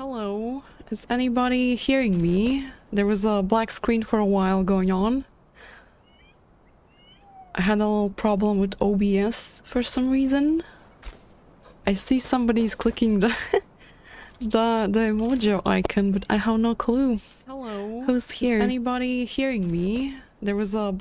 Hello, is anybody hearing me? There was a black screen for a while going on. I had a little problem with OBS for some reason. I see somebody's clicking the the emoji icon, but I have no clue. Hello, who's here? Is anybody hearing me? There was a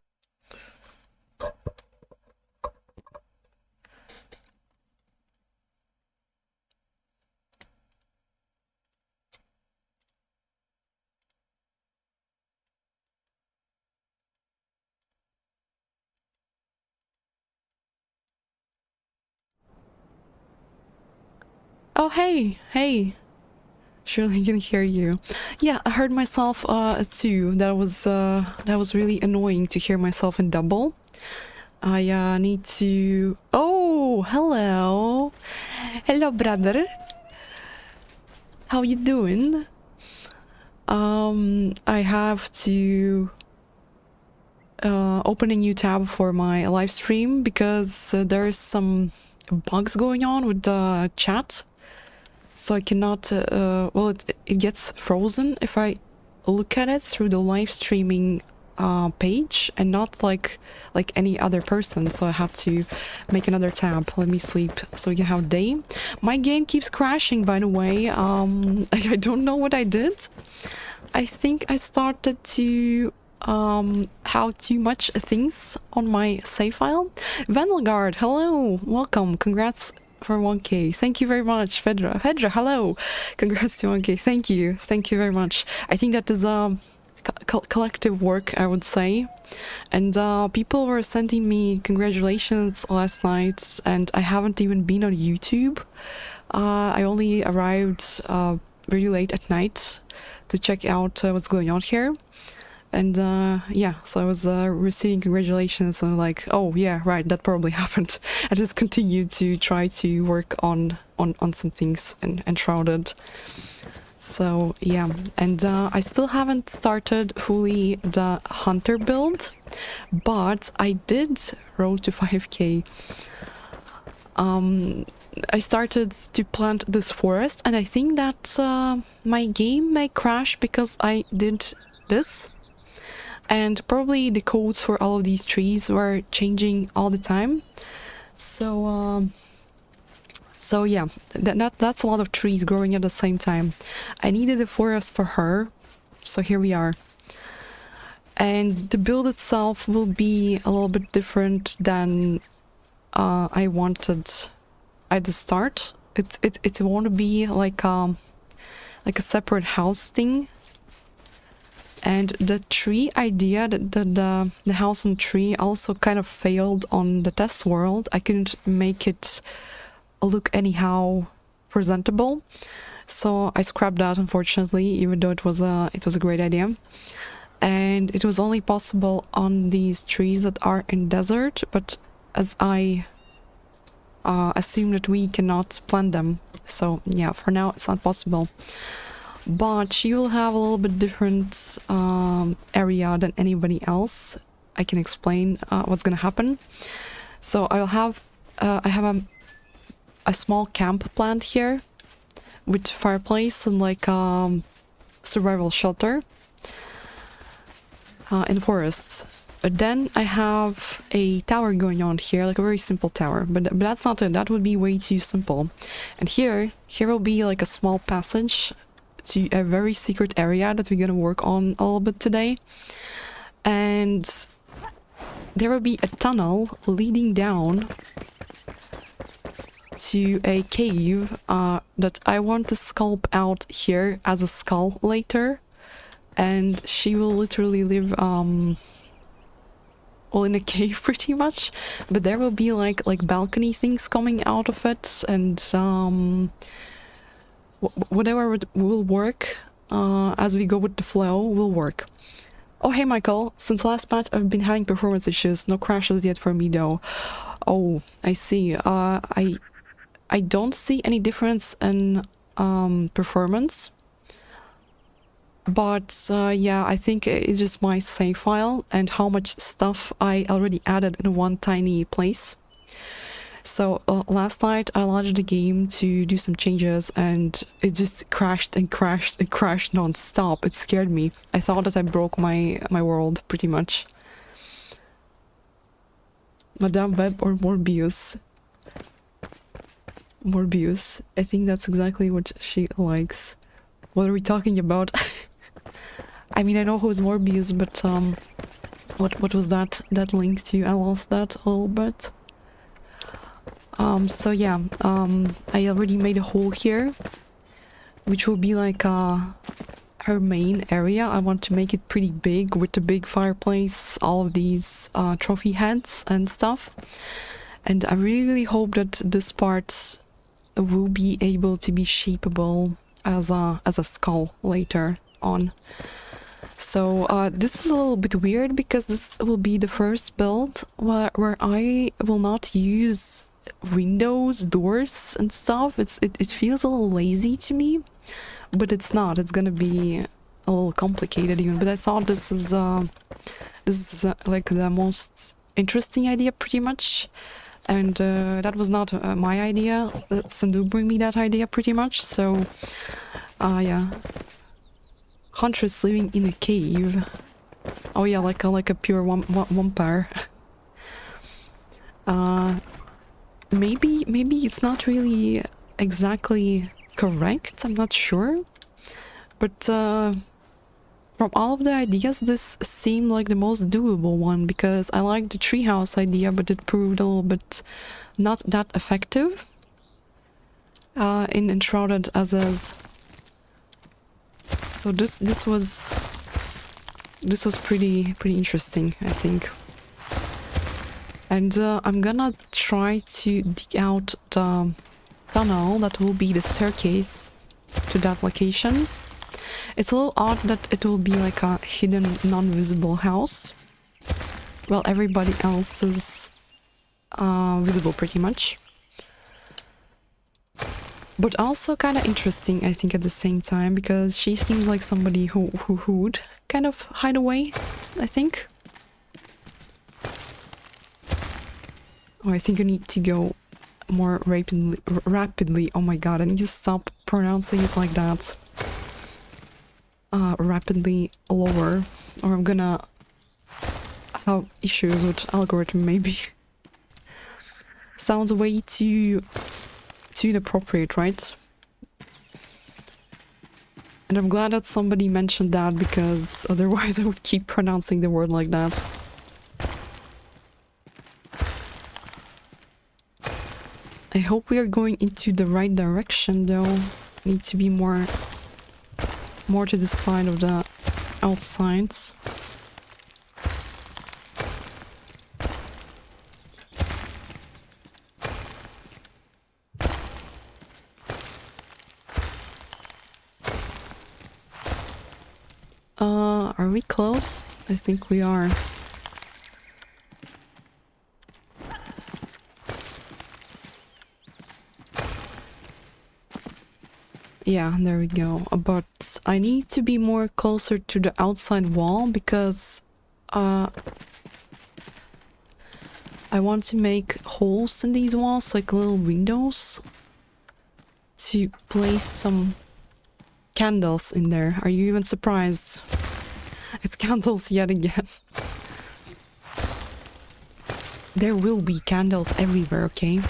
Oh, hey. Surely can hear you. Yeah, I heard myself too. That was really annoying to hear myself in double. I need to... Oh, hello. Hello, brother. How you doing? I have to open a new tab for my live stream because there's some bugs going on with the chat. So I cannot, well, it gets frozen if I look at it through the live streaming page and not like any other person. So I have to make another tab. Let me sleep so we can have day. My game keeps crashing, by the way. I don't know what I did. I think I started to have too much things on my save file. Vandelgard, hello, welcome, congrats for 1k. Thank you very much, Fedra. Fedra, hello. Congrats to 1k. Thank you very much. I think that is collective work, I would say. And people were sending me congratulations last night, and I haven't even been on YouTube. I only arrived really late at night to check out what's going on here. And yeah, so I was receiving congratulations, and I'm like, oh yeah, right, that probably happened. I just continued to try to work on some things and Enshrouded. So yeah, and I still haven't started fully the hunter build, but I did road to 5k. I started to plant this forest, and I think that my game may crash because I did this. And probably the codes for all of these trees were changing all the time. So yeah, that's a lot of trees growing at the same time. I needed a forest for her, so here we are. And the build itself will be a little bit different than I wanted at the start. It won't be like a separate house thing. And the tree idea, the house and tree, also kind of failed on the test world. I couldn't make it look anyhow presentable, so I scrapped that, unfortunately, even though it was a great idea. And it was only possible on these trees that are in desert, but as I assume that we cannot plant them, so yeah, for now it's not possible. But she will have a little bit different area than anybody else. I can explain what's gonna happen. So I have a small camp plant here with fireplace and like survival shelter in forests. But then I have a tower going on here, like a very simple tower, but that's not it. That would be way too simple. And here will be like a small passage to a very secret area that we're gonna work on a little bit today. And there will be a tunnel leading down to a cave that I want to sculpt out here as a skull later. And she will literally live well, in a cave pretty much, but there will be like balcony things coming out of it, and whatever will work as we go with the flow will work. Oh, hey Michael, since last patch I've been having performance issues, no crashes yet for me though. Oh, I see. I don't see any difference in performance, but yeah, I think it's just my save file and how much stuff I already added in one tiny place. So last night I launched the game to do some changes and it just crashed and crashed and crashed non-stop. It scared me. I thought that I broke my world pretty much. Madame Web or Morbius? Morbius. I think that's exactly what she likes. What are we talking about? I mean, I know who's Morbius, but what was that link to? I lost that a little bit. So yeah, I already made a hole here, which will be like her main area. I want to make it pretty big with the big fireplace, all of these trophy heads and stuff. And I really hope that this part will be able to be shapeable as a skull later on. So this is a little bit weird because this will be the first build where I will not use windows, doors and stuff. It feels a little lazy to me, but it's not. It's gonna be a little complicated even. But I thought this is like the most interesting idea pretty much. And that was not my idea. Sandu bring me that idea pretty much. So yeah. Huntress living in a cave. Oh yeah, like a pure vampire. Maybe it's not really exactly correct. I'm not sure, but from all of the ideas, this seemed like the most doable one because I liked the treehouse idea, but it proved a little bit not that effective in Enshrouded as is. So this was pretty interesting, I think. And I'm gonna try to dig out the tunnel that will be the staircase to that location. It's a little odd that it will be like a hidden, non-visible house. Well, everybody else is visible pretty much. But also kind of interesting, I think, at the same time, because she seems like somebody who would kind of hide away, I think. Oh, I think I need to go more rapidly. Oh my god, I need to stop pronouncing it like that. Rapidly lower, or I'm gonna have issues with algorithm, maybe. Sounds way too inappropriate, right? And I'm glad that somebody mentioned that, because otherwise I would keep pronouncing the word like that. I hope we are going into the right direction though. Need to be more to the side of the outsides. Are we close? I think we are. Yeah, there we go. But I need to be more closer to the outside wall because I want to make holes in these walls, like little windows, to place some candles in there. Are you even surprised? It's candles yet again. There will be candles everywhere, okay?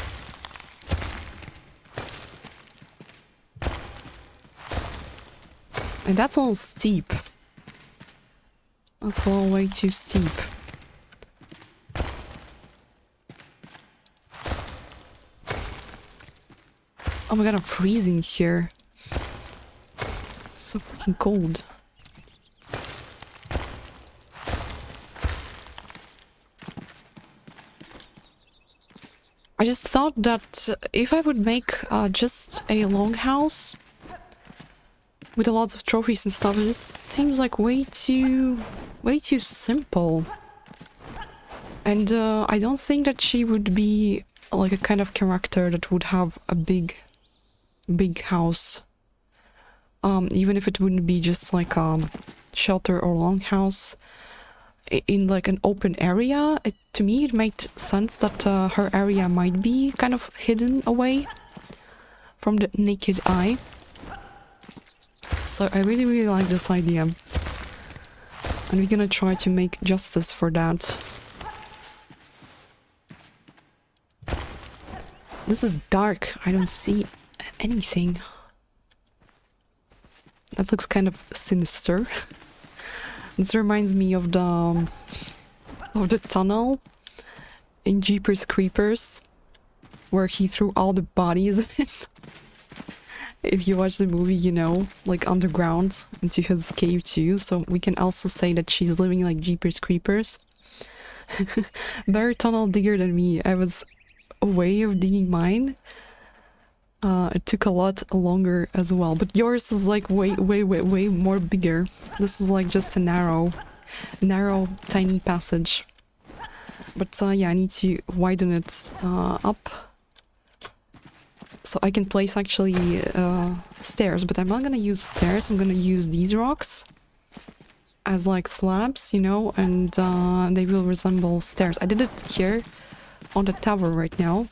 And that's a little steep. That's a little way too steep. Oh my god, I'm freezing here. It's so freaking cold. I just thought that if I would make just a longhouse with lots of trophies and stuff, it just seems like way too simple. And I don't think that she would be like a kind of character that would have a big house. Even if it wouldn't be just like a shelter or longhouse. in like an open area, to me it made sense that her area might be kind of hidden away from the naked eye. So I really, really like this idea. And we're gonna try to make justice for that. This is dark. I don't see anything. That looks kind of sinister. This reminds me of the tunnel in Jeepers Creepers, where he threw all the bodies in it. If you watch the movie, you know, like underground into his cave too. So we can also say that she's living like Jeepers Creepers. Better tunnel digger than me. I was away of digging mine. It took a lot longer as well, but yours is like way more bigger. This is like just a narrow tiny passage. But yeah, I need to widen it up so I can place actually stairs, but I'm not gonna use stairs. I'm gonna use these rocks as like slabs, you know, and they will resemble stairs. I did it here on the tower right now.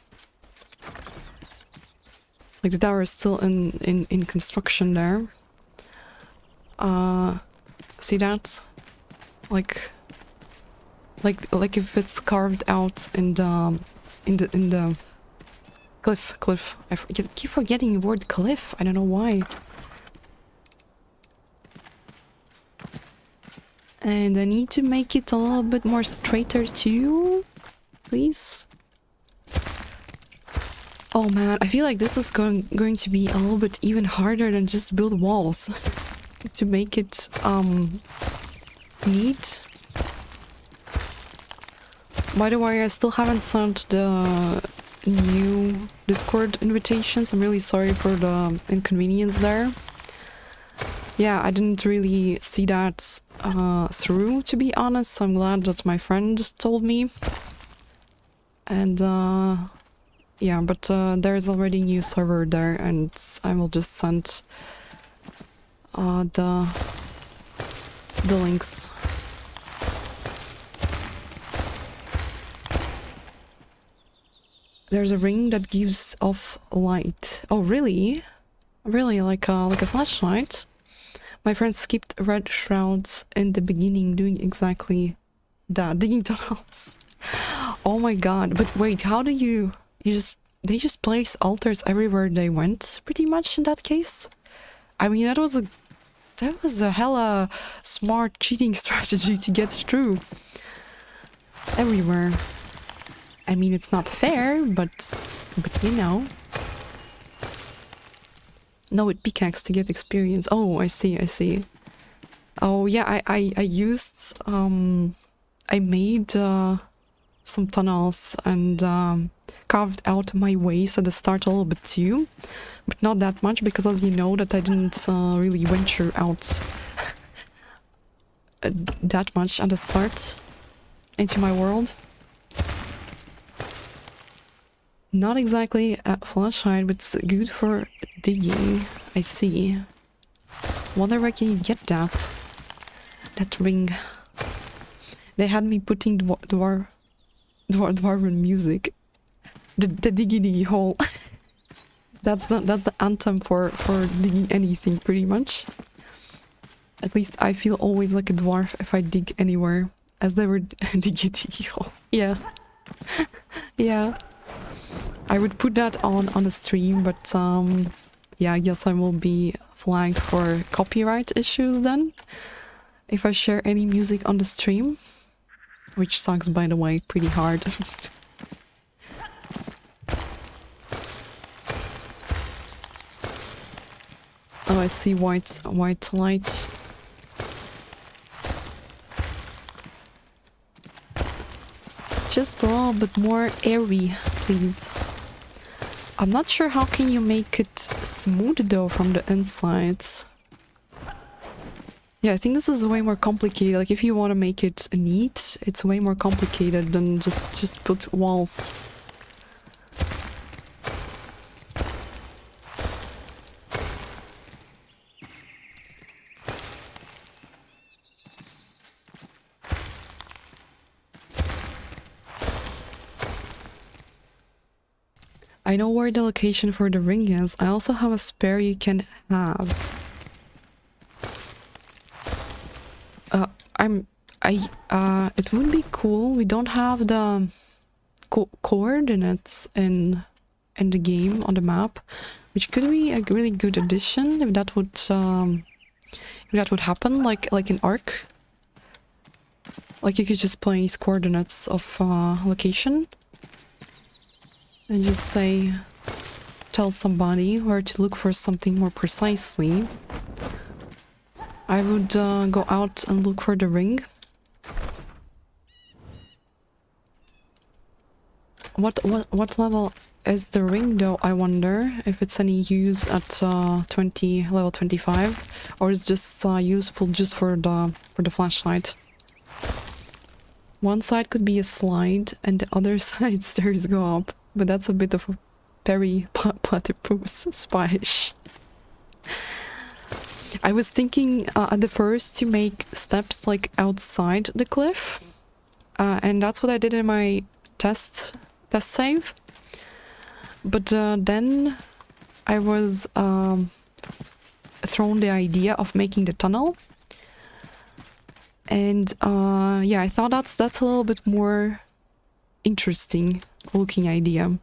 Like the tower is still in construction there. See that? Like if it's carved out in the cliff. I keep forgetting the word cliff. I don't know why. And I need to make it a little bit more straighter too, please. Oh man, I feel like this is going to be a little bit even harder than just build walls to make it neat. By the way, I still haven't sent the new Discord invitations. I'm really sorry for the inconvenience there. Yeah, I didn't really see that through, to be honest. So I'm glad that my friend told me. And yeah, but there's already a new server there, and I will just send the links. There's a ring that gives off light. Oh, really? Really, like a flashlight? My friend skipped red shrouds in the beginning, doing exactly that, digging tunnels. Oh my god! But wait, how do they just place altars everywhere they went, pretty much in that case? I mean, that was a hella smart cheating strategy to get through everywhere. I mean, it's not fair, but you know. No, with pickaxe to get experience. Oh, I see. Oh yeah, I used I made some tunnels and carved out my ways at the start a little bit too, but not that much, because as you know that I didn't really venture out that much at the start into my world. Not exactly a flashlight, but it's good for digging. I see. Wonder where can you get that ring? They had me putting dwarven music. The diggy diggy hole. That's the anthem for digging anything, pretty much. At least I feel always like a dwarf if I dig anywhere, as they were diggy diggy hole. Yeah. Yeah. I would put that on the stream, but yeah, I guess I will be flagged for copyright issues then if I share any music on the stream, which sucks, by the way, pretty hard. Oh, I see white light. Just a little bit more airy, please. I'm not sure how can you make it smooth though from the inside. Yeah, I think this is way more complicated. Like if you want to make it neat, it's way more complicated than just put walls. I know where the location for the ring is. I also have a spare you can have. It would be cool. We don't have the coordinates in the game on the map, which could be a really good addition if that would happen, like in Ark. Like you could just place coordinates of location and just tell somebody where to look for something more precisely. I would go out and look for the ring. What level is the ring though? I wonder if it's any use at level 25, or it's just useful just for the flashlight. One side could be a slide, and the other side stairs go up, but that's a bit of a platypus splash. I was thinking at the first to make steps like outside the cliff, and that's what I did in my test save. But then I was thrown the idea of making the tunnel, and yeah, I thought that's a little bit more interesting looking idea,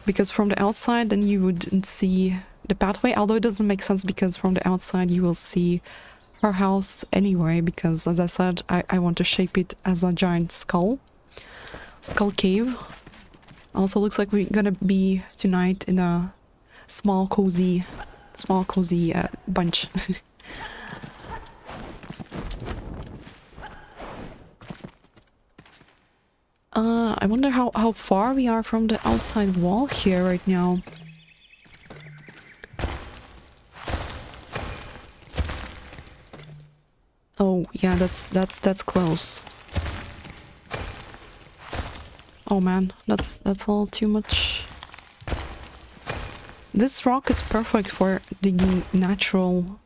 because from the outside then you wouldn't see the pathway, although it doesn't make sense because from the outside you will see her house anyway, because as I said, I want to shape it as a giant skull cave. Also looks like we're gonna be tonight in a small cozy bunch. I wonder how far we are from the outside wall here right now. Oh yeah, that's close. Oh man, that's all too much. This rock is perfect for digging natural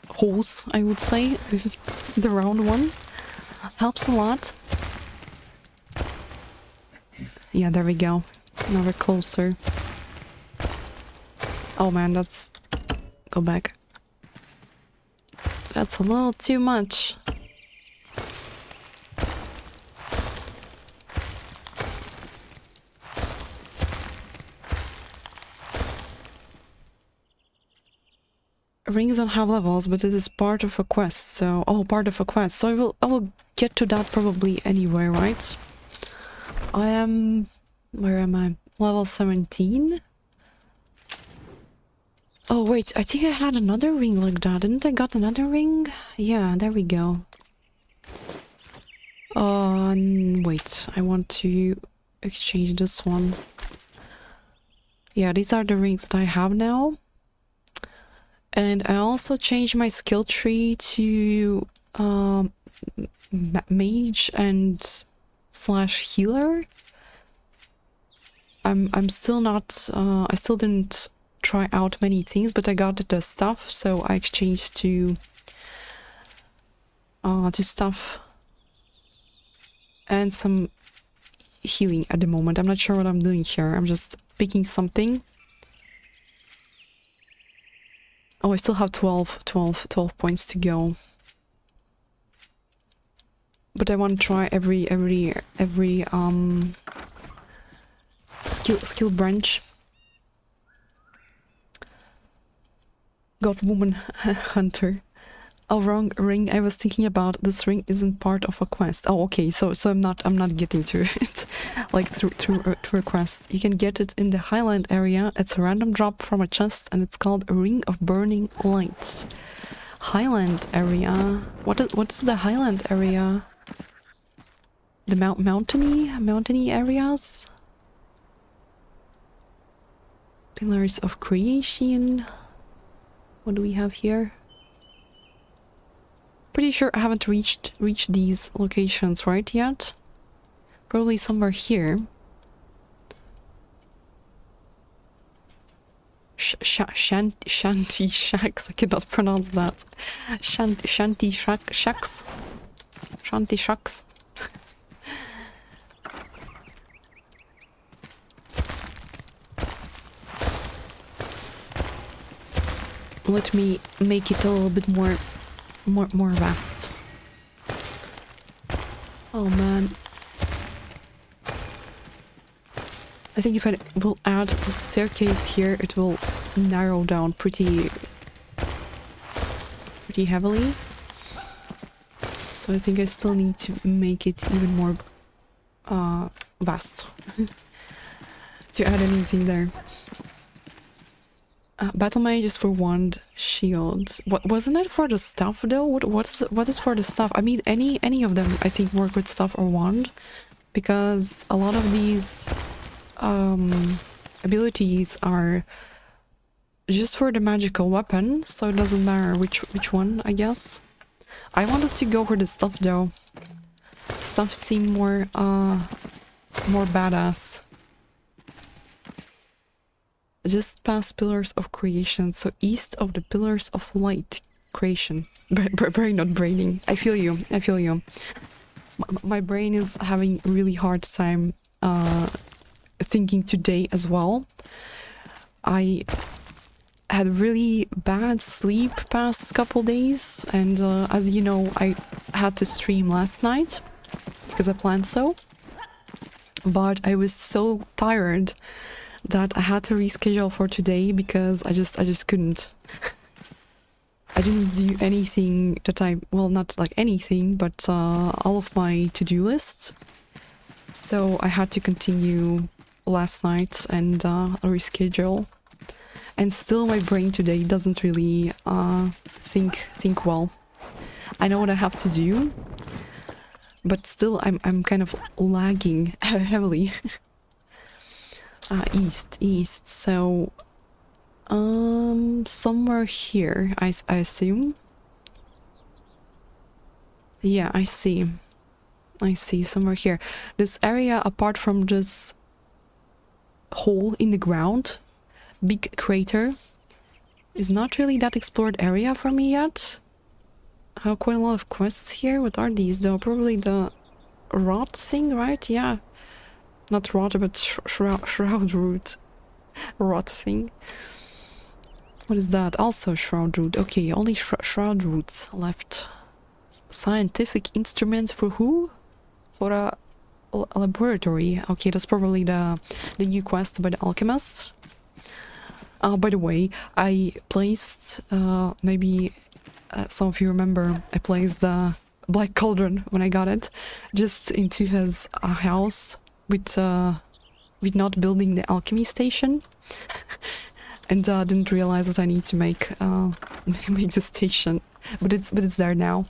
holes, I would say. The round one helps a lot. Yeah, there we go. Now we're closer. Oh man, go back. That's a little too much. Rings don't have levels, but it is part of a quest, so... Oh, part of a quest. So I will get to that probably anyway, right? I am... Where am I? Level 17? Oh wait, I think I had another ring like that. Didn't I got another ring? Yeah, there we go. Wait, I want to exchange this one. Yeah, these are the rings that I have now. And I also changed my skill tree to mage and / healer. I'm still not I still didn't try out many things, but I got the stuff, so I exchanged to stuff and some healing at the moment. I'm not sure what I'm doing here. I'm just picking something. Oh, I still have 12 points to go. But I want to try every skill branch. God, woman, hunter. Oh, wrong ring. I was thinking about this ring isn't part of a quest. Oh, okay. So I'm not getting to it like through a quest. You can get it in the Highland area. It's a random drop from a chest, and it's called a Ring of Burning Lights. Highland area. What is the Highland area? The mountainy areas. Pillars of Creation. What do we have here? Pretty sure I haven't reached these locations right yet. Probably somewhere here. Shanty shacks. I cannot pronounce that. Shanty shacks. Shanty shacks. let me make it a little bit more vast. Oh man. I think if I will add the staircase here, it will narrow down pretty heavily. So I think I still need to make it even more vast to add anything there. Battle mages for wand, shield. What wasn't it for the staff though? What is for the staff? I mean, any of them I think work with staff or wand, because a lot of these abilities are just for the magical weapon, so it doesn't matter which one, I guess. I wanted to go for the stuff though. Stuff seemed more badass. Just past pillars of creation, so east of the pillars of light creation. Brain not braining. I feel you. I feel you. My brain is having a really hard time thinking today as well. I had really bad sleep past couple days, and as you know, I had to stream last night because I planned so, but I was so tired that I had to reschedule for today because I just couldn't. I didn't do anything that well, not like anything, but all of my to-do lists. So I had to continue last night and reschedule. And still my brain today doesn't really think well. I know what I have to do, but still I'm kind of lagging heavily. East, so somewhere here, I assume. Yeah, I see somewhere here. This area, apart from this hole in the ground, big crater, is not really that explored area for me yet. I have quite a lot of quests here. What are these though? Probably the rot thing, right? Yeah. Not rot, but shroud root. Rot thing. What is that? Also shroud root. Okay, only shroud roots left. Scientific instruments for who? For a laboratory. Okay, that's probably the new quest by the alchemist. By the way, I placed, maybe some of you remember, I placed the black cauldron when I got it, just into his house. With not building the alchemy station, and didn't realize that I need to make the station, but it's there now.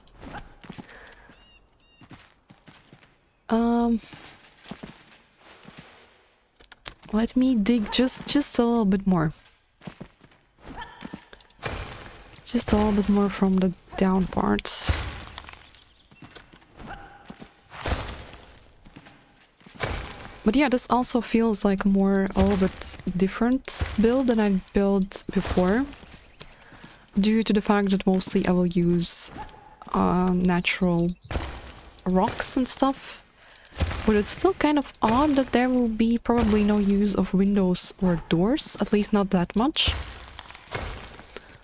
Let me dig just a little bit more. Just a little bit more from the down parts. But yeah, this also feels like a little bit different build than I built before, due to the fact that mostly I will use natural rocks and stuff. But it's still kind of odd that there will be probably no use of windows or doors, at least not that much.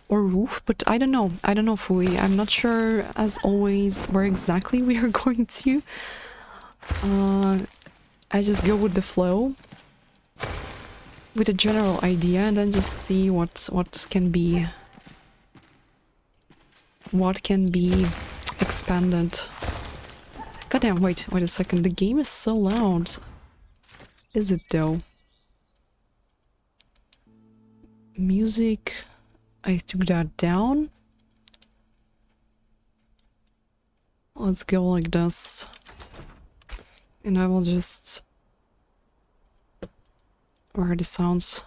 Or roof, but I don't know fully. I'm not sure, as always, where exactly we are going to. I just go with the flow, with a general idea, and then just see what can be expanded. Goddamn! Wait a second. The game is so loud. Is it though? Music. I took that down. Let's go like this. And I will just... Where are the sounds?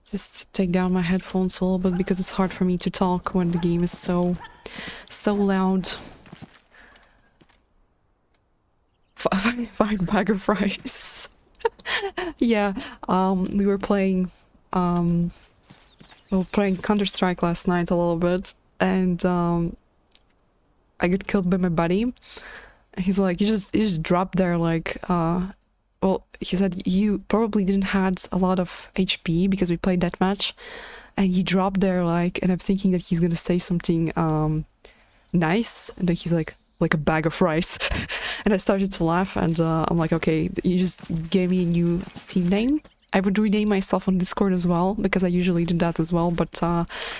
Just take down my headphones a little bit because it's hard for me to talk when the game is so loud. Five bag of fries. Yeah, we were playing Counter-Strike last night a little bit, and I got killed by my buddy. He's like, you just dropped there, like, well, he said you probably didn't had a lot of HP because we played that match, and he dropped there like, and I'm thinking that he's gonna say something nice, and then he's like a bag of rice. And I started to laugh, and I'm like, okay, you just gave me a new Steam name. I would rename myself on Discord as well, because I usually do that as well, but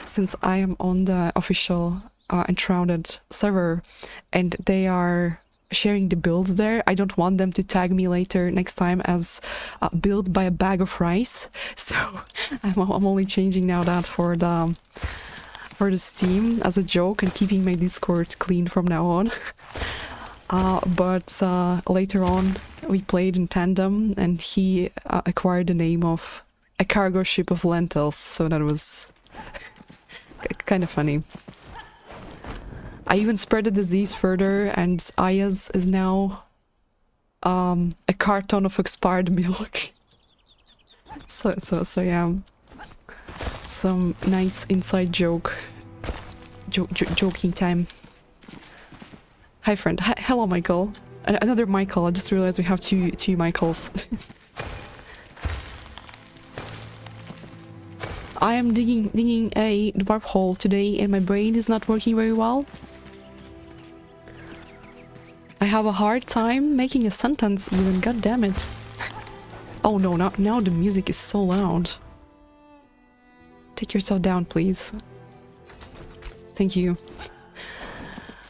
since I am on the official Enshrouded server and they are sharing the builds there, I don't want them to tag me later next time as built by a bag of rice. So I'm only changing now that for the Steam as a joke and keeping my Discord clean from now on. But later on we played in tandem and he acquired the name of a cargo ship of lentils, so that was kind of funny. I even spread the disease further, and Aya's is now a carton of expired milk. So yeah, some nice inside joking time. Hi friend. Hello Michael. Another Michael. I just realized we have two Michaels. I am digging a dwarf hole today and my brain is not working very well. I have a hard time making a sentence even, god damn it. Oh no, now the music is so loud. Take yourself down, please. Thank you.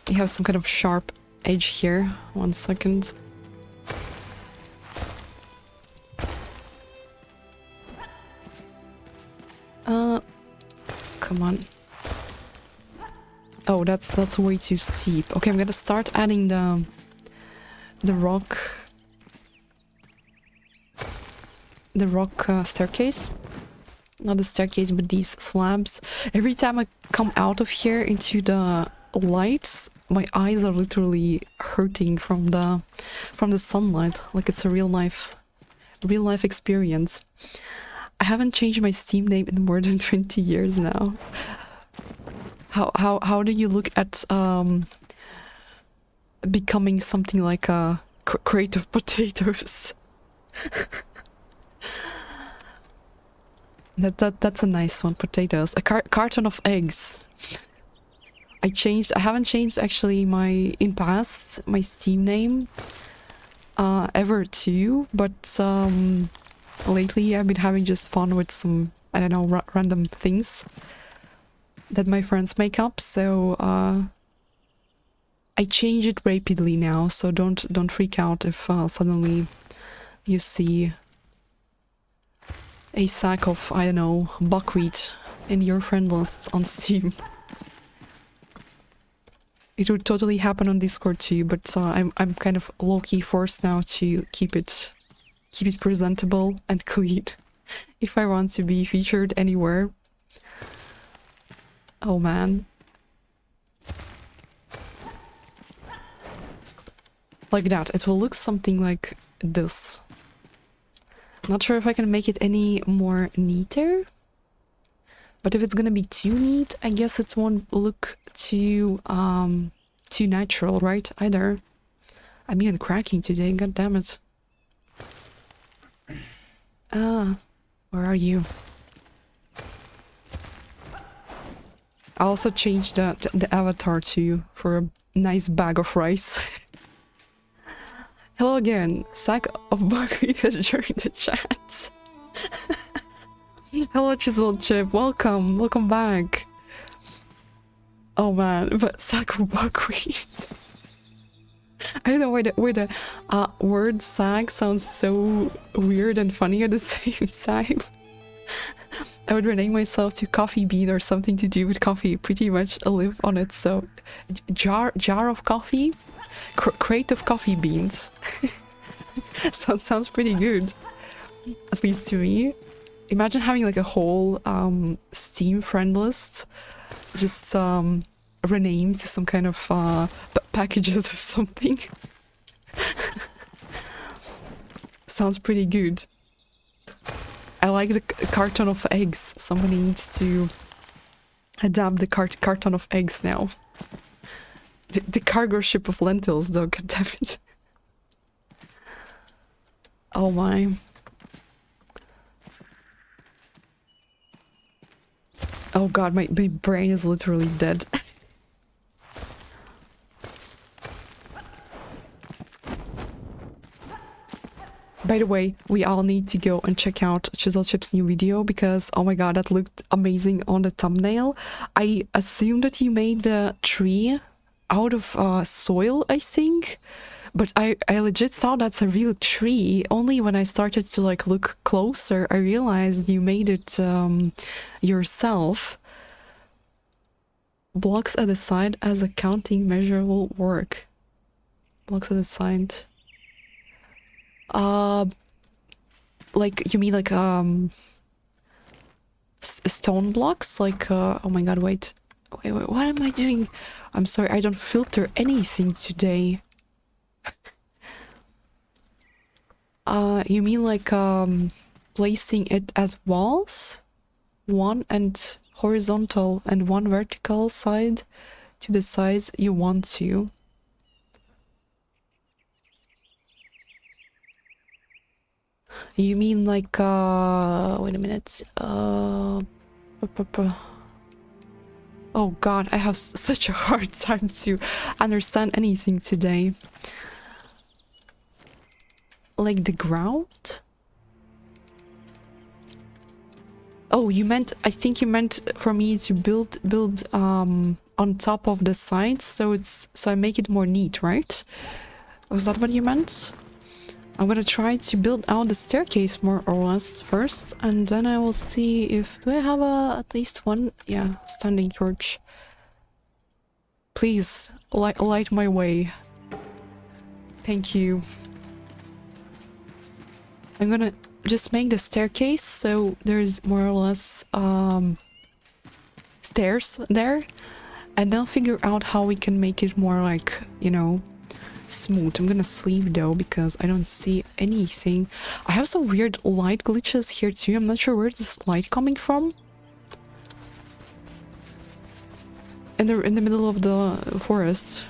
You have some kind of sharp edge here. 1 second. Come on. Oh, that's way too steep. Okay, I'm gonna start adding the rock staircase. Not the staircase, but these slabs. Every time I come out of here into the lights, my eyes are literally hurting from the sunlight. Like it's a real life experience. I haven't changed my Steam name in more than 20 years now. How do you look at becoming something like a crate of potatoes? That's a nice one. Potatoes. A carton of eggs. I haven't changed actually my my Steam name ever too, but lately I've been having just fun with some, I don't know, random things that my friends make up, so I change it rapidly now, so don't freak out if suddenly you see a sack of, I don't know, buckwheat in your friend lists on Steam. It would totally happen on Discord too, but I'm kind of low-key forced now to keep it presentable and clean if I want to be featured anywhere. Oh man. Like that. It will look something like this. Not sure if I can make it any more neater. But if it's gonna be too neat, I guess it won't look too natural, right? Either. I'm even cracking today, god damn it. Where are you? I also changed the avatar too for a nice bag of rice. Hello again, sack of buckwheat has joined the chat. Hello Chiseled Chip, welcome back. Oh man, but sack of buckwheat. I don't know why the word sack sounds so weird and funny at the same time. I would rename myself to Coffee Bean or something to do with coffee. Pretty much I live on it, so jar of coffee, crate of coffee beans. Sounds pretty good, at least to me. Imagine having like a whole Steam friend list, just renamed to some kind of packages of something. Sounds pretty good. I like the carton of eggs. Somebody needs to adapt the carton of eggs now. The cargo ship of lentils, though, goddammit. Oh my. Oh god, my brain is literally dead. By the way, we all need to go and check out Chiselchip's new video because, oh my god, that looked amazing on the thumbnail. I assume that you made the tree out of soil, I think. But I legit thought that's a real tree. Only when I started to like look closer, I realized you made it yourself. Blocks at the side as a counting measure will work. Blocks at the side. Like you mean like stone blocks? Like oh my god, wait, what am I doing? I'm sorry, I don't filter anything today. You mean like placing it as walls? One and horizontal and one vertical side to the size you want to. You mean like wait a minute. Oh god, I have such a hard time to understand anything today. Like the ground? Oh, you meant, I think you meant for me to build on top of the sides, so I make it more neat, right? Was that what you meant? I'm gonna try to build out the staircase more or less first, and then I will see if... Do I have at least one? Yeah, standing torch. Please, light my way. Thank you. I'm gonna just make the staircase so there's more or less stairs there, and then figure out how we can make it more like, you know, smooth. I'm gonna sleep though because I don't see anything. I have some weird light glitches here too. I'm not sure where this light coming from. And they're in the middle of the forest.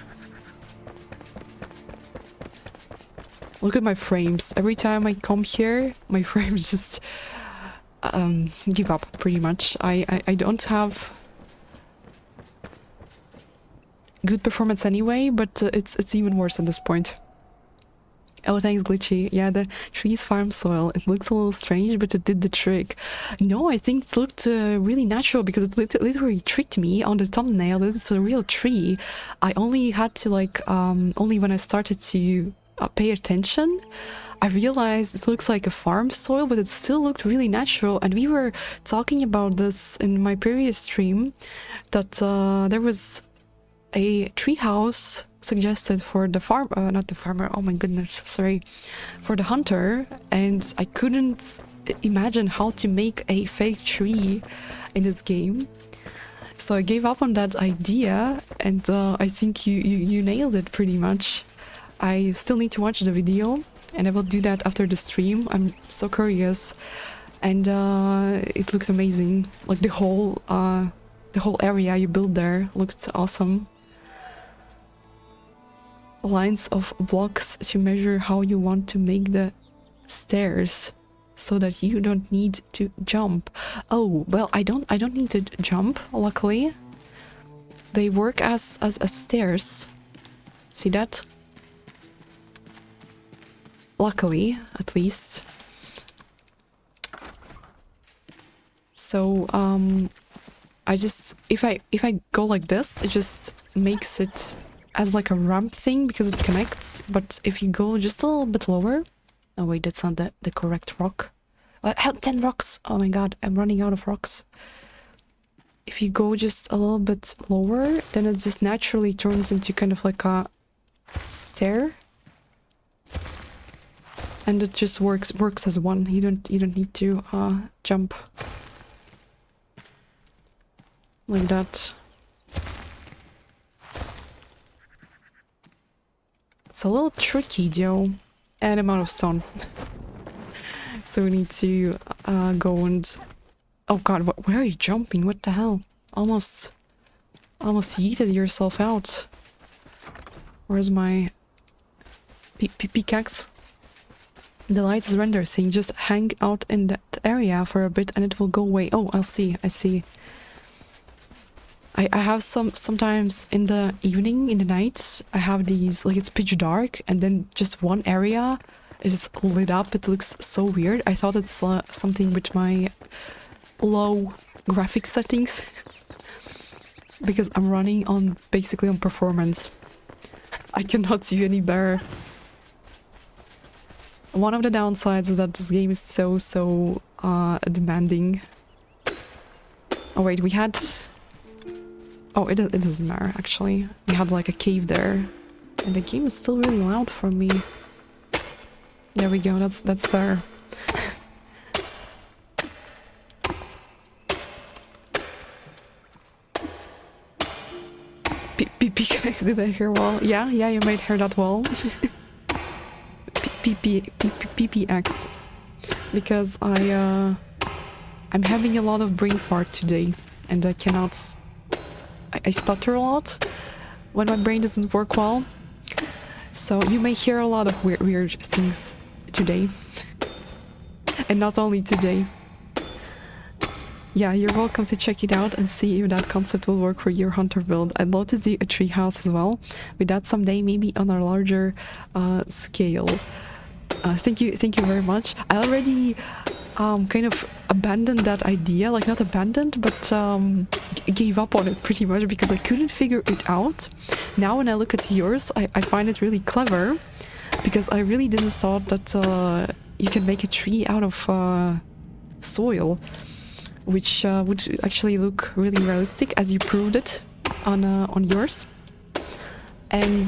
Look at my frames. Every time I come here, my frames just give up pretty much. I don't have good performance anyway, but it's even worse at this point. Oh, thanks, Glitchy. Yeah, the trees farm soil. It looks a little strange, but it did the trick. No, I think it looked really natural because it literally tricked me on the thumbnail that it's a real tree. I only had to like, only when I started to pay attention, I realized it looks like a farm soil, but it still looked really natural. And we were talking about this in my previous stream, that there was a treehouse suggested for the farm, not the farmer, oh my goodness, sorry, for the hunter, and I couldn't imagine how to make a fake tree in this game. So I gave up on that idea, and I think you nailed it pretty much. I still need to watch the video, and I will do that after the stream. I'm so curious, and it looked amazing. Like the whole area you built there looked awesome. Lines of blocks to measure how you want to make the stairs, so that you don't need to jump. Oh well, I don't need to jump. Luckily, they work as stairs. See that? Luckily, at least. So I just, if I go like this, it just makes it as like a ramp thing because it connects. But if you go just a little bit lower, oh wait, that's not the correct rock. I have 10 rocks. Oh my god, I'm running out of rocks. If you go just a little bit lower, then it just naturally turns into kind of like a stair. And it just works as one. You don't need to jump like that. It's a little tricky though, and I'm out of stone. So we need to go and... Oh god, where are you jumping? What the hell? Almost yeeted yourself out. Where's my pickaxe? The light is render thing. Just hang out in that area for a bit and it will go away. Oh, I see. I have sometimes in the evening, in the night, I have these, like it's pitch dark and then just one area is lit up. It looks so weird. I thought it's something with my low graphic settings because I'm running on basically on performance. I cannot see any better. One of the downsides is that this game is so demanding. Oh wait, we had... Oh, it doesn't matter, actually. We had like a cave there. And the game is still really loud for me. There we go, that's better. Guys, did I hear well? Yeah, you might hear that well. PPX. Because I'm having a lot of brain fart today. And I cannot... I stutter a lot when my brain doesn't work well. So you may hear a lot of weird things today. And not only today. Yeah, you're welcome to check it out and see if that concept will work for your hunter build. I'd love to do a treehouse as well. With that someday, maybe on a larger scale. Thank you very much. I already kind of abandoned that idea, like not abandoned, but gave up on it pretty much because I couldn't figure it out. Now when I look at yours, I find it really clever because I really didn't thought that you can make a tree out of soil, which would actually look really realistic as you proved it on yours. And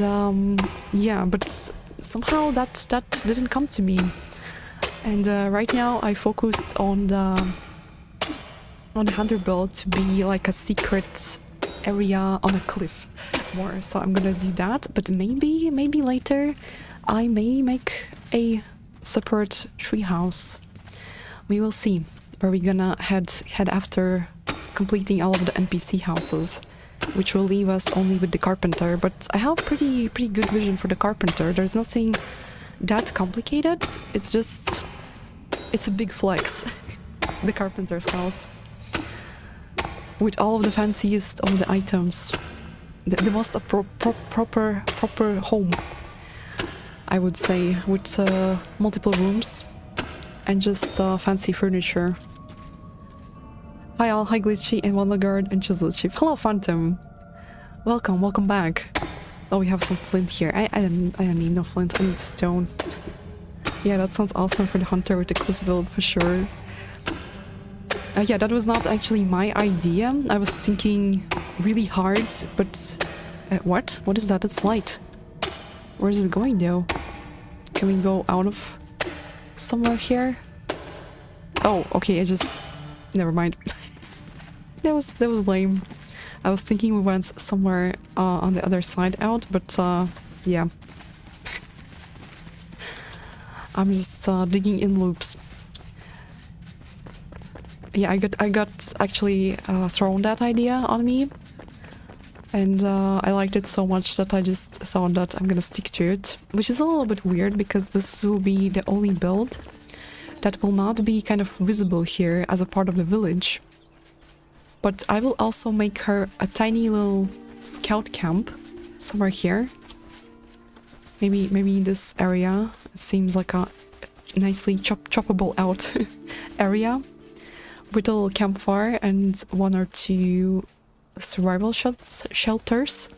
yeah, but somehow that didn't come to me. And right now I focused on the hunter build to be like a secret area on a cliff more. So I'm gonna do that, but maybe later I may make a separate treehouse. We will see where we're gonna head after completing all of the NPC houses, which will leave us only with the carpenter. But I have pretty good vision for the carpenter. There's nothing that complicated. It's a big flex. The carpenter's house with all of the fanciest of the items, the most proper home, I would say, with multiple rooms and just fancy furniture. Hi all, hi Glitchy and Wonderguard and Chiseled Chief. Hello Phantom, welcome back. Oh, we have some flint here. I don't need no flint, I need stone. Yeah, that sounds awesome for the hunter with the cliff build for sure. Yeah, that was not actually my idea. I was thinking really hard, but what? What is that? It's light. Where is it going though? Can we go out of somewhere here? Oh, okay, never mind. that was lame. I was thinking we went somewhere on the other side out, but yeah. I'm just digging in loops. Yeah, I got actually thrown that idea on me, and I liked it so much that I just thought that I'm gonna stick to it, which is a little bit weird because this will be the only build that will not be kind of visible here as a part of the village. But I will also make her a tiny little scout camp somewhere here. Maybe in this area. It seems like a nicely choppable out area with a little campfire and 1 or 2 survival shelters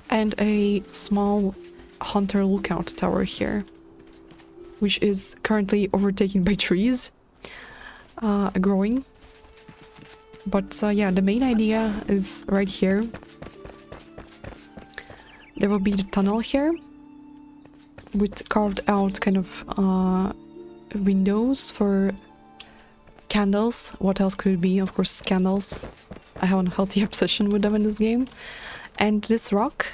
and a small hunter lookout tower here, which is currently overtaken by trees growing. But yeah, the main idea is right here. There will be the tunnel here with carved out kind of windows for candles. What else could it be? Of course, it's candles. I have a healthy obsession with them in this game. And this rock,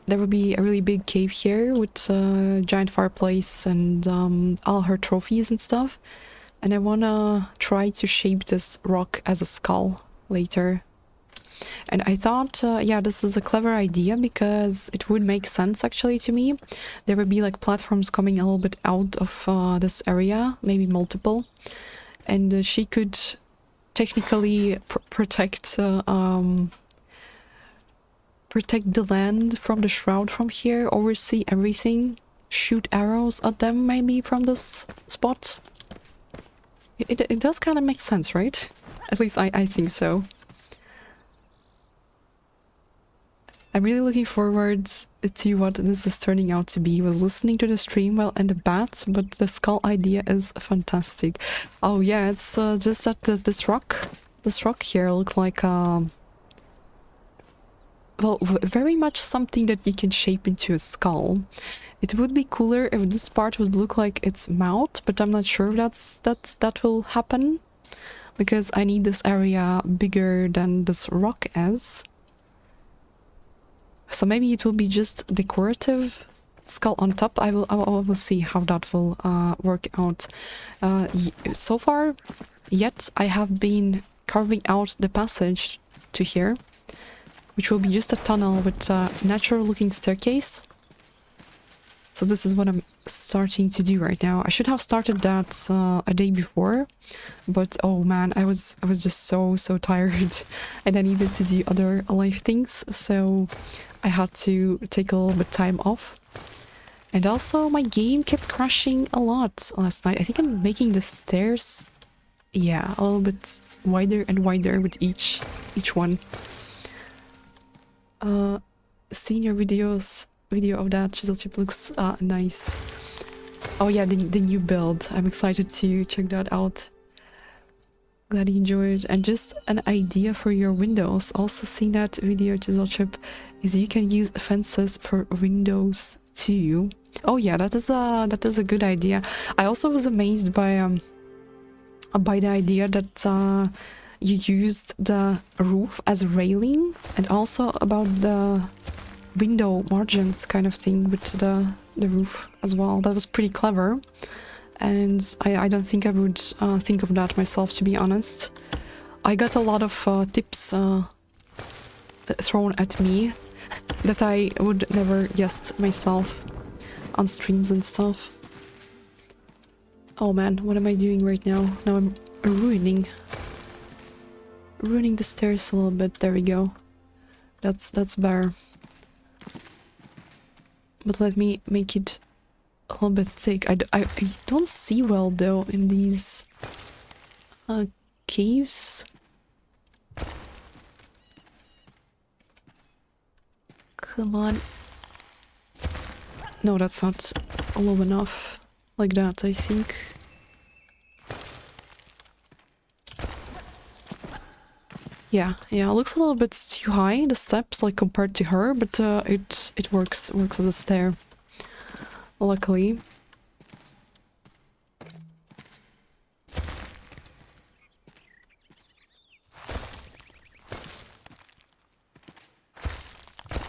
there will be a really big cave here with a giant fireplace and all her trophies and stuff. And I wanna try to shape this rock as a skull later. And I thought, yeah, this is a clever idea because it would make sense actually to me. There would be like platforms coming a little bit out of this area, maybe multiple. And she could technically protect protect the land from the shroud from here, oversee everything, shoot arrows at them maybe from this spot. It does kind of make sense, right? At least I think so. I'm really looking forward to what this is turning out to be. I was listening to the stream while in the bat, but the skull idea is fantastic. Oh yeah, it's just that this rock here looks like well, very much something that you can shape into a skull. It would be cooler if this part would look like its mouth, but I'm not sure if that will happen, because I need this area bigger than this rock is. So maybe it will be just decorative skull on top. I will see how that will work out. So far, yet I have been carving out the passage to here, which will be just a tunnel with a natural looking staircase. So this is what I'm starting to do right now. I should have started that a day before, but oh man, I was just so tired and I needed to do other life things, so I had to take a little bit time off. And also my game kept crashing a lot last night. I think I'm making the stairs, yeah, a little bit wider and wider with each one. Seeing your video of that chisel chip looks nice. Oh yeah, the new build. I'm excited to check that out. Glad you enjoyed. And just an idea for your windows. Also seeing that video, chisel chip, is you can use fences for windows too. Oh yeah, that is a good idea. I also was amazed by the idea that you used the roof as a railing, and also about the window margins kind of thing with the roof as well. That was pretty clever, and I don't think I would think of that myself, to be honest. I got a lot of tips thrown at me that I would never guessed myself on streams and stuff. Oh man, what am I doing right now? Now I'm ruining the stairs a little bit. There we go. That's better. But let me make it a little bit thick. I don't see well though in these caves. Come on. No, that's not low enough. Like that, I think. Yeah, it looks a little bit too high, the steps, like compared to her, but it works as a stair, luckily.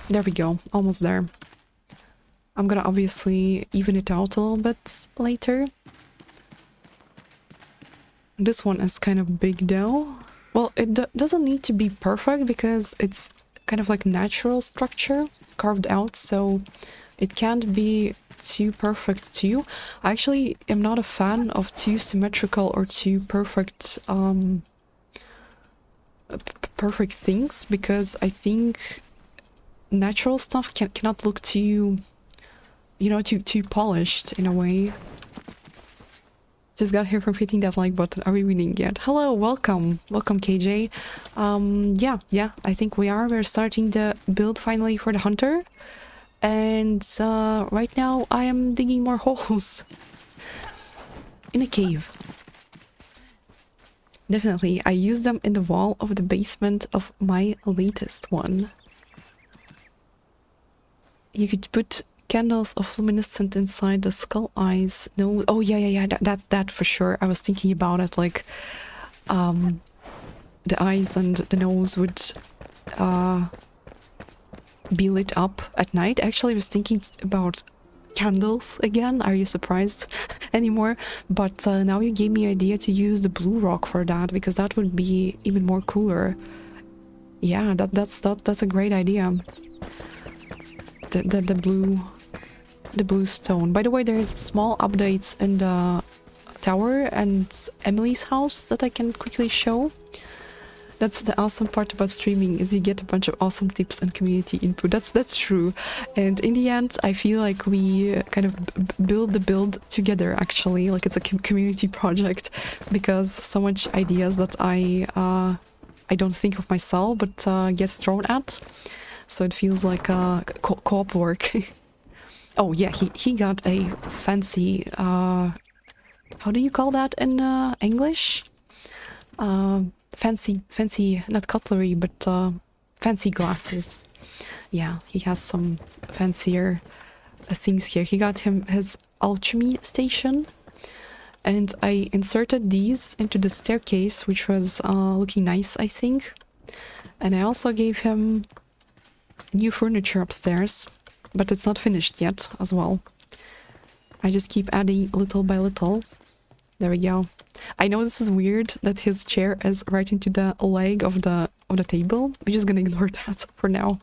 There we go, almost there. I'm gonna obviously even it out a little bit later. This one is kind of big though. Well, it doesn't need to be perfect because it's kind of like natural structure carved out, so it can't be too perfect too. I actually am not a fan of too symmetrical or too perfect perfect things, because I think natural stuff cannot look too, you know, too polished in a way. Just got here from hitting that like button. Are we winning yet? Hello, welcome KJ. Yeah, I think we're starting the build finally for the hunter, and right now I am digging more holes in a cave. Definitely, I use them in the wall of the basement of my latest one. You could put candles of luminescent inside the skull eyes. No, oh yeah, that for sure. I was thinking about it, like the eyes and the nose would be lit up at night. Actually, I was thinking about candles again. Are you surprised anymore? But now you gave me an idea to use the blue rock for that, because that would be even more cooler. Yeah, that's a great idea. The blue stone. By the way, there's small updates in the tower and Emily's house that I can quickly show. That's the awesome part about streaming, is you get a bunch of awesome tips and community input. That's true. And in the end, I feel like we kind of build the build together, actually. Like it's a community project, because so much ideas that I don't think of myself, but gets thrown at. So it feels like co-op work. Oh yeah, he got a fancy, how do you call that in English? Fancy, not cutlery, but fancy glasses. Yeah, he has some fancier things here. He got him his alchemy station, and I inserted these into the staircase, which was looking nice, I think. And I also gave him new furniture upstairs, but it's not finished yet as well. I just keep adding little by little. There we go. I know this is weird that his chair is right into the leg of the table. We're just gonna ignore that for now.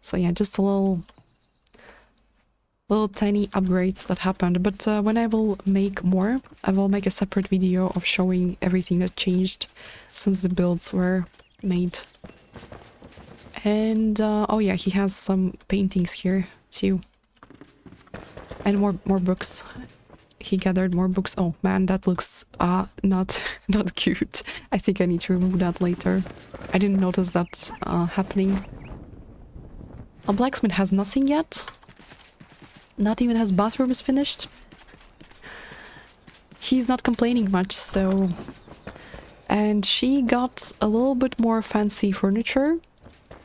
So yeah, just a little tiny upgrades that happened. But when I will make more, I will make a separate video of showing everything that changed since the builds were made. And oh yeah, he has some paintings here too, and more books. He gathered more books. Oh man, that looks not cute. I think I need to remove that later. I didn't notice that happening. A blacksmith has nothing yet. Not even his bathroom is finished. He's not complaining much, so... And she got a little bit more fancy furniture.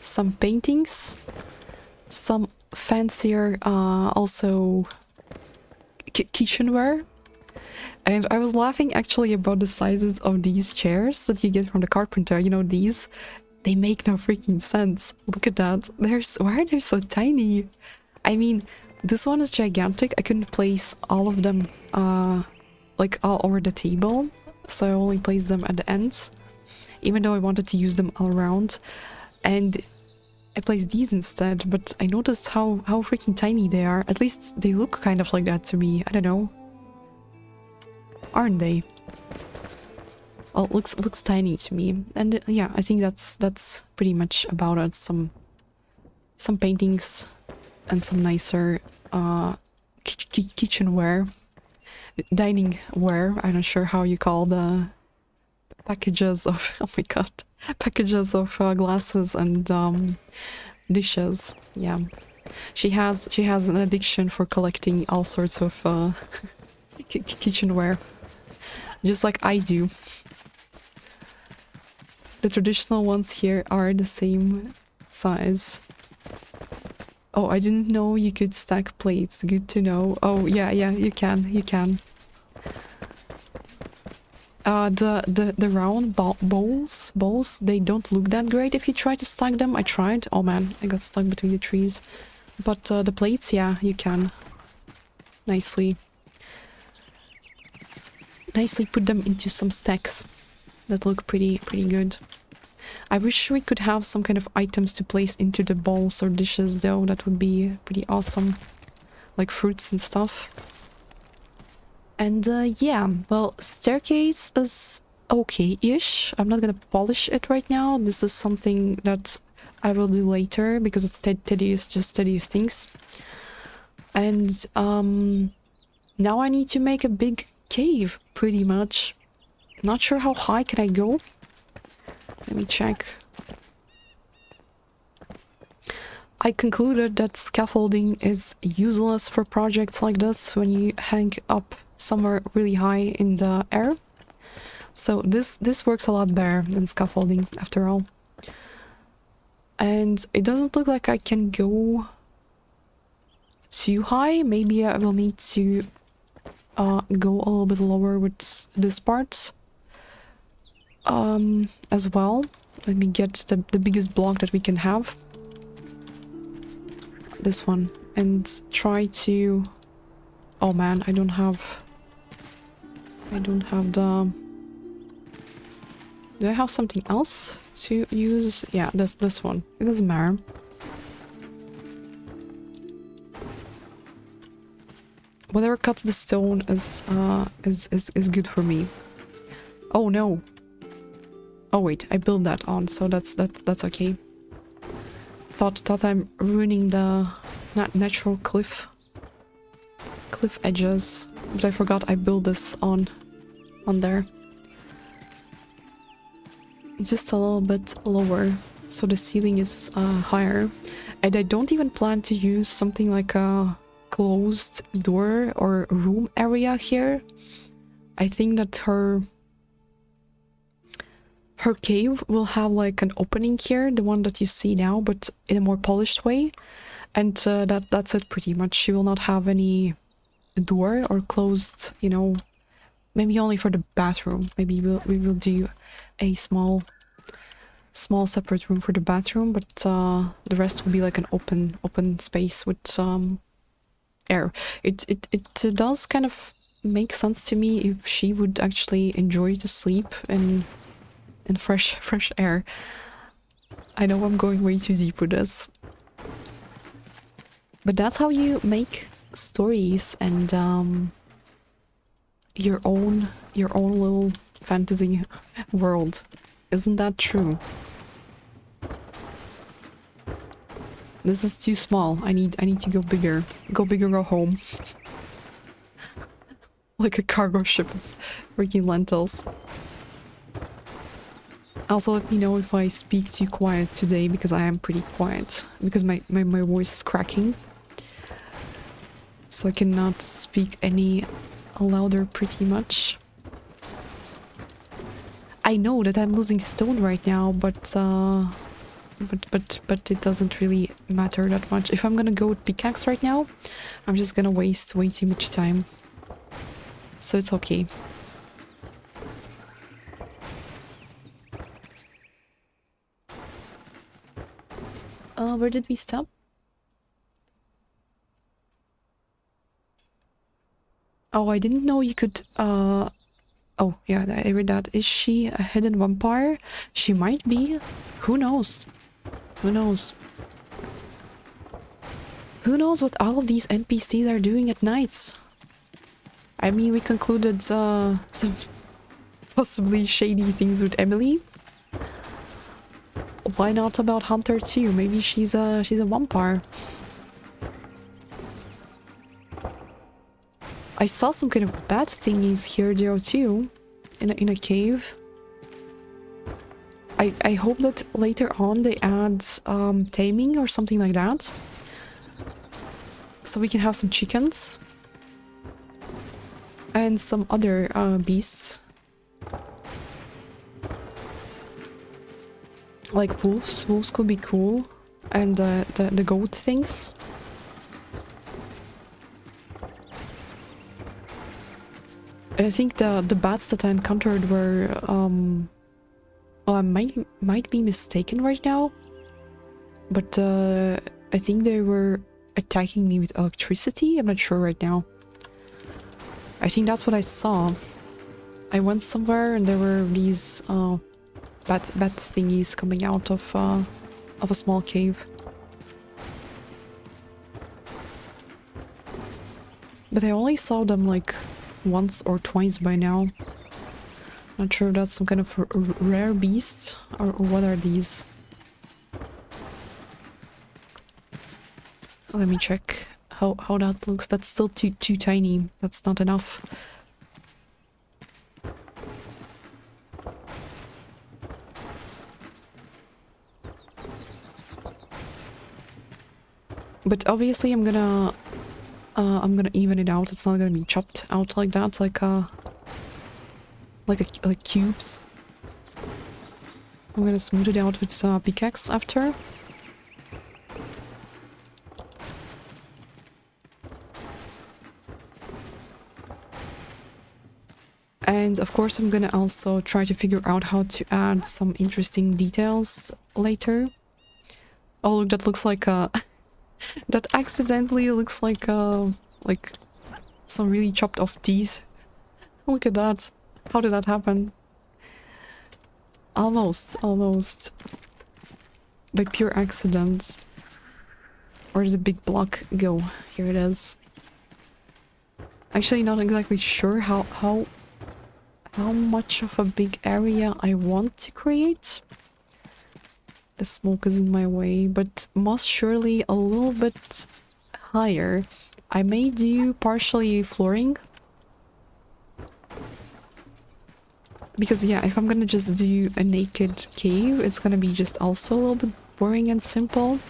Some paintings. Some fancier also kitchenware. And I was laughing actually about the sizes of these chairs that you get from the carpenter. You know, these, they make no freaking sense. Look at that. Why are they so tiny? I mean, this one is gigantic. I couldn't place all of them like all over the table, so I only placed them at the ends, even though I wanted to use them all around. And I placed these instead, but I noticed how freaking tiny they are. At least they look kind of like that to me. I don't know. Aren't they? Well, it looks tiny to me. And yeah, I think that's pretty much about it. Some paintings and some nicer kitchenware, dining ware. I'm not sure how you call the packages of oh my god, packages of glasses and dishes. Yeah, she has an addiction for collecting all sorts of kitchenware, just like I do. The traditional ones here are the same size. Oh, I didn't know you could stack plates. Good to know. Oh, yeah, you can. The round bowls, they don't look that great if you try to stack them. I tried. Oh man, I got stuck between the trees. But the plates, yeah, you can. Nicely put them into some stacks that look pretty good. I wish we could have some kind of items to place into the bowls or dishes though. That would be pretty awesome. Like fruits and stuff. And yeah, well, staircase is okay-ish. I'm not gonna polish it right now. This is something that I will do later because it's tedious things. And now I need to make a big cave, pretty much. Not sure how high can I go. Let me check. I concluded that scaffolding is useless for projects like this when you hang up somewhere really high in the air. So this works a lot better than scaffolding after all. And it doesn't look like I can go too high. Maybe I will need to go a little bit lower with this part. As well. Let me get the biggest block that we can have. This one. And try to... Oh man, I don't have the... Do I have something else to use? Yeah, this one. It doesn't matter. whatever cuts the stone is good for me. Oh no. Oh wait, I built that on, so that's okay. Thought I'm ruining the natural cliff edges, but I forgot I built this on there. Just a little bit lower, so the ceiling is higher. And I don't even plan to use something like a closed door or room area here. I think that her cave will have like an opening here, the one that you see now, but in a more polished way. And that's it pretty much. She will not have any door or closed, you know, maybe only for the bathroom. Maybe we will do a small separate room for the bathroom, but the rest will be like an open space with air. It does kind of make sense to me if she would actually enjoy to sleep in fresh air. I know I'm going way too deep with this, but that's how you make stories and your own little fantasy world. Isn't that true? This is too small. I need to go bigger. Go bigger, go home. Like a cargo ship of freaking lentils. Also, let me know if I speak too quiet today, because I am pretty quiet. Because my voice is cracking. So I cannot speak any louder pretty much. I know that I'm losing stone right now, but it doesn't really matter that much. If I'm gonna go with pickaxe right now, I'm just gonna waste way too much time. So it's okay. Where did we stop? Oh, I didn't know you could, oh, yeah, I read that. Is she a hidden vampire? She might be. Who knows? Who knows? Who knows what all of these NPCs are doing at nights? I mean, we concluded, some possibly shady things with Emily. Why not about Hunter too? Maybe she's a vampire. I saw some kind of bad thingies here there too, in a cave. I hope that later on they add taming or something like that, so we can have some chickens and some other beasts, like wolves. Wolves could be cool, and the goat things. And I think the bats that I encountered were well, I might be mistaken right now, but I think they were attacking me with electricity. I'm not sure right now. I think that's what I saw. I went somewhere and there were these bat thingies coming out of a small cave. But I only saw them like once or twice by now. Not sure if that's some kind of rare beast or what are these. Let me check how that looks. That's still too tiny. That's not enough. But obviously I'm gonna even it out. It's not gonna be chopped out like that, like cubes. I'm gonna smooth it out with pickaxe after. And of course I'm gonna also try to figure out how to add some interesting details later. Oh look, that looks like a that accidentally looks like some really chopped off teeth. Look at that. How did that happen? Almost. By pure accident. Where did the big block go? Here it is. Actually, not exactly sure how much of a big area I want to create. The smoke is in my way, but most surely a little bit higher. I may do partially flooring. Because yeah, if I'm gonna just do a naked cave, it's gonna be just also a little bit boring and simple.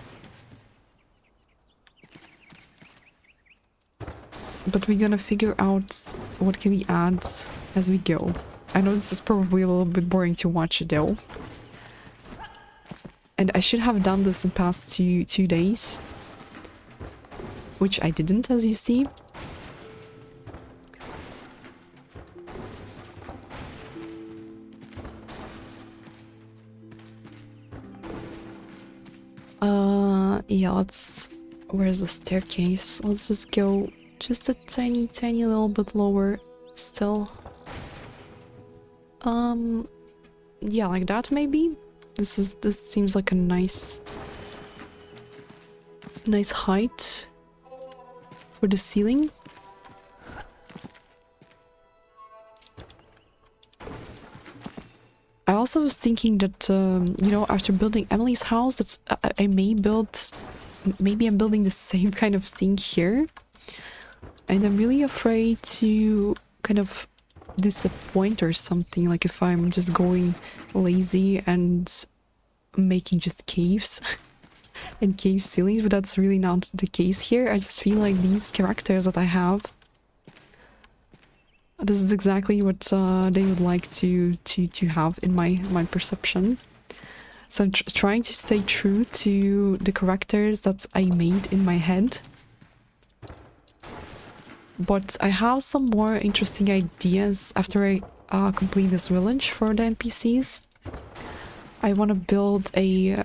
But we're gonna figure out what can we add as we go. I know this is probably a little bit boring to watch though. And I should have done this in past two days. Which I didn't, as you see. Yeah, let's... Where's the staircase? Let's just go just a tiny little bit lower still. Yeah, like that maybe? This seems like a nice height for the ceiling. I also was thinking that, you know, after building Emily's house, that I may build... Maybe I'm building the same kind of thing here. And I'm really afraid to kind of disappoint or something, like if I'm just going lazy and making just caves and cave ceilings, but that's really not the case here. I just feel like these characters that I have, this is exactly what they would like to have in my perception. So I'm trying to stay true to the characters that I made in my head. But I have some more interesting ideas after I complete this village for the NPCs. I want to build a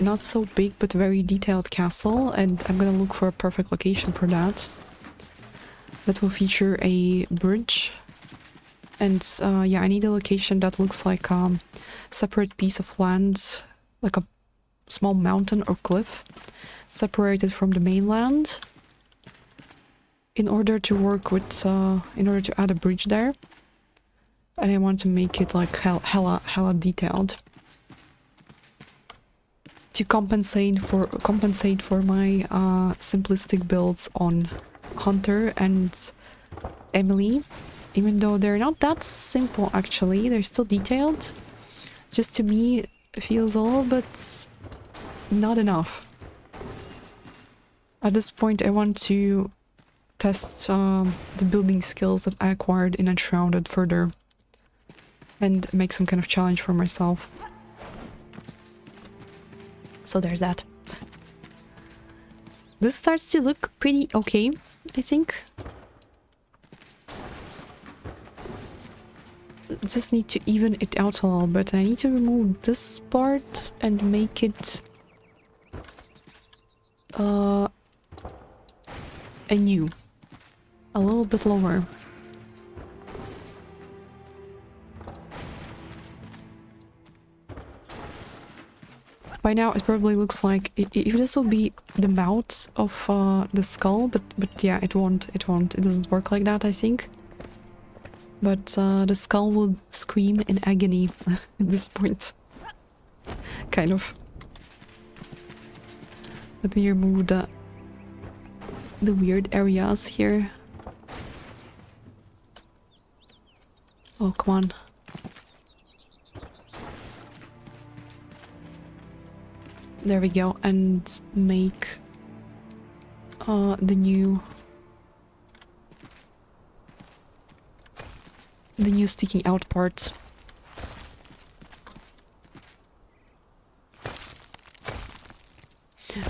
not so big but very detailed castle, and I'm gonna look for a perfect location for that. That will feature a bridge. And yeah, I need a location that looks like a separate piece of land, like a small mountain or cliff, separated from the mainland, in order to work with, in order to add a bridge there. And I want to make it like hella detailed. To compensate for my simplistic builds on Hunter and Emily. Even though they're not that simple actually, they're still detailed. Just to me, it feels a little bit not enough. At this point I want to test the building skills that I acquired in Enshrouded further. And make some kind of challenge for myself. So there's that. This starts to look pretty okay, I think. Just need to even it out a little bit. I need to remove this part and make it anew. A little bit lower. By now it probably looks like if this will be the mouth of the skull, but yeah, it won't. It doesn't work like that, I think. But the skull will scream in agony at this point. Kind of. Let me remove the weird areas here. Oh, come on. There we go, and make the new sticking out part.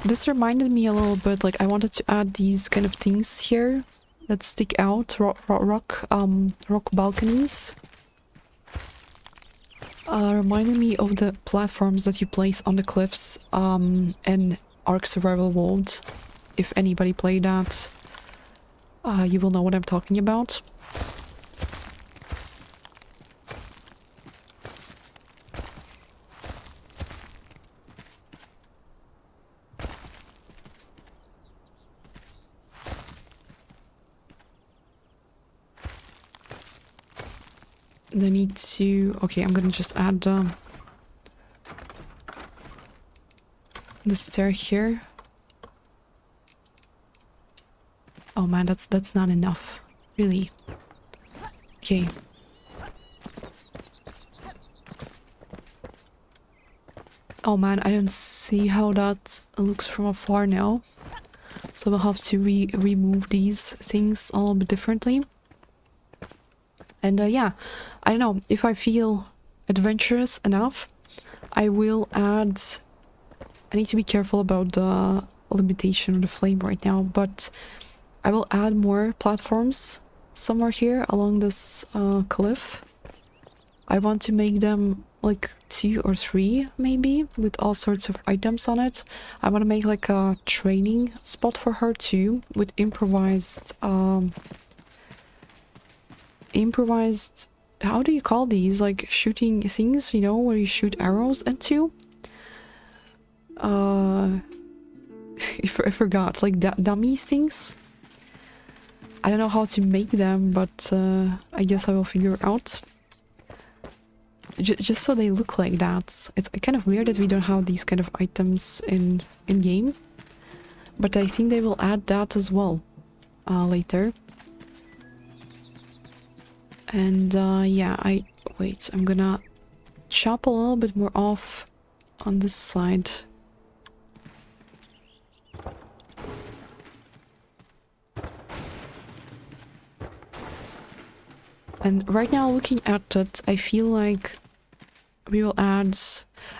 This reminded me a little bit, like I wanted to add these kind of things here that stick out, rock balconies. Reminded me of the platforms that you place on the cliffs in Ark Survival World. If anybody played that, you will know what I'm talking about. I need to... Okay, I'm gonna just add the stair here. Oh man, that's not enough. Really. Okay. Oh man, I don't see how that looks from afar now. So we'll have to remove these things a little bit differently. And yeah, I don't know, if I feel adventurous enough, I will add... I need to be careful about the limitation of the flame right now, but I will add more platforms somewhere here along this cliff. I want to make them like 2 or 3 maybe, with all sorts of items on it. I want to make like a training spot for her too, with improvised how do you call these, like shooting things, you know, where you shoot arrows into? I forgot, like dummy things. I don't know how to make them, but I guess I will figure out. Just so they look like that. It's kind of weird that we don't have these kind of items in game, but I think they will add that as well later. And yeah, wait, I'm gonna chop a little bit more off on this side. And right now, looking at it, I feel like we will add...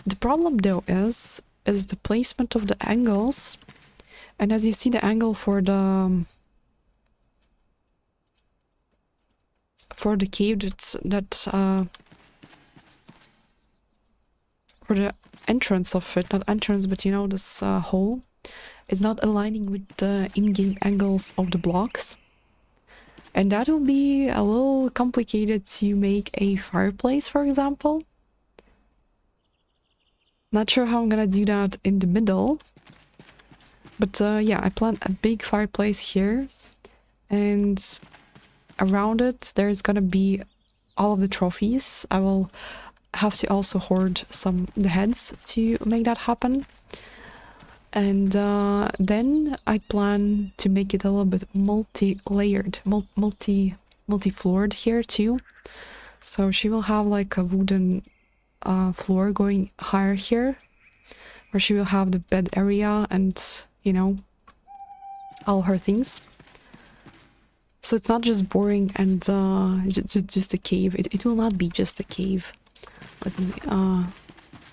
The problem though is the placement of the angles. And as you see, the angle for the cave for the entrance of it, not entrance, but you know, this hole, is not aligning with the in-game angles of the blocks. And that will be a little complicated to make a fireplace, for example. Not sure how I'm gonna do that in the middle. But yeah, I plan a big fireplace here. And around it, there's gonna be all of the trophies. I will have to also hoard the heads to make that happen. And then I plan to make it a little bit multi-layered, multi-floored here too. So she will have like a wooden floor going higher here, where she will have the bed area and, you know, all her things. So it's not just boring and just a cave. It will not be just a cave. Let me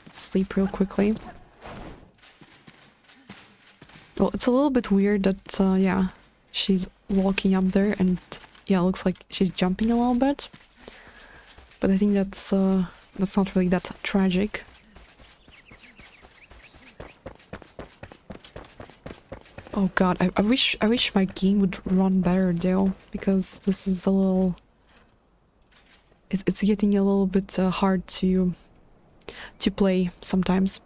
sleep real quickly. Well, it's a little bit weird that, yeah, she's walking up there and, yeah, it looks like she's jumping a little bit. But I think that's not really that tragic. Oh god, I wish my game would run better though, because this is a little... It's getting a little bit hard to play sometimes.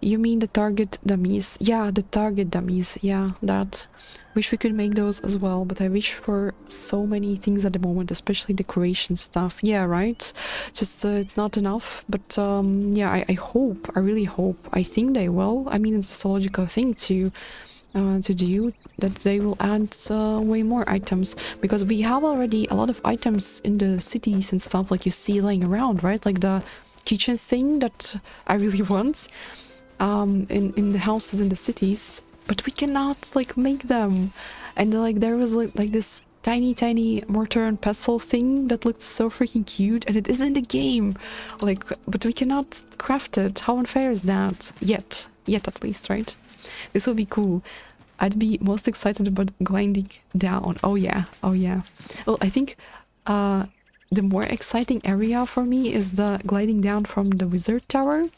You mean the target dummies? Yeah, the target dummies. Yeah, that. Wish we could make those as well, but I wish for so many things at the moment, especially decoration stuff. Yeah, right? Just it's not enough. But yeah, I hope, I really hope, I think they will. I mean, it's a logical thing to do, that they will add way more items, because we have already a lot of items in the cities and stuff, like you see laying around, right? Like the kitchen thing that I really want. In the houses in the cities, but we cannot like make them. And like there was like this tiny mortar and pestle thing that looked so freaking cute, and it is in the game, like, but we cannot craft it. How unfair is that? Yet at least, right? This will be cool. I'd be most excited about gliding down. Oh yeah. Well, I think the more exciting area for me is the gliding down from the wizard tower.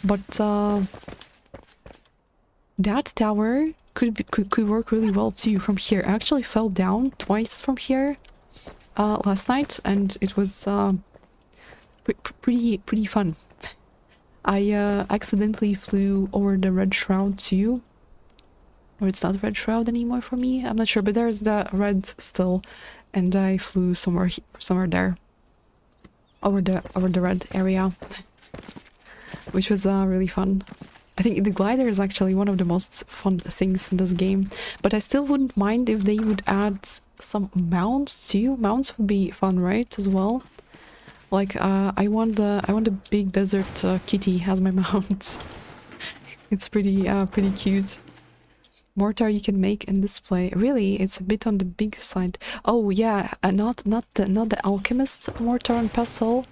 But that tower could work really well too from here. I actually fell down twice from here last night, and it was pretty fun. I accidentally flew over the red shroud too, or it's not red shroud anymore for me. I'm not sure, but there's the red still, and I flew somewhere there. over the red area, which was really fun. I think the glider is actually one of the most fun things in this game, but I still wouldn't mind if they would add some mounts too. Mounts would be fun, right, as well? Like I want the big desert kitty as my mount. It's pretty cute. Mortar you can make and display. Really, it's a bit on the big side. Oh yeah, not the alchemist mortar and pestle,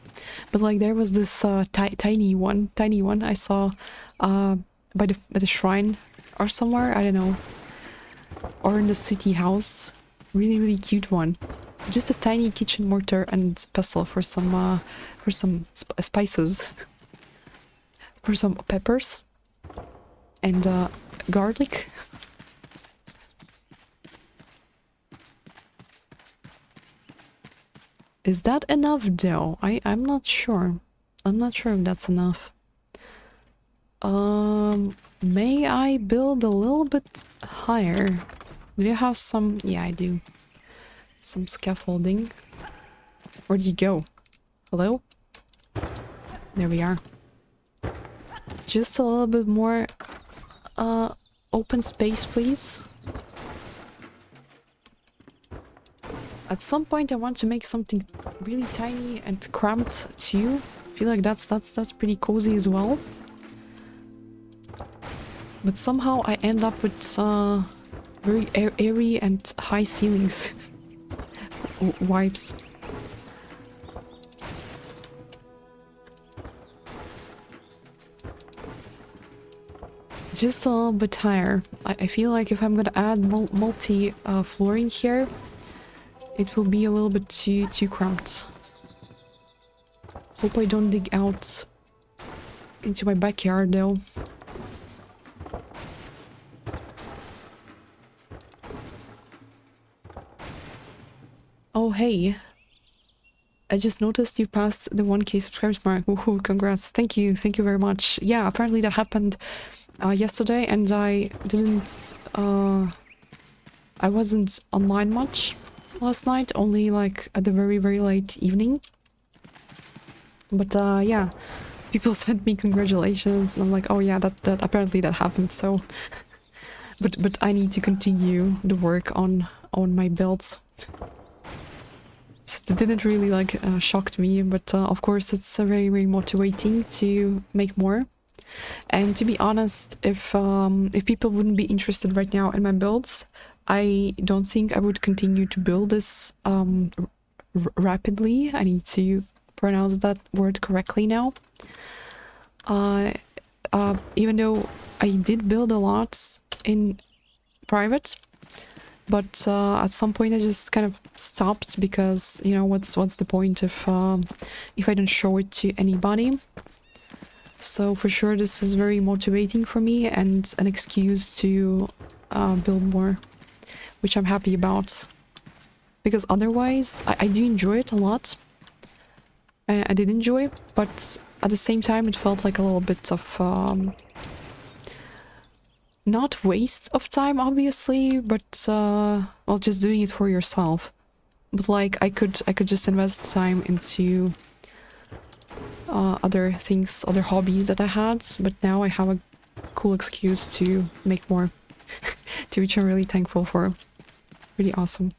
but like there was this tiny one I saw by the shrine or somewhere, I don't know, or in the city house. Really cute one. Just a tiny kitchen mortar and pestle for some spices, for some peppers and garlic. Is that enough though? I'm not sure. I'm not sure if that's enough. May I build a little bit higher? Do you have some? Yeah, I do. Some scaffolding. Where'd you go? Hello? There we are. Just a little bit more open space, please. At some point I want to make something really tiny and cramped too. I feel like that's pretty cozy as well. But somehow I end up with very airy and high ceilings. Vibes. Just a little bit higher. I feel like if I'm gonna add multi flooring here, it will be a little bit too cramped. Hope I don't dig out into my backyard though. Oh hey, I just noticed you passed the 1K subscribers mark. Woohoo, congrats. Thank you very much. Yeah, apparently that happened yesterday and I didn't I wasn't online much last night, only like at the very late evening. But yeah, people sent me congratulations and I'm like, oh yeah, that apparently that happened. So but I need to continue the work on my builds. It didn't really like shocked me, but of course it's very motivating to make more. And to be honest, if people wouldn't be interested right now in my builds, I don't think I would continue to build this rapidly. I need to pronounce that word correctly now. Even though I did build a lot in private, but at some point I just kind of stopped because, you know, what's the point if I don't show it to anybody? So for sure this is very motivating for me and an excuse to build more, which I'm happy about. Because otherwise, I do enjoy it a lot. I did enjoy, but at the same time it felt like a little bit of not waste of time, obviously, but well, just doing it for yourself. But like I could just invest time into other things, other hobbies that I had, but now I have a cool excuse to make more, to which I'm really thankful for. Really awesome.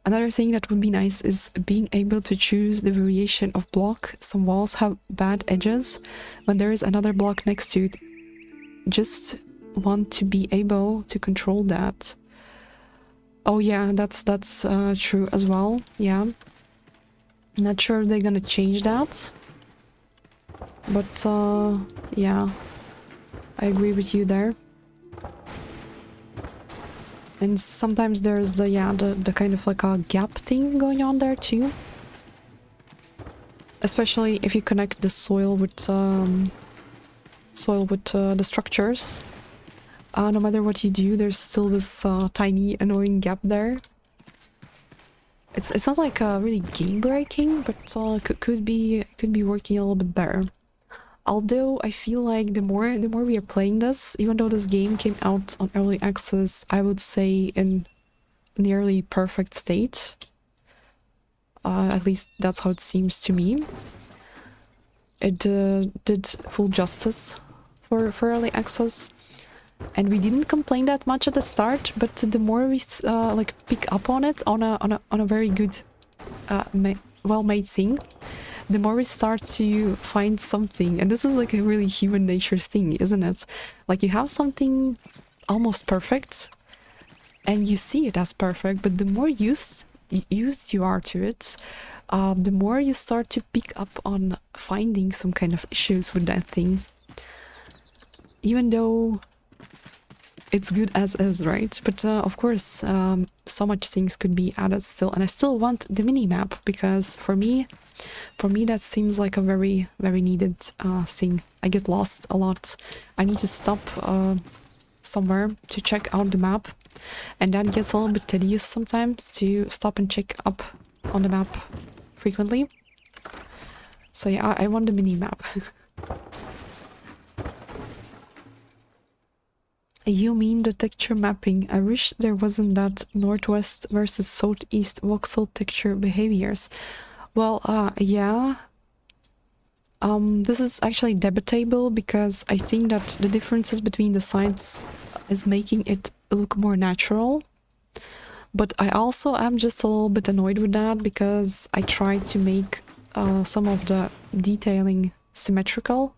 Another thing that would be nice is being able to choose the variation of block. Some walls have bad edges when there is another block next to it. Just want to be able to control that. Oh yeah, that's true as well. Yeah, not sure if they're gonna change that, but yeah, I agree with you there. And sometimes there's the kind of like a gap thing going on there too, especially if you connect the soil with the structures. No matter what you do, there's still this tiny annoying gap there. It's not like really game breaking, but could be working a little bit better. Although I feel like the more we are playing this, even though this game came out on early access, I would say in nearly perfect state. At least that's how it seems to me. It did full justice for early access, and we didn't complain that much at the start. But the more we like pick up on it on a very good, well-made thing, the more we start to find something. And this is like a really human nature thing, isn't it? Like you have something almost perfect, and you see it as perfect, but the more used you are to it, the more you start to pick up on finding some kind of issues with that thing. Even though it's good as is, right? But of course, so much things could be added still. And I still want the mini-map, because for me that seems like a very, very needed thing. I get lost a lot. I need to stop somewhere to check out the map, and that gets a little bit tedious sometimes, to stop and check up on the map frequently. So yeah, I want the mini-map. You mean the texture mapping? I wish there wasn't that northwest versus southeast voxel texture behaviors. Well, yeah. This is actually debatable, because I think that the differences between the sides is making it look more natural. But I also am just a little bit annoyed with that, because I try to make some of the detailing symmetrical.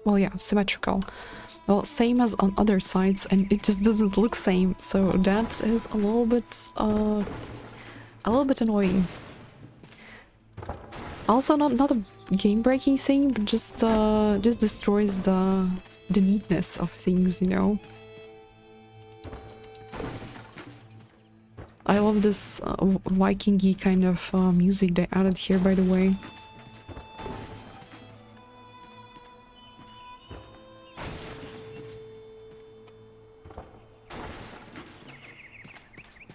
Well, yeah, symmetrical. Well, same as on other sides, and it just doesn't look same. So that is a little bit annoying. Also, not a game-breaking thing, but just destroys the neatness of things, you know. I love this Viking-y kind of music they added here, by the way.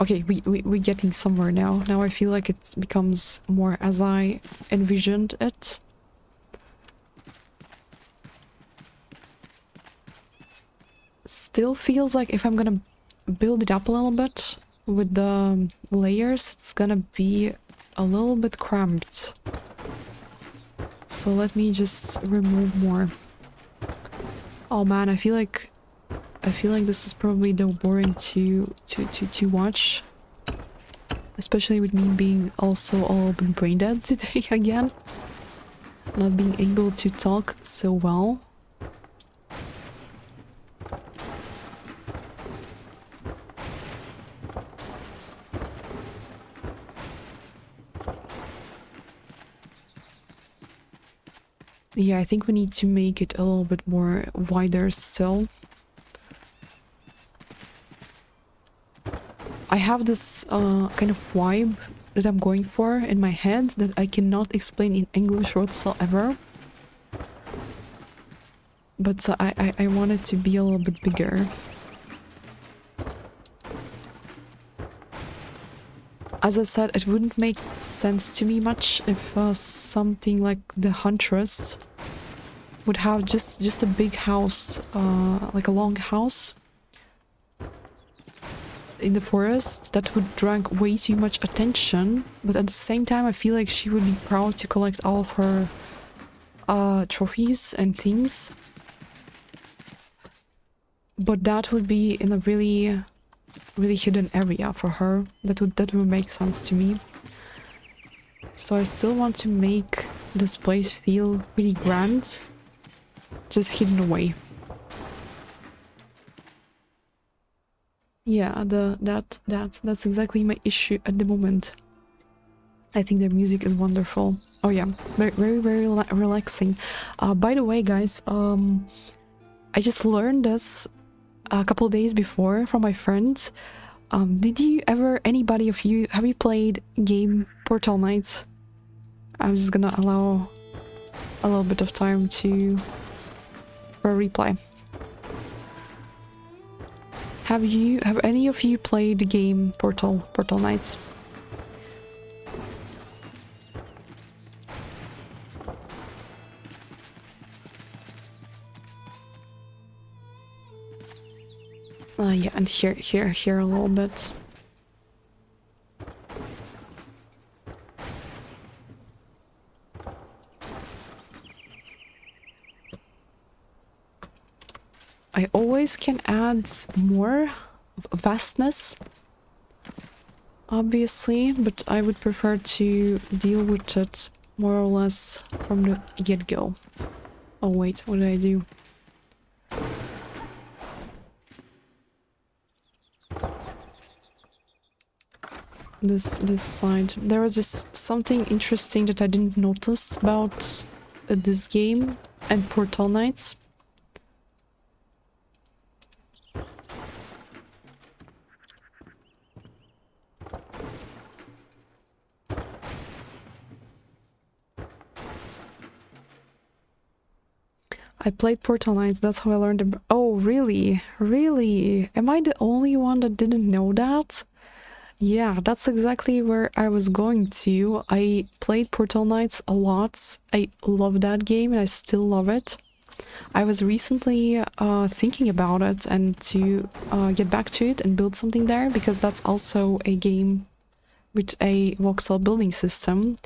Okay, we're getting somewhere now. Now I feel like it becomes more as I envisioned it. Still feels like if I'm gonna build it up a little bit with the layers, it's gonna be a little bit cramped. So let me just remove more. Oh man, I feel like this is probably though boring to watch, especially with me being also all bit brain dead today again, not being able to talk so well. Yeah, I think we need to make it a little bit more wider still. I have this kind of vibe that I'm going for in my head that I cannot explain in English whatsoever. But I want it to be a little bit bigger. As I said, it wouldn't make sense to me much if something like the Huntress would have just a big house, like a long house in the forest that would drag way too much attention, but at the same time I feel like she would be proud to collect all of her trophies and things. But that would be in a really hidden area for her. That would make sense to me. So I still want to make this place feel really grand, just hidden away. Yeah, that's exactly my issue at the moment. I think their music is wonderful. Oh yeah, very relaxing. By the way, guys, I just learned this a couple days before from my friends. Did you ever, anybody of you, have you played game Portal Knights? I'm just gonna allow a little bit of time for a reply. Have any of you played the game Portal Knights? Yeah, and here a little bit. I always can add more vastness, obviously, but I would prefer to deal with it more or less from the get-go. Oh wait, what did I do? This side. There was just something interesting that I didn't notice about this game and Portal Knights. I played Portal Knights, that's how I learned about— Oh, really? Really? Am I the only one that didn't know that? Yeah, that's exactly where I was going to. I played Portal Knights a lot. I love that game and I still love it. I was recently thinking about it and to get back to it and build something there, because that's also a game with a voxel building system.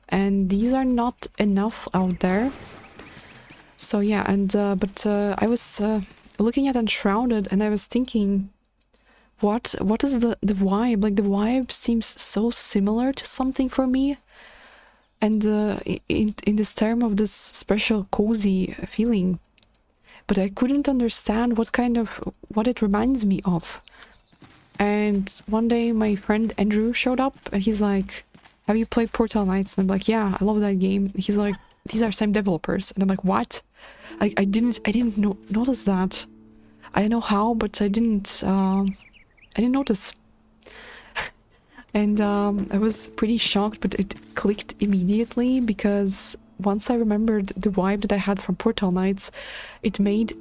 And these are not enough out there. So yeah, and I was looking at Enshrouded and I was thinking, what is the vibe? Like, the vibe seems so similar to something for me, and in this term of this special cozy feeling, but I couldn't understand what it reminds me of. And one day my friend Andrew showed up and he's like, "Have you played Portal Knights?" And I'm like, "Yeah, I love that game." He's like, "These are same developers," and I'm like, "What?" I didn't notice that. I don't know how, but I didn't notice. And I was pretty shocked, but it clicked immediately, because once I remembered the vibe that I had from Portal Knights, it made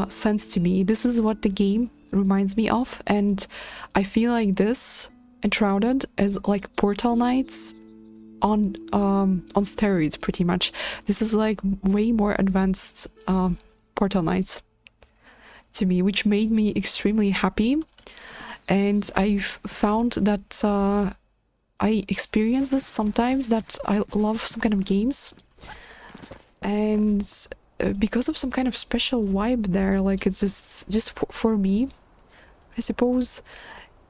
sense to me. This is what the game reminds me of, and I feel like this Enshrouded is like Portal Knights on steroids, pretty much. This is like way more advanced Portal Knights to me, which made me extremely happy. And I've found that I experience this sometimes, that I love some kind of games, and because of some kind of special vibe there, like it's just for me, I suppose.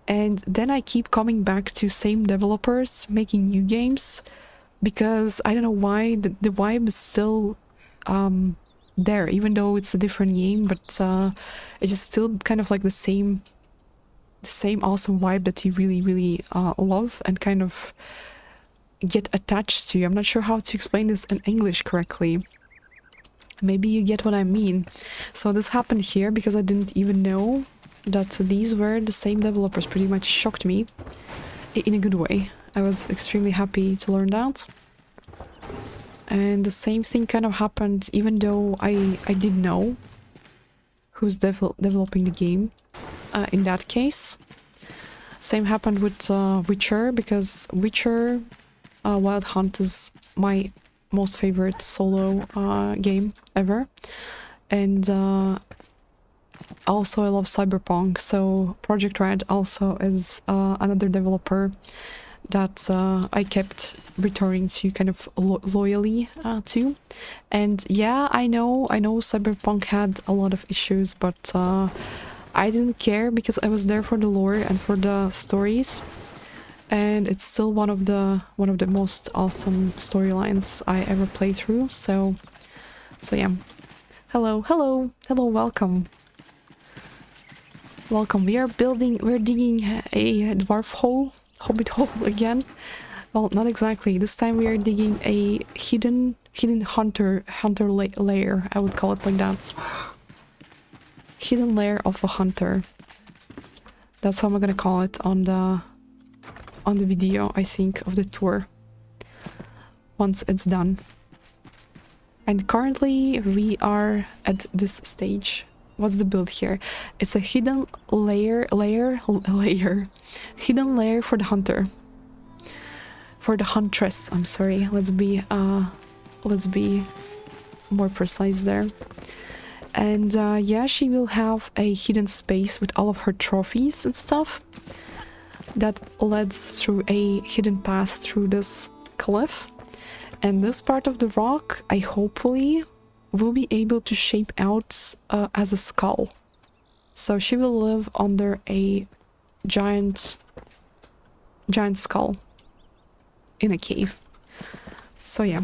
And then I keep coming back to same developers making new games, because I don't know why the vibe is still there, even though it's a different game, but it's just still kind of like the same awesome vibe that you really love and kind of get attached to. I'm not sure how to explain this in English correctly. Maybe you get what I mean. So this happened here because I didn't even know that these were the same developers. Pretty much shocked me in a good way. I was extremely happy to learn that. And the same thing kind of happened, even though I did know who's developing the game. In that case, same happened with Witcher, because Witcher Wild Hunt is my most favorite solo game ever, and also I love Cyberpunk, so Project Red also is another developer that I kept returning to kind of loyally to. And yeah, I know Cyberpunk had a lot of issues, but I didn't care, because I was there for the lore and for the stories, and it's still one of the most awesome storylines I ever played through. So yeah. Hello, welcome. We're digging a dwarf hole, hobbit hole again. Well, not exactly. This time we are digging a hidden hunter lair. I would call it like that. Hidden lair of a hunter. That's how I'm gonna call it on the video, I think, of the tour, once it's done. And currently we are at this stage. What's the build here? It's a hidden lair hidden lair for the hunter, for the huntress. I'm sorry, let's be more precise there. And yeah, she will have a hidden space with all of her trophies and stuff that leads through a hidden path through this cliff. And this part of the rock, I hopefully will be able to shape out as a skull. So she will live under a giant skull in a cave. So yeah.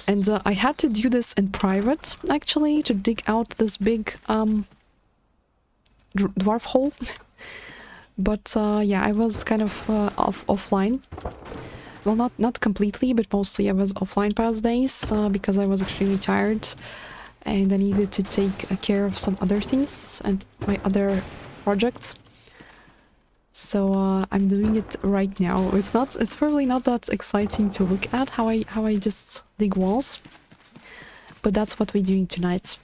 And I had to do this in private, actually, to dig out this big dwarf hole. But yeah, I was kind of offline. Well, not completely, but mostly I was offline past days because I was extremely tired and I needed to take care of some other things and my other projects. So I'm doing it right now. It's probably not that exciting to look at how I just dig walls, but that's what we're doing tonight.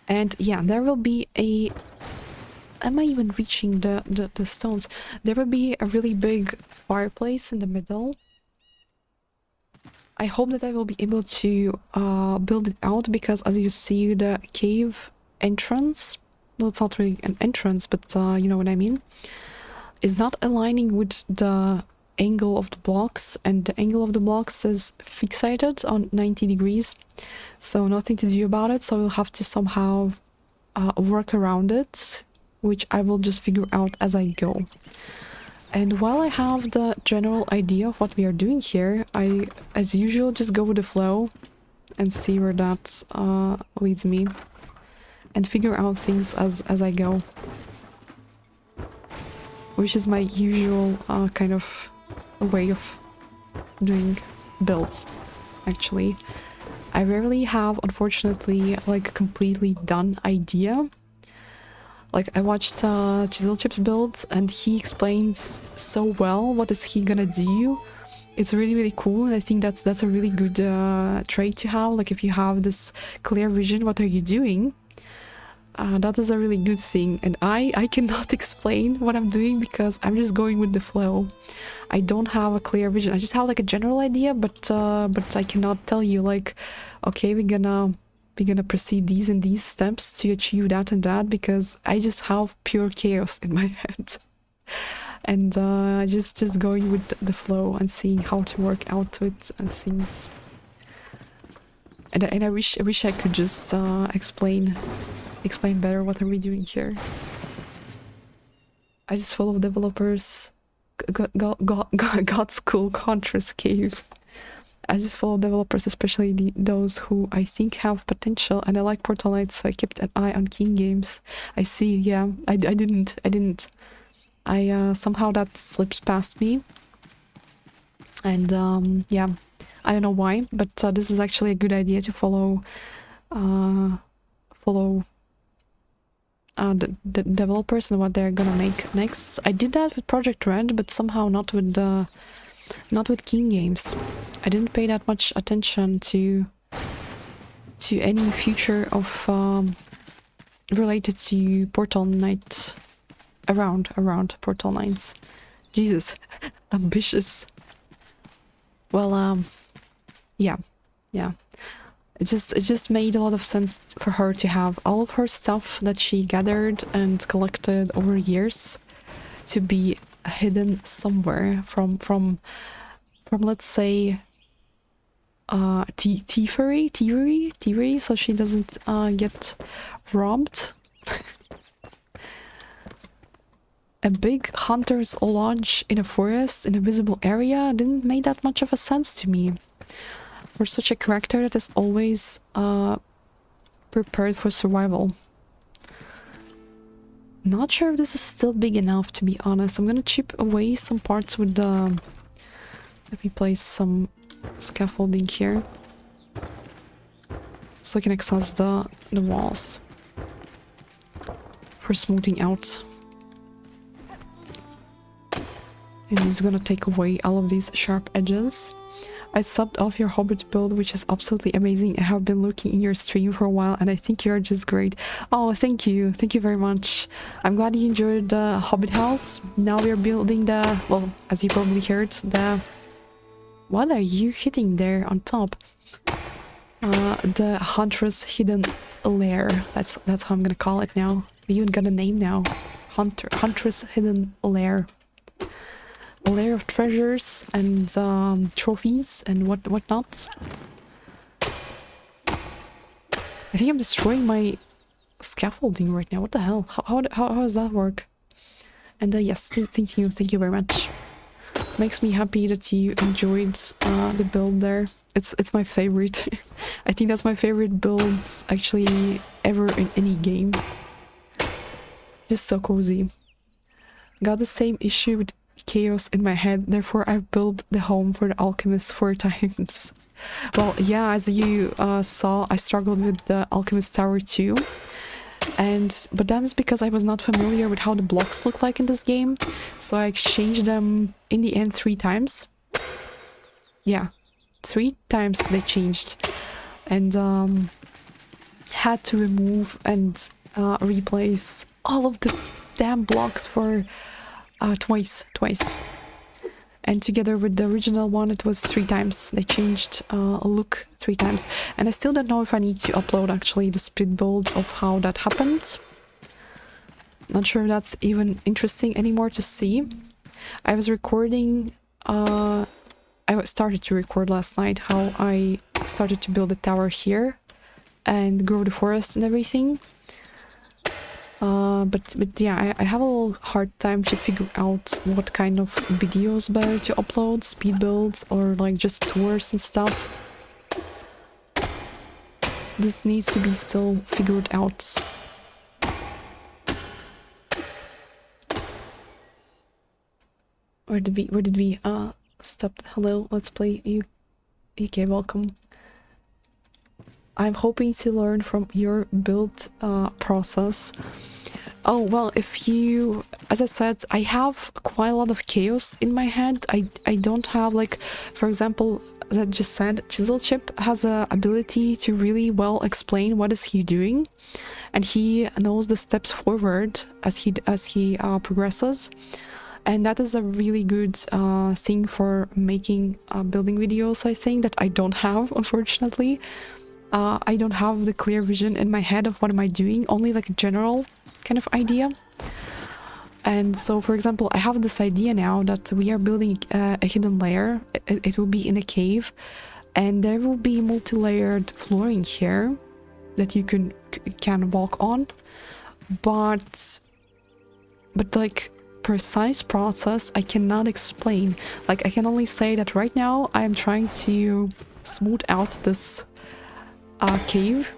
And yeah, there will be a... Am I even reaching the stones? There will be a really big fireplace in the middle. I hope that I will be able to build it out, because as you see, the cave entrance, well, it's not really an entrance, but you know what I mean, is not aligning with the angle of the blocks, and the angle of the blocks is fixated on 90 degrees, so nothing to do about it. So we'll have to somehow work around it, which I will just figure out as I go. And while I have the general idea of what we are doing here, I, as usual, just go with the flow and see where that leads me, and figure out things as I go, which is my usual kind of way of doing builds. Actually, I rarely have, unfortunately, like a completely done idea. Like, I watched Chisel Chip's build, and he explains so well what is he gonna do. It's really cool, and I think that's a really good trait to have. Like, if you have this clear vision, what are you doing? That is a really good thing, and I cannot explain what I'm doing because I'm just going with the flow. I don't have a clear vision. I just have like a general idea, but I cannot tell you like, okay, we're gonna proceed these and these steps to achieve that and that, because I just have pure chaos in my head. And just going with the flow and seeing how to work out with things. And I wish I could just explain better what are we doing here. I just follow developers. God's cool Contrast Cave. I just follow developers, especially those who I think have potential, and I like Portal Knights, so I kept an eye on King Games. I see, yeah, I didn't. Somehow that slips past me. And yeah, I don't know why, but this is actually a good idea to follow the developers and what they're gonna make next. I did that with Project Red, but somehow not with King Games. I didn't pay that much attention to any future of related to Portal Knight around Portal Knights. Jesus, ambitious. Well, yeah. It just made a lot of sense for her to have all of her stuff that she gathered and collected over years to be hidden somewhere from let's say thievery, so she doesn't get robbed. A big hunter's lodge in a forest in a visible area didn't make that much of a sense to me. For such a character that is always prepared for survival. Not sure if this is still big enough, to be honest. I'm gonna chip away some parts with the... Let me place some scaffolding here, so I can access the walls for smoothing out. And it's gonna take away all of these sharp edges. I subbed off your Hobbit build, which is absolutely amazing. I have been looking in your stream for a while, and I think you're just great. Oh, thank you very much. I'm glad you enjoyed the Hobbit house. Now we're building the, well, as you probably heard, the... What are you hitting there on top? The Huntress Hidden Lair. That's how I'm gonna call it now. We even got a name now. Huntress Hidden Lair. layer of treasures and trophies and whatnot. I think I'm destroying my scaffolding right now. What the hell? How does that work? And yes, thank you very much. Makes me happy that you enjoyed the build there. It's my favorite. I think that's my favorite builds actually ever in any game. Just so cozy. Got the same issue with chaos in my head, therefore I've built the home for the alchemist 4 times. Well, yeah, as you saw, I struggled with the alchemist tower too. But that is because I was not familiar with how the blocks look like in this game, so I exchanged them in the end 3 times. Yeah, 3 times they changed, and had to remove and replace all of the damn blocks for twice. And together with the original one, it was 3 times. They changed a look 3 times. And I still don't know if I need to upload actually the speed build of how that happened. Not sure if that's even interesting anymore to see. I was recording, I started to record last night how I started to build a tower here and grow the forest and everything. But yeah, I have a little hard time to figure out what kind of videos better to upload, speed builds or like just tours and stuff. This needs to be still figured out. Where did we stop? Hello, let's play UK, welcome. I'm hoping to learn from your build process. Oh, well, if you... As I said, I have quite a lot of chaos in my head. I don't have, like, for example, as I just said, Chiselchip has a ability to really well explain what is he doing. And he knows the steps forward as he progresses. And that is a really good thing for making building videos, I think, that I don't have, unfortunately. I don't have the clear vision in my head of what am I doing, only like a general kind of idea. And so, for example, I have this idea now that we are building a hidden layer. It will be in a cave, and there will be multi-layered flooring here that you can walk on. But like precise process, I cannot explain. Like I can only say that right now I am trying to smooth out this cave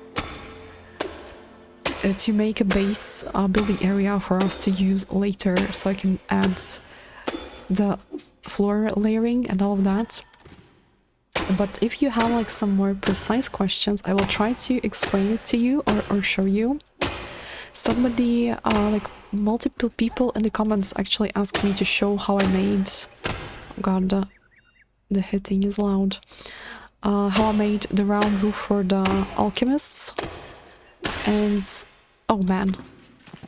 to make a base building area for us to use later, so I can add the floor layering and all of that. But if you have like some more precise questions, I will try to explain it to you or show you. Somebody, like multiple people in the comments actually asked me to show how I made... Oh god, the hitting is loud. How I made the round roof for the alchemists. And oh man,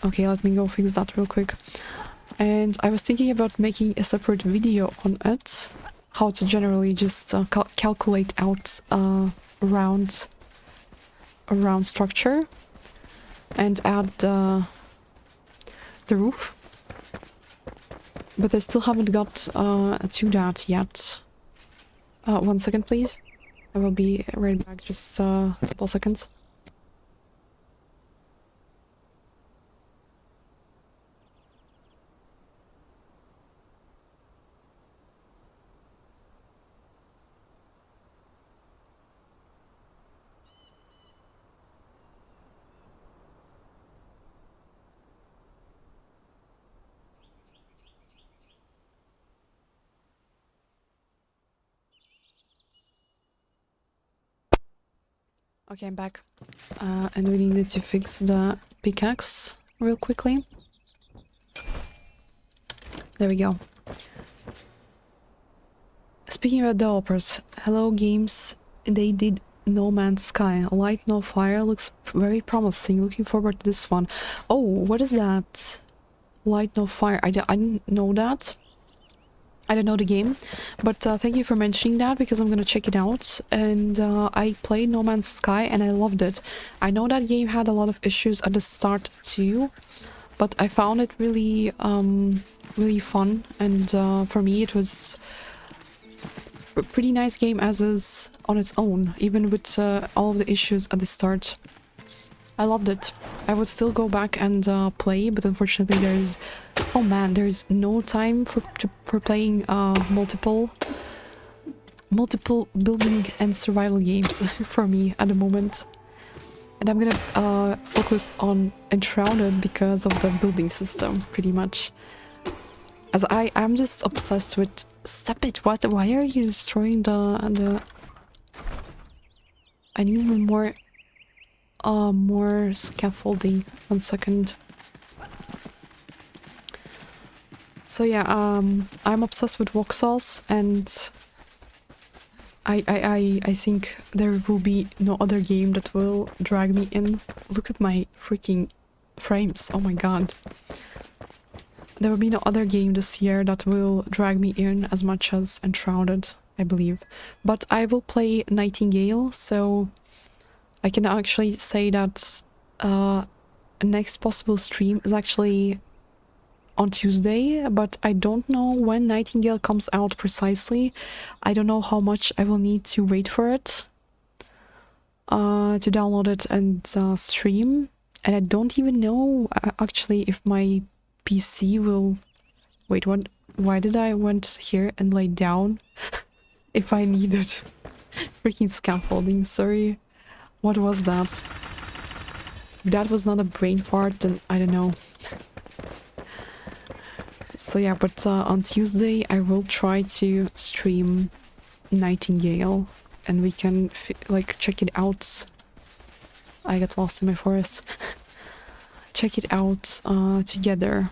okay, let me go fix that real quick. And I was thinking about making a separate video on it, how to generally just calculate out a round structure and add the roof. But I still haven't got to that yet. 1 second please. I will be right back, just a couple seconds. Okay, I'm back. And we needed to fix the pickaxe real quickly. There we go. Speaking about developers, Hello Games, they did No Man's Sky. Light No Fire looks very promising. Looking forward to this one. Oh, what is that? Light No Fire. I didn't know that. I don't know the game, but thank you for mentioning that, because I'm gonna check it out. And I played No Man's Sky and I loved it. I know that game had a lot of issues at the start too, but I found it really really fun, and for me it was a pretty nice game as is on its own, even with all of the issues at the start. I loved it. I would still go back and play, but unfortunately there's... Oh man, there's no time for playing multiple building and survival games for me at the moment. And I'm gonna focus on Enshrouded because of the building system, pretty much. As I'm just obsessed with... Stop it! What? Why are you destroying the... I need more scaffolding. 1 second. So yeah, I'm obsessed with voxels, and I think there will be no other game that will drag me in. Look at my freaking frames. Oh my god. There will be no other game this year that will drag me in as much as Enshrouded, I believe. But I will play Nightingale, so I can actually say that next possible stream is actually on Tuesday, but I don't know when Nightingale comes out precisely. I don't know how much I will need to wait for it to download it and stream. And I don't even know actually if my PC will... Wait, what? Why did I went here and lay down if I needed freaking scaffolding? Sorry. What was that? If that was not a brain fart, then I don't know. So yeah, but on Tuesday I will try to stream Nightingale, and we can like check it out. I got lost in my forest. Check it out together.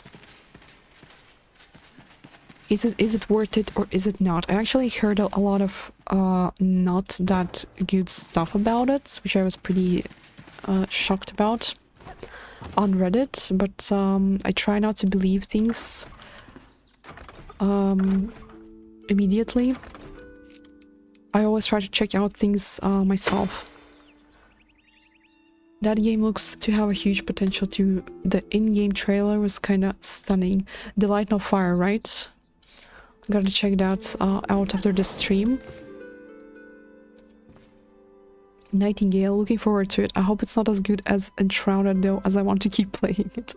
Is it worth it or is it not? I actually heard a lot of not that good stuff about it, which I was pretty shocked about on Reddit, but I try not to believe things immediately. I always try to check out things myself. That game looks to have a huge potential too. The in-game trailer was kinda stunning. The Light No Fire, right? Gotta check that out after the stream. Nightingale, looking forward to it. I hope it's not as good as Enshrouded though, as I want to keep playing it.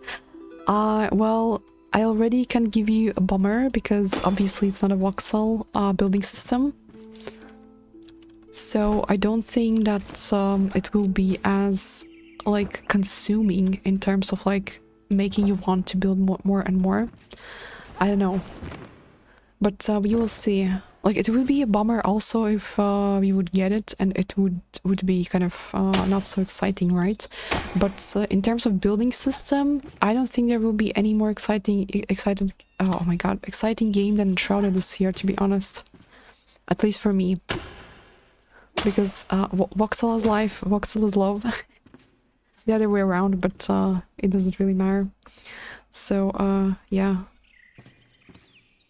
Well, I already can give you a bummer because obviously it's not a voxel building system. So I don't think that it will be as like consuming in terms of like making you want to build more and more. I don't know. But we will see. Like, it would be a bummer also if we would get it and it would be kind of not so exciting, right? But in terms of building system, I don't think there will be any more exciting game than Enshrouded this year, to be honest. At least for me. Because voxel is life, voxel is love. The other way around, but it doesn't really matter. So, yeah.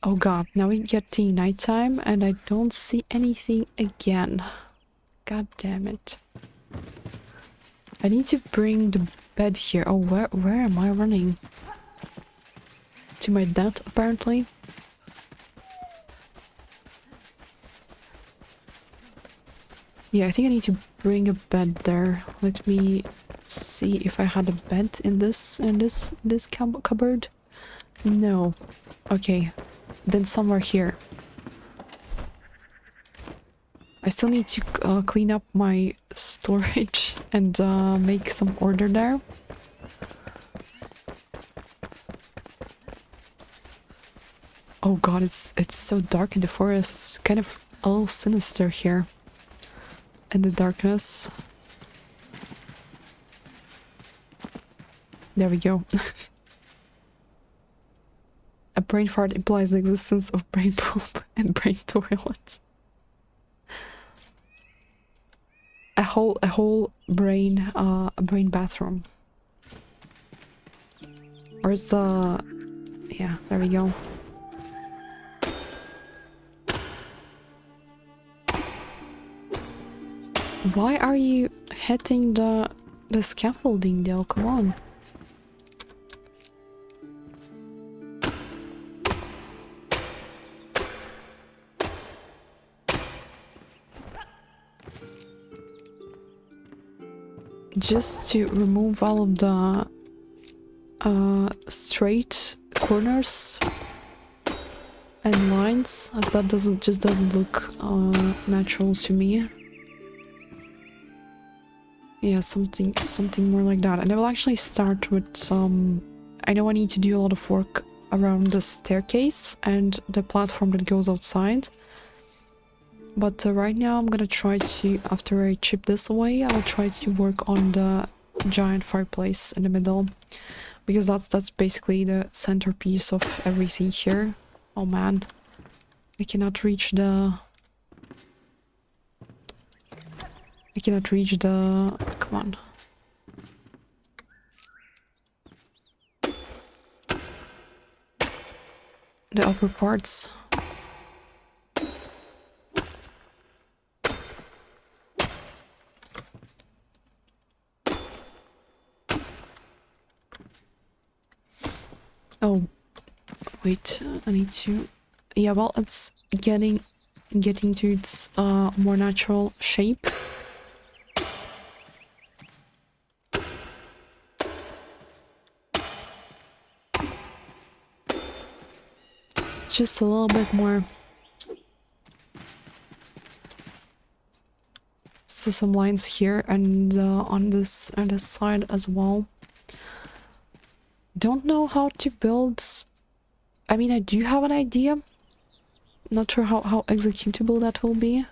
Oh god, now we get to nighttime and I don't see anything again. God damn it. I need to bring the bed here. Oh, where am I running? To my dad, apparently. Yeah, I think I need to bring a bed there. Let me see if I had a bed in this cupboard. No. Okay. Then somewhere here. I still need to clean up my storage and make some order there. Oh god, it's so dark in the forest. It's kind of a little sinister here. In the darkness. There we go. A brain fart implies the existence of brain poop and brain toilet. A whole brain bathroom. Where's the... Yeah, there we go. Why are you hitting the scaffolding though? Come on. just to remove all of the straight corners and lines, as that doesn't look natural to me. Yeah, something more like that. And I will actually start with some... I know I need to do a lot of work around the staircase and the platform that goes outside. But right now I'm gonna try to, after I chip this away, I will try to work on the giant fireplace in the middle. Because that's basically the centerpiece of everything here. Oh man. I cannot reach the... Come on. The upper parts. Oh, wait, I need to... Yeah, well, it's getting to its more natural shape. Just a little bit more. So some lines here and on this side as well. Don't know how to build. I mean, I do have an idea. Not sure how executable that will be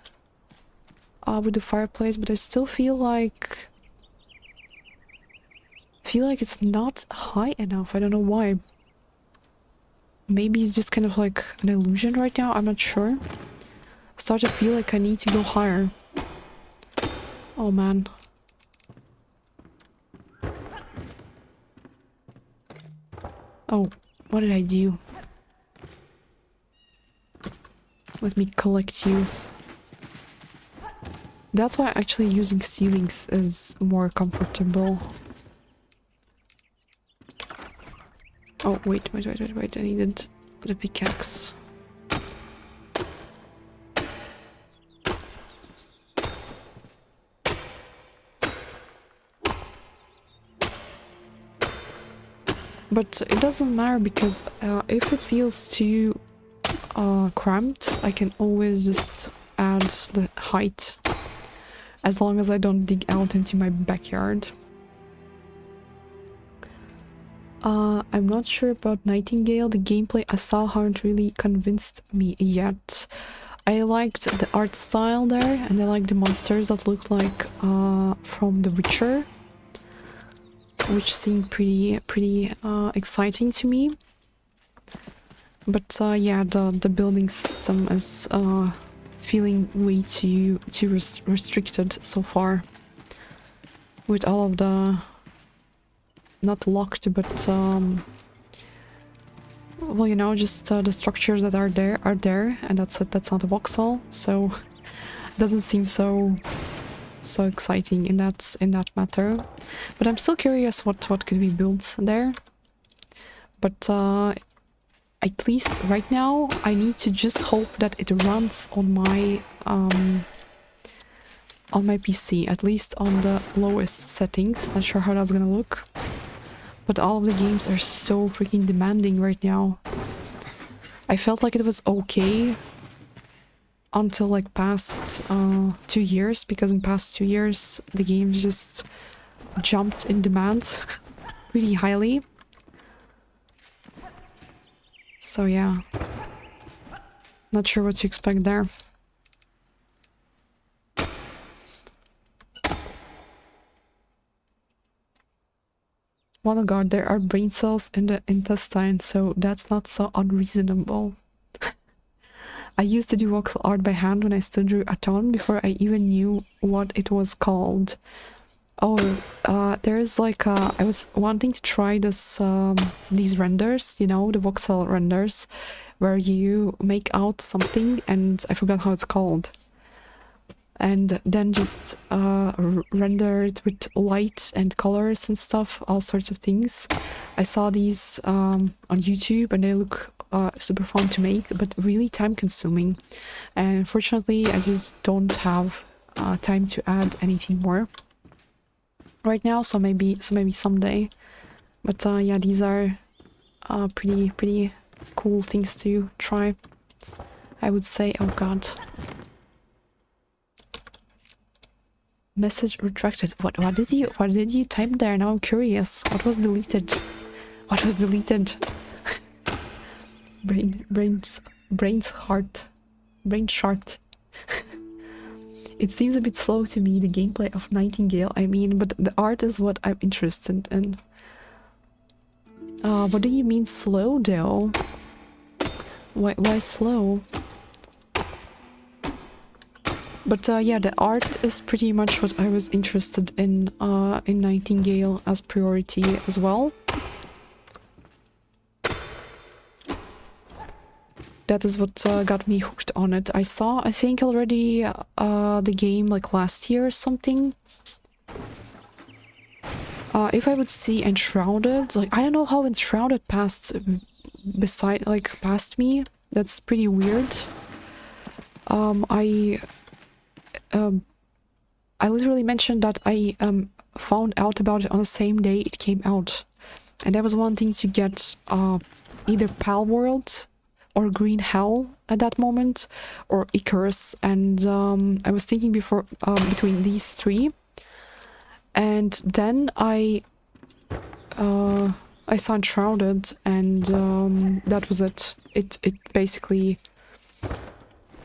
with the fireplace, but I still feel like it's not high enough. I don't know why. Maybe it's just kind of like an illusion right now. I'm not sure. I start to feel like I need to go higher. Oh man. Oh, what did I do? Let me collect you. That's why actually using ceilings is more comfortable. Oh, wait, I needed the pickaxe. But it doesn't matter because if it feels too cramped, I can always just add the height. As long as I don't dig out into my backyard. I'm not sure about Nightingale. The gameplay I saw haven't really convinced me yet. I liked the art style there, and I liked the monsters that looked like from The Witcher, which seemed pretty exciting to me. But yeah, the building system is feeling way too restricted so far. With all of the not locked, but well, you know, just the structures that are there, and that's it. That's not a voxel, so it doesn't seem so exciting in that matter. But I'm still curious what could be built there. But at least right now, I need to just hope that it runs on my PC, at least on the lowest settings. Not sure how that's gonna look. But all of the games are so freaking demanding right now. I felt like it was okay until like past 2 years, because in past 2 years the games just jumped in demand pretty highly. So yeah, not sure what to expect there. Well, God, there are brain cells in the intestine, so that's not so unreasonable. I used to do voxel art by hand when I still drew a ton before I even knew what it was called. Oh, there's like I was wanting to try this these renders, you know, the voxel renders, where you make out something and I forgot how it's called. And then just render it with light and colors and stuff, all sorts of things. I saw these on YouTube and they look super fun to make, but really time consuming. And unfortunately, I just don't have time to add anything more. right now, so maybe someday. But yeah, these are pretty cool things to try, I would say. Oh god. Message retracted. What did you type there? Now I'm curious. What was deleted? What was deleted? brains heart. Brain shart. It seems a bit slow to me, the gameplay of Nightingale, I mean, but the art is what I'm interested in. What do you mean slow, though? Why slow? But yeah, the art is pretty much what I was interested in Nightingale as priority as well. That is what got me hooked on it. I saw, I think, already the game like last year or something. If I would see Enshrouded, like, I don't know how Enshrouded passed past me. That's pretty weird. I literally mentioned that I found out about it on the same day it came out. And I was wanting to get either Palworld or Green Hell at that moment, or Icarus, and I was thinking between these three. And then I saw Enshrouded, and that was it. It basically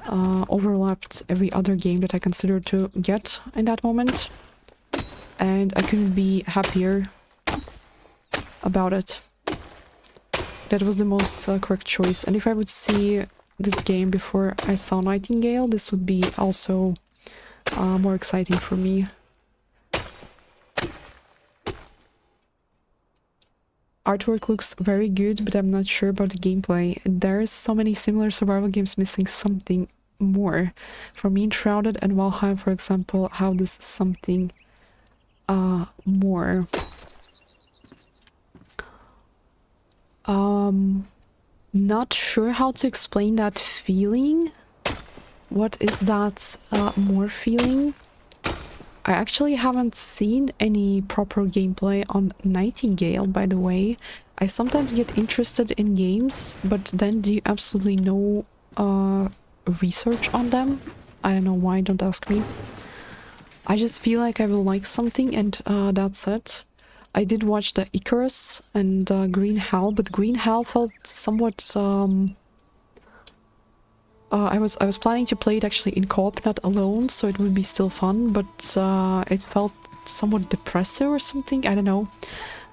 overlapped every other game that I considered to get in that moment, and I couldn't be happier about it. That was the most correct choice. And if I would see this game before I saw Nightingale, this would be also more exciting for me. Artwork looks very good, but I'm not sure about the gameplay. There's so many similar survival games missing something more. For me, Enshrouded and Valheim, for example, have this something more. Not sure how to explain that feeling. What is that more feeling? I actually haven't seen any proper gameplay on Nightingale, by the way. I sometimes get interested in games, but then do absolutely no research on them. I don't know why, don't ask me. I just feel like I will like something, and that's it. I did watch the Icarus and Green Hell, but Green Hell felt somewhat I was planning to play it actually in co-op, not alone, so it would be still fun, but it felt somewhat depressive or something. I don't know.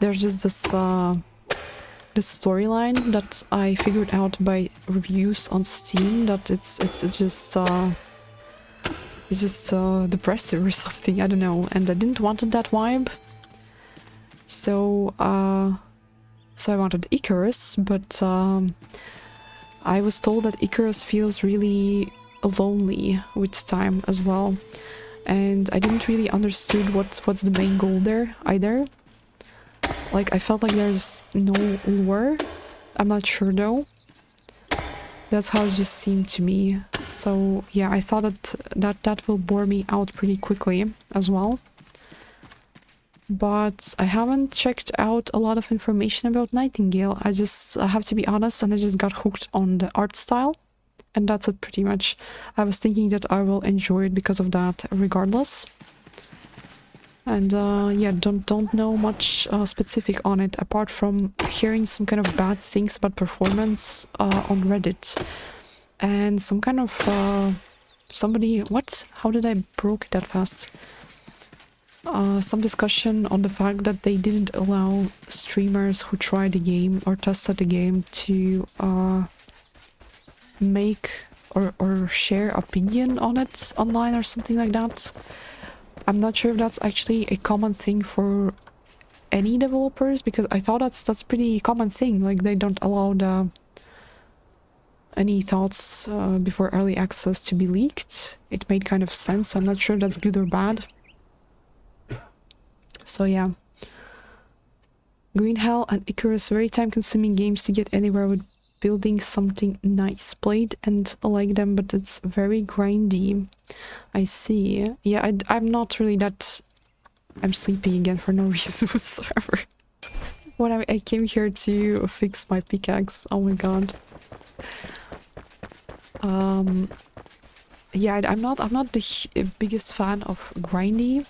There's just this storyline that I figured out by reviews on Steam, that it's just depressive or something. I don't know, and I didn't want that vibe. So I wanted Icarus, but I was told that Icarus feels really lonely with time as well, and I didn't really understood what's the main goal there either. Like, I felt like there's no lore. I'm not sure though. That's how it just seemed to me. So yeah, I thought that will bore me out pretty quickly as well. But I haven't checked out a lot of information about Nightingale. I have to be honest, and I just got hooked on the art style, and that's it pretty much. I was thinking that I will enjoy it because of that regardless. And yeah, don't know much specific on it, apart from hearing some kind of bad things about performance on Reddit. And some kind of somebody... What? How did I broke that fast? Some discussion on the fact that they didn't allow streamers who tried the game or tested the game to make or share opinion on it online or something like that. I'm not sure if that's actually a common thing for any developers, because I thought that's pretty common thing. Like, they don't allow any thoughts before early access to be leaked. It made kind of sense. I'm not sure if that's good or bad. So yeah, Green Hell and Icarus, very time-consuming games to get anywhere with building something nice. Played and like them, but it's very grindy. I see. Yeah, I'm not really that I'm sleeping again for no reason whatsoever. When I came here to fix my pickaxe, oh my god. Yeah, I'm not the biggest fan of grindy.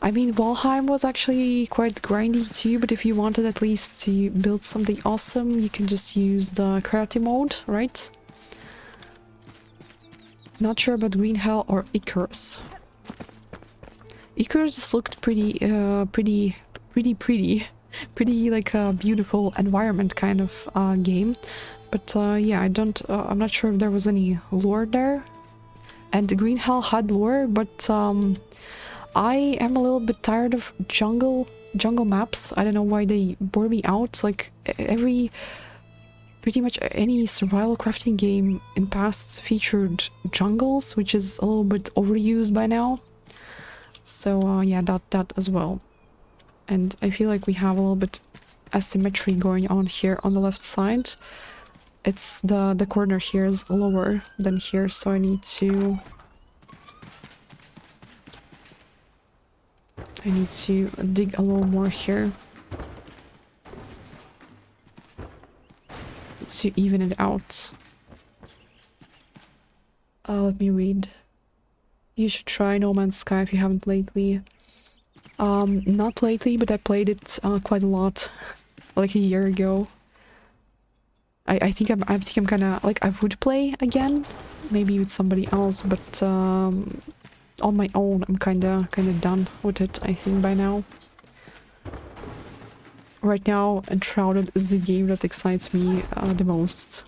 I mean, Valheim was actually quite grindy too, but if you wanted at least to build something awesome, you can just use the karate mode, right? Not sure about Green Hell or Icarus. Icarus just looked pretty like a beautiful environment kind of game. But yeah, I'm not sure if there was any lore there. And Green Hell had lore, but I am a little bit tired of jungle maps. I don't know why they bore me out. Like pretty much any survival crafting game in past featured jungles, which is a little bit overused by now. So yeah, that as well. And I feel like we have a little bit asymmetry going on here on the left side. It's the corner here is lower than here, so I need to dig a little more here to even it out. Let me read. You should try No Man's Sky if you haven't lately. Not lately, but I played it quite a lot, like a year ago. I think I'm kind of like I would play again, maybe with somebody else, but on my own I'm kind of done with it. I think by now. Right now, Enshrouded is the game that excites me the most.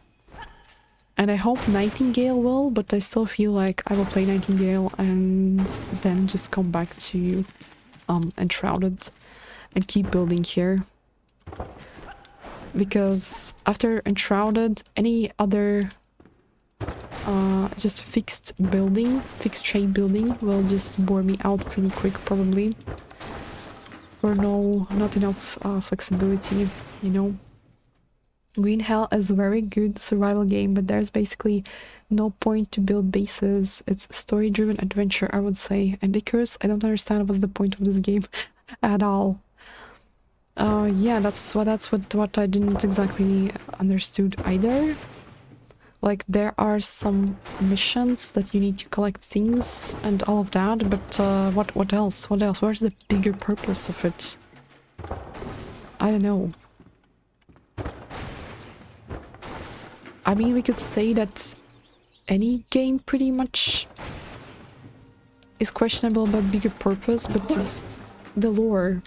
And I hope Nightingale will, but I still feel like I will play Nightingale and then just come back to Enshrouded and keep building here. Because after Enshrouded, any other just fixed shape building will just bore me out pretty quick probably. Or not enough flexibility, you know. Green Hell is a very good survival game, but there's basically no point to build bases. It's story-driven adventure, I would say. And Icarus, I don't understand what's the point of this game at all. Yeah, that's what I didn't exactly understood either. Like, there are some missions that you need to collect things and all of that, but what else? What else? Where's the bigger purpose of it? I don't know. I mean, we could say that any game pretty much is questionable about bigger purpose, but it's the lore.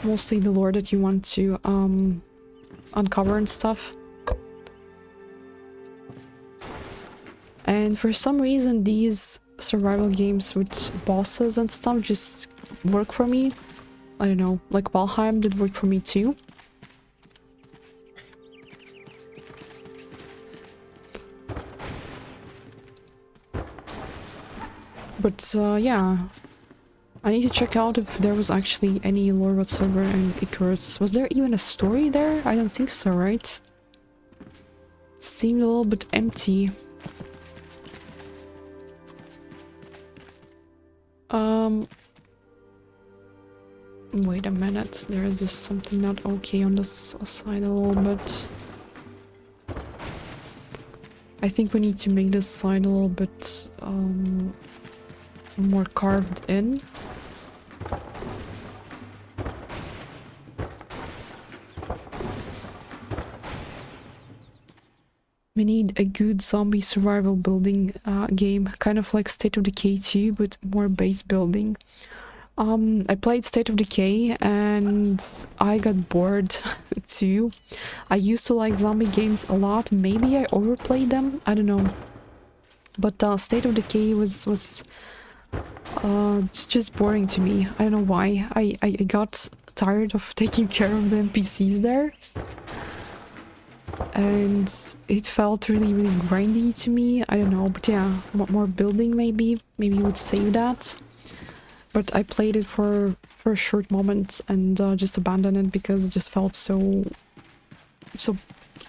Mostly the lore that you want to uncover and stuff. And for some reason these survival games with bosses and stuff just work for me. I don't know, like Valheim did work for me too. But yeah, I need to check out if there was actually any lore whatsoever in Icarus. Was there even a story there? I don't think so, right? Seemed a little bit empty. Wait a minute, there is just something not okay on this side a little bit. I think we need to make this side a little bit more carved in. We need a good zombie survival building game, kind of like State of Decay 2, but more base building. I played State of Decay and I got bored too. I used to like zombie games a lot. Maybe I overplayed them, I don't know. But State of Decay was just boring to me. I don't know why. I got tired of taking care of the NPCs there. And it felt really grindy to me. I don't know, but yeah, more building maybe. Maybe you would save that. But I played it for a short moment and just abandoned it because it just felt so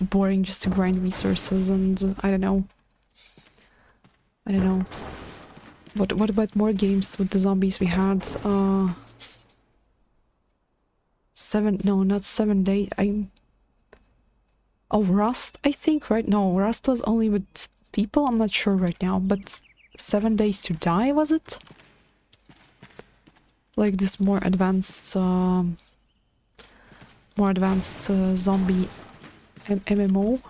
boring just to grind resources, and I don't know. What about more games with the zombies we had? 7, no, not 7 days. Oh, Rust, I think, right? No, Rust was only with people. I'm not sure right now, but 7 days to die, was it? Like this more advanced zombie MMO.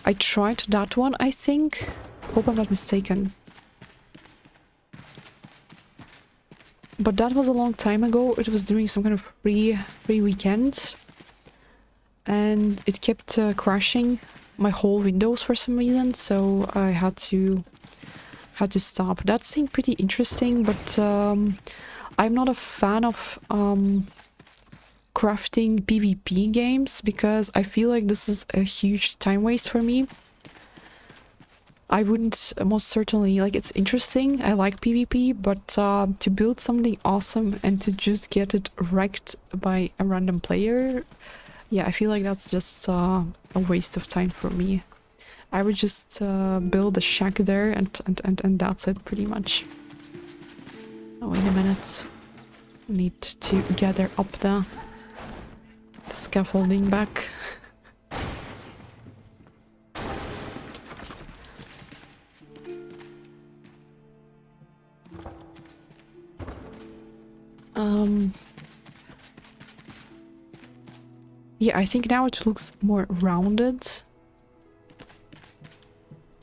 I tried that one, I think. Hope I'm not mistaken. But that was a long time ago. It was during some kind of free weekend. And it kept crashing my whole Windows for some reason, so I had to stop. That seemed pretty interesting, but I'm not a fan of crafting PvP games because I feel like this is a huge time waste for me. I wouldn't most certainly, like, it's interesting, I like PvP, but to build something awesome and to just get it wrecked by a random player, yeah, I feel like that's just a waste of time for me. I would just build a shack there and that's it, pretty much. Oh, wait a minute. Need to gather up the scaffolding back. Yeah, I think now it looks more rounded.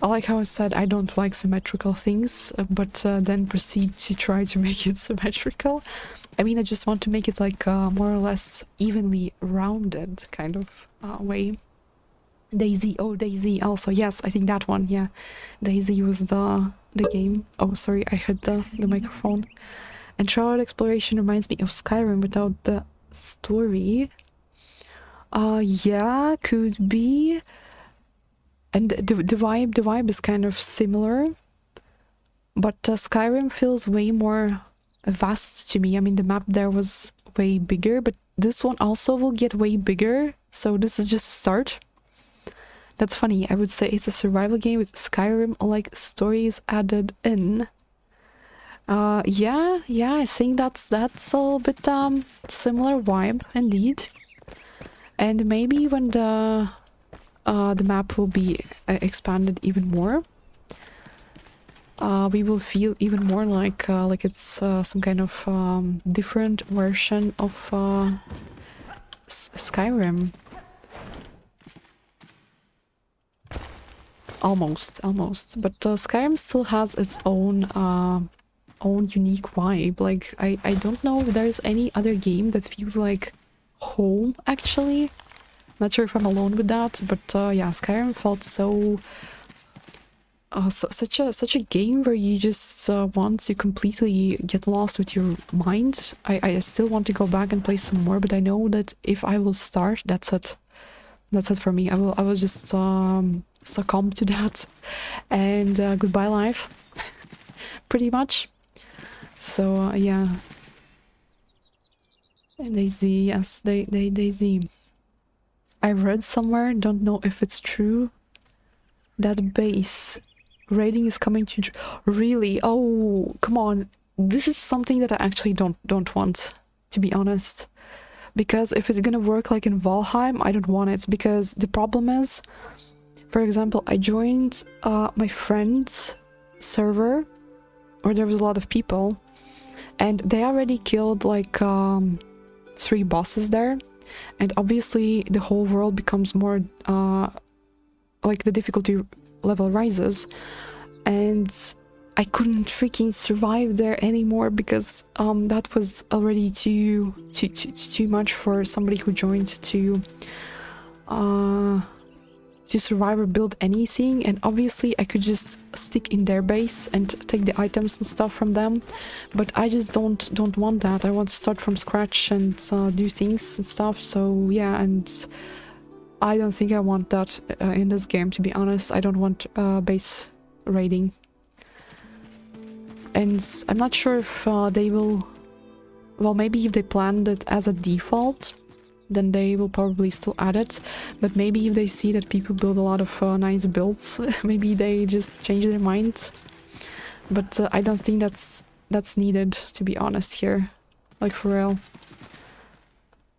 I like how I said I don't like symmetrical things, but then proceed to try to make it symmetrical. I mean, I just want to make it like more or less evenly rounded kind of way. Daisy, oh Daisy also, yes, I think that one, yeah. Daisy was the game. Oh, sorry, I hit the microphone. Enshrouded exploration reminds me of Skyrim without the story. Yeah, could be. And the vibe is kind of similar, but Skyrim feels way more vast to me. I mean, the map there was way bigger, but this one also will get way bigger, so this is just a start. That's funny. I would say it's a survival game with Skyrim-like stories added in. Yeah, I think that's a little bit similar vibe indeed. And maybe when the map will be expanded even more, we will feel even more like it's some kind of different version of Skyrim. Almost, but Skyrim still has its own unique vibe. Like I don't know if there's any other game that feels like home, actually. Not sure if I'm alone with that, but yeah, Skyrim felt so such a game where you just want to completely get lost with your mind. I still want to go back and play some more, but I know that if I will start, that's it for me. I will just succumb to that, and goodbye life, pretty much. So yeah. And Daisy, yes, Daisy. I read somewhere, don't know if it's true, that base raiding is coming to... Really? Oh, come on. This is something that I actually don't want, to be honest. Because if it's gonna work like in Valheim, I don't want it. Because the problem is, for example, I joined my friend's server, where there was a lot of people, and they already killed like 3 bosses there. And obviously the whole world becomes more like the difficulty level rises, and I couldn't freaking survive there anymore because that was already too much for somebody who joined to survive or build anything. And obviously I could just stick in their base and take the items and stuff from them, but I just don't want that. I want to start from scratch and do things and stuff. So yeah, and I don't think I want that in this game, to be honest. I don't want base raiding, and I'm not sure if they will... Well, maybe if they planned it as a default, then they will probably still add it. But maybe if they see that people build a lot of nice builds, maybe they just change their mind. But I don't think that's needed, to be honest here. Like, for real.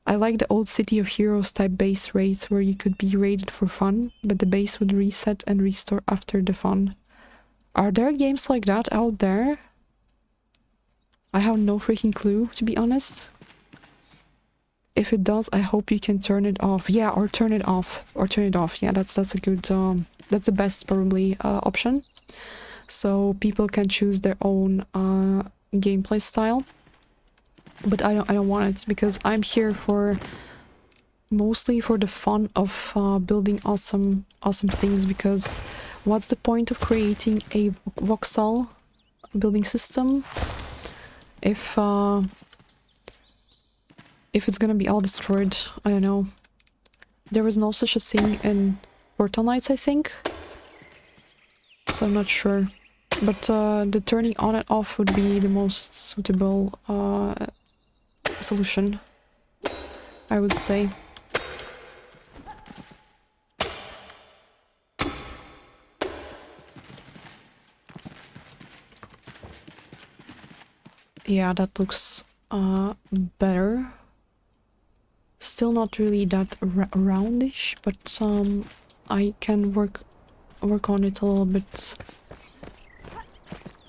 I like the old City of Heroes type base raids where you could be raided for fun, but the base would reset and restore after the fun. Are there games like that out there? I have no freaking clue, to be honest. If it does, I hope you can turn it off. Yeah, or turn it off. Or turn it off. Yeah, that's a good that's the best probably option. So people can choose their own gameplay style. But I don't want it because I'm here for mostly for the fun of building awesome things, because what's the point of creating a voxel building system if it's gonna be all destroyed? I don't know. There is no such a thing in Portal Knights, I think. So I'm not sure. But the turning on and off would be the most suitable solution, I would say. Yeah, that looks better. Still not really that roundish, but I can work on it a little bit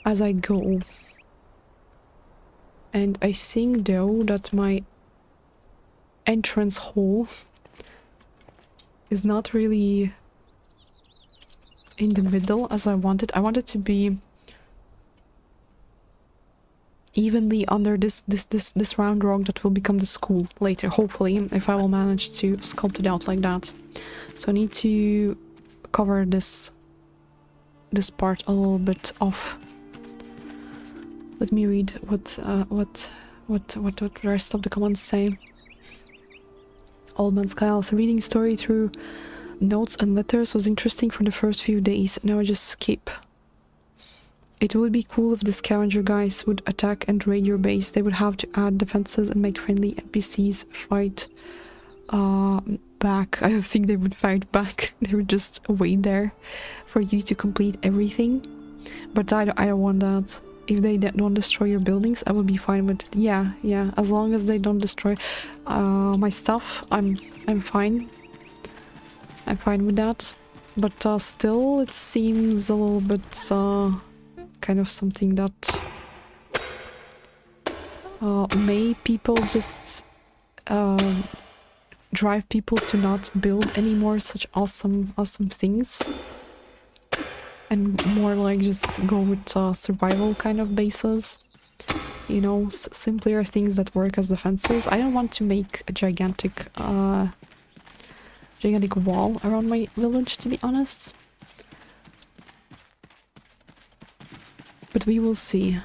as I go. And I think though that my entrance hole is not really in the middle as I wanted. I want it to be evenly under this round rock that will become the school later, hopefully, if I will manage to sculpt it out like that. So I need to cover this part a little bit off. Let me read what the rest of the comments say. Old Man Skyles, reading story through notes and letters was interesting for the first few days. Now I just skip. It would be cool if the scavenger guys would attack and raid your base. They would have to add defenses and make friendly NPCs fight back. I don't think they would fight back. They would just wait there for you to complete everything. But I don't want that. If they don't destroy your buildings, I will be fine with it. Yeah, as long as they don't destroy my stuff, I'm fine. I'm fine with that. But still, it seems a little bit kind of something that may people just drive people to not build anymore such awesome things, and more like just go with survival kind of bases, you know, simpler things that work as defenses. I don't want to make a gigantic wall around my village, to be honest. But we will see.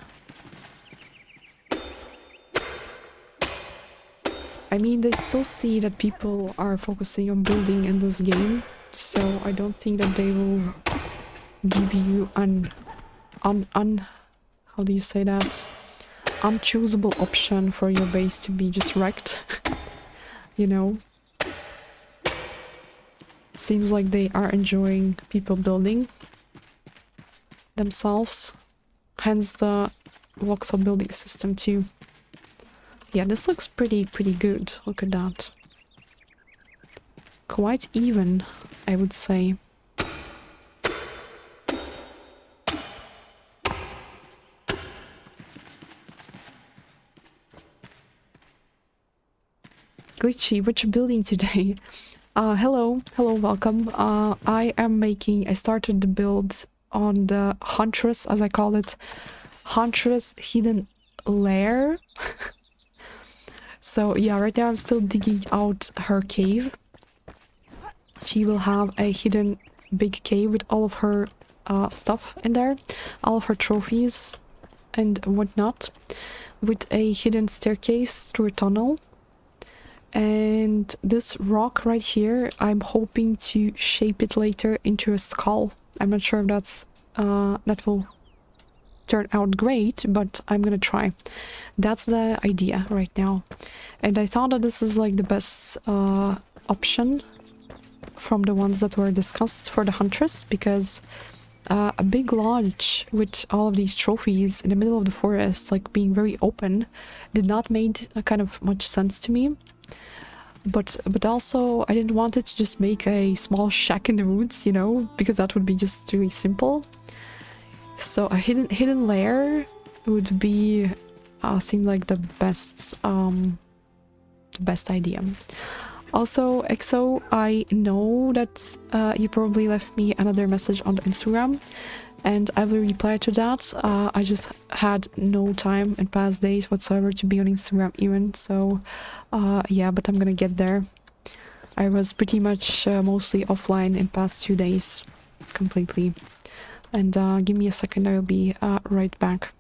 I mean, they still see that people are focusing on building in this game, so I don't think that they will give you how do you say that? Unchoosable option for your base to be just wrecked. You know? Seems like they are enjoying people building themselves. Hence the voxel building system too. Yeah, this looks pretty good. Look at that. Quite even, I would say. Glitchy, what you building today? Hello, welcome. I started the build on the Huntress, as I call it, Huntress Hidden Lair. So yeah, right now I'm still digging out her cave. She will have a hidden big cave with all of her stuff in there, all of her trophies and whatnot, with a hidden staircase through a tunnel. And this rock right here, I'm hoping to shape it later into a skull. I'm not sure if that will turn out great, but I'm gonna try. That's the idea right now. And I thought that this is like the best option from the ones that were discussed for the Huntress, because a big lodge with all of these trophies in the middle of the forest, like being very open, did not make kind of much sense to me. But also I didn't want it to just make a small shack in the woods, you know, because that would be just really simple. So a hidden lair would be seem like the best idea. Also, EXO, I know that you probably left me another message on the Instagram, and I will reply to that. I just had no time in past days whatsoever to be on Instagram even, so yeah, but I'm gonna get there. I was pretty much mostly offline in past 2 days, completely. And give me a second, I will be right back.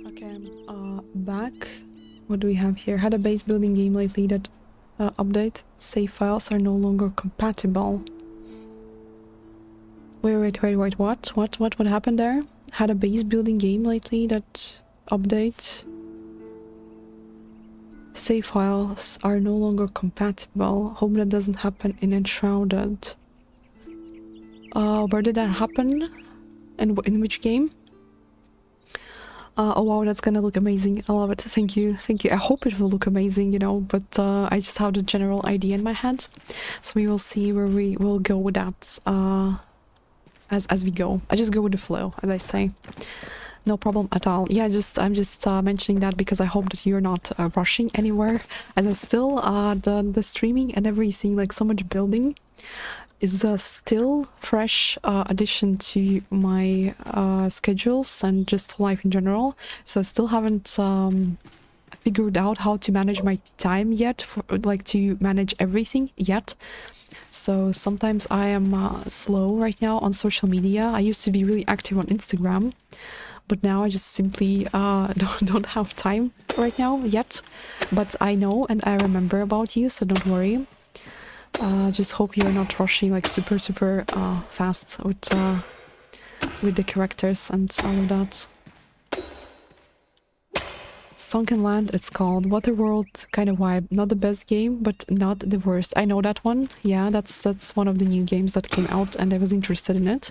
Okay, back. What do we have here? Had a base building game lately that update. Save files are no longer compatible. Wait, what happened there? Had a base building game lately that update. Save files are no longer compatible. Hope that doesn't happen in Enshrouded. Where did that happen? And in which game? Oh wow, that's gonna look amazing. I love it. Thank you. I hope it will look amazing, you know, but I just have the general idea in my head. So we will see where we will go with that as we go. I just go with the flow, as I say. No problem at all. Yeah, I'm just mentioning that because I hope that you're not rushing anywhere. As I still the streaming and everything, like so much building is a still fresh addition to my schedules and just life in general. So I still haven't figured out how to manage my time yet, for like to manage everything yet. So sometimes I am slow right now on social media. I used to be really active on Instagram, but now I just simply don't have time right now yet. But I know and I remember about you, so don't worry. Just hope you're not rushing like super fast with the characters and all of that. Sunken Land, it's called. Waterworld kind of vibe. Not the best game, but not the worst. I know that one. Yeah, that's one of the new games that came out and I was interested in it.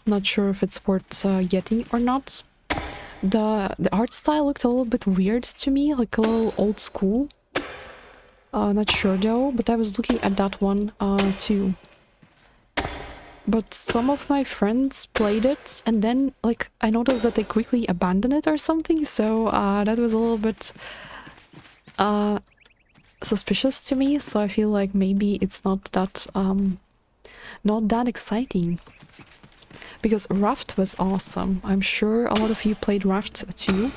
Not sure if it's worth getting or not. The art style looked a little bit weird to me, like a little old school. Not sure though, but I was looking at that one too. But some of my friends played it and then like I noticed that they quickly abandoned it or something, so that was a little bit suspicious to me, so I feel like maybe it's not that exciting. Because Raft was awesome. I'm sure a lot of you played Raft too.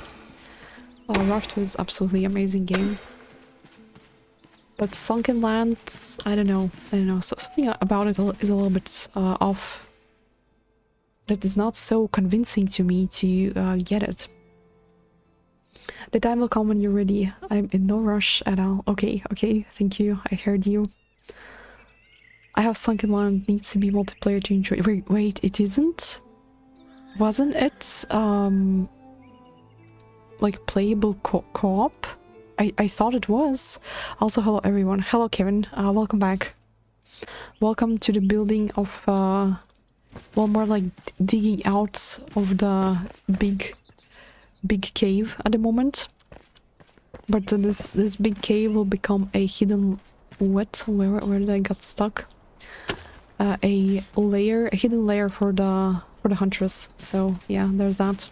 Raft was absolutely amazing game. But Sunken Land, I don't know. So something about it is a little bit off. That is not so convincing to me to get it. The time will come when you're ready. I'm in no rush at all. Okay, okay, thank you. I heard you. I have Sunken Land, needs to be multiplayer to enjoy. Wait, it isn't? Wasn't it, like playable co-op? I thought it was. Also, hello everyone. Hello Kevin, welcome back. Welcome to the building of, well, more like digging out of the big cave at the moment. But this big cave will become a hidden what? Where did I get stuck? A hidden layer for the huntress. So yeah, there's that.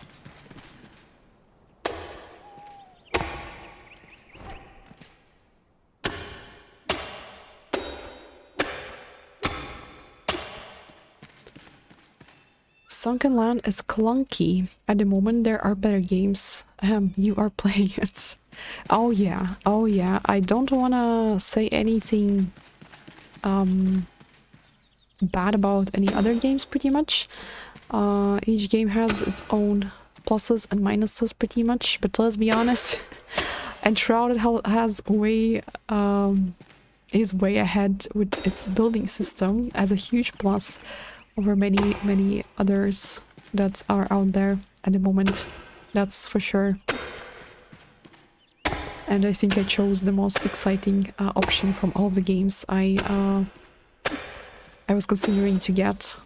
Sunken Land is clunky. At the moment there are better games. You are playing it. Oh yeah, oh yeah. I don't wanna say anything bad about any other games pretty much. Each game has its own pluses and minuses pretty much, but let's be honest, Enshrouded has is way ahead with its building system as a huge plus over many others that are out there at the moment. That's for sure. And I think I chose the most exciting option from all of the games I was considering to get.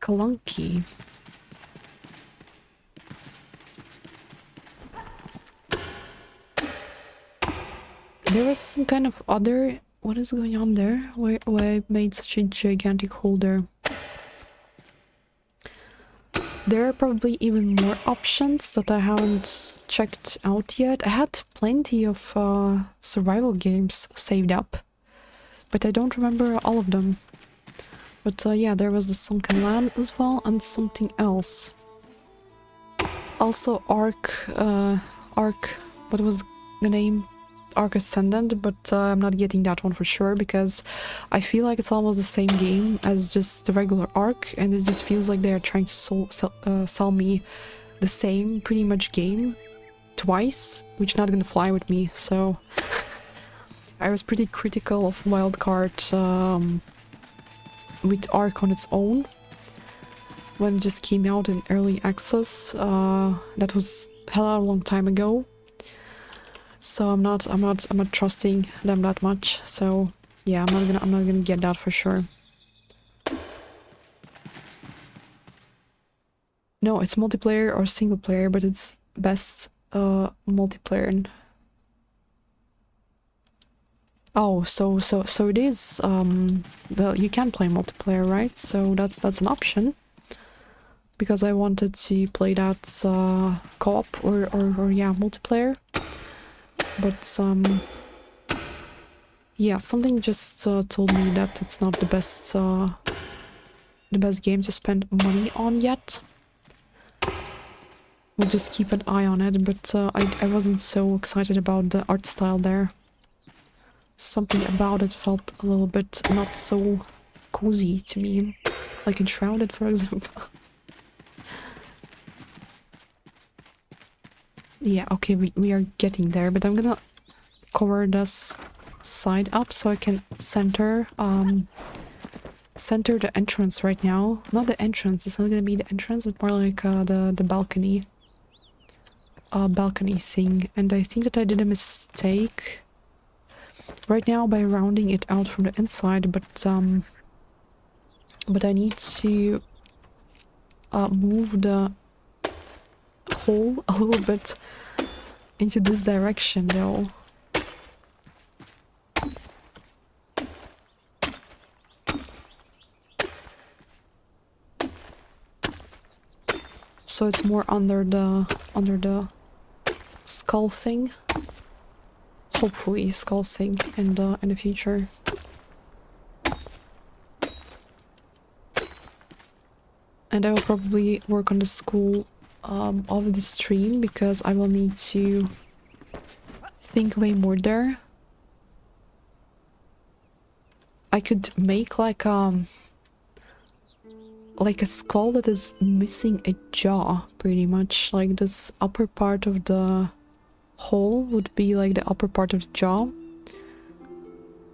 Clunky. There was some kind of other... What is going on there? Why I made such a gigantic hole there? There are probably even more options that I haven't checked out yet. I had plenty of survival games saved up, but I don't remember all of them. But yeah, there was the Sunken Land as well, and something else. Also Ark, what was the name? Ark Ascendant, but I'm not getting that one for sure because I feel like it's almost the same game as just the regular Ark, and it just feels like they are trying to sell me the same pretty much game twice, which not gonna fly with me. So I was pretty critical of Wildcard with Ark on its own when it just came out in early access. That was hella long time ago. So I'm not trusting them that much. So yeah, I'm not gonna get that for sure. No, it's multiplayer or single player, but it's best multiplayer. Oh, so it is you can play multiplayer, right? So that's an option. Because I wanted to play that co-op or yeah, multiplayer. But yeah, something just told me that it's not the best game to spend money on yet. We'll just keep an eye on it, but I wasn't so excited about the art style there. Something about it felt a little bit not so cozy to me, like Enshrouded, for example. Yeah, okay, we are getting there, but I'm gonna cover this side up so I can center the entrance right now. Not the entrance, it's not gonna be the entrance, but more like the balcony thing. And I think that I did a mistake right now by rounding it out from the inside, but I need to move the hole a little bit into this direction though. So it's more under the skull thing. Hopefully skull thing in the future. And I will probably work on the school of the stream because I will need to think way more there. I could make like like a skull that is missing a jaw, pretty much. Like this upper part of the hole would be like the upper part of the jaw,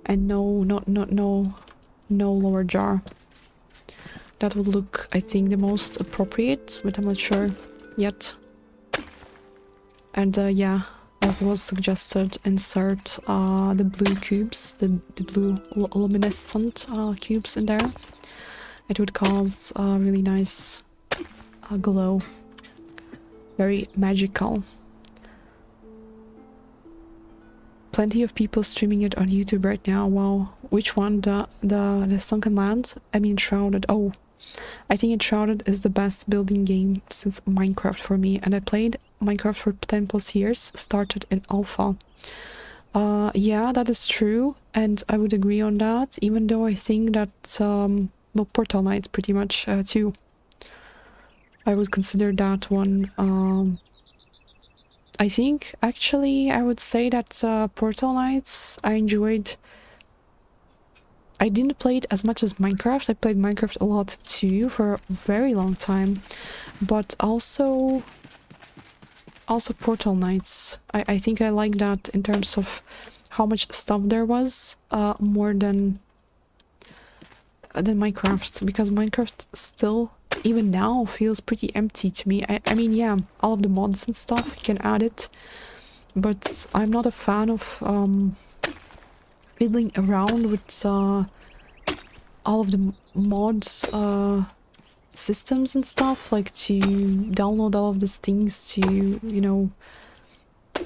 and no lower jaw. That would look, I think, the most appropriate, but I'm not sure yet. And yeah, as was suggested, insert the blue cubes, the blue luminescent cubes in there. It would cause a really nice glow. Very magical. Plenty of people streaming it on YouTube right now. Wow. Which one? The Sunken Land? I mean Enshrouded. Oh, I think Enshrouded is the best building game since Minecraft for me. And I played Minecraft for 10 plus years, started in alpha. Yeah, that is true. And I would agree on that, even though I think that, well, Portal Knights pretty much too. I would consider that one. I think actually I would say that Portal Knights I enjoyed. I didn't play it as much as Minecraft. I played Minecraft a lot too for a very long time, but also Portal Knights. I think I like that in terms of how much stuff there was, more than Minecraft, because Minecraft still, even now, feels pretty empty to me. I mean, yeah, all of the mods and stuff, you can add it, but I'm not a fan of fiddling around with all of the mods systems and stuff, like to download all of these things to, you know,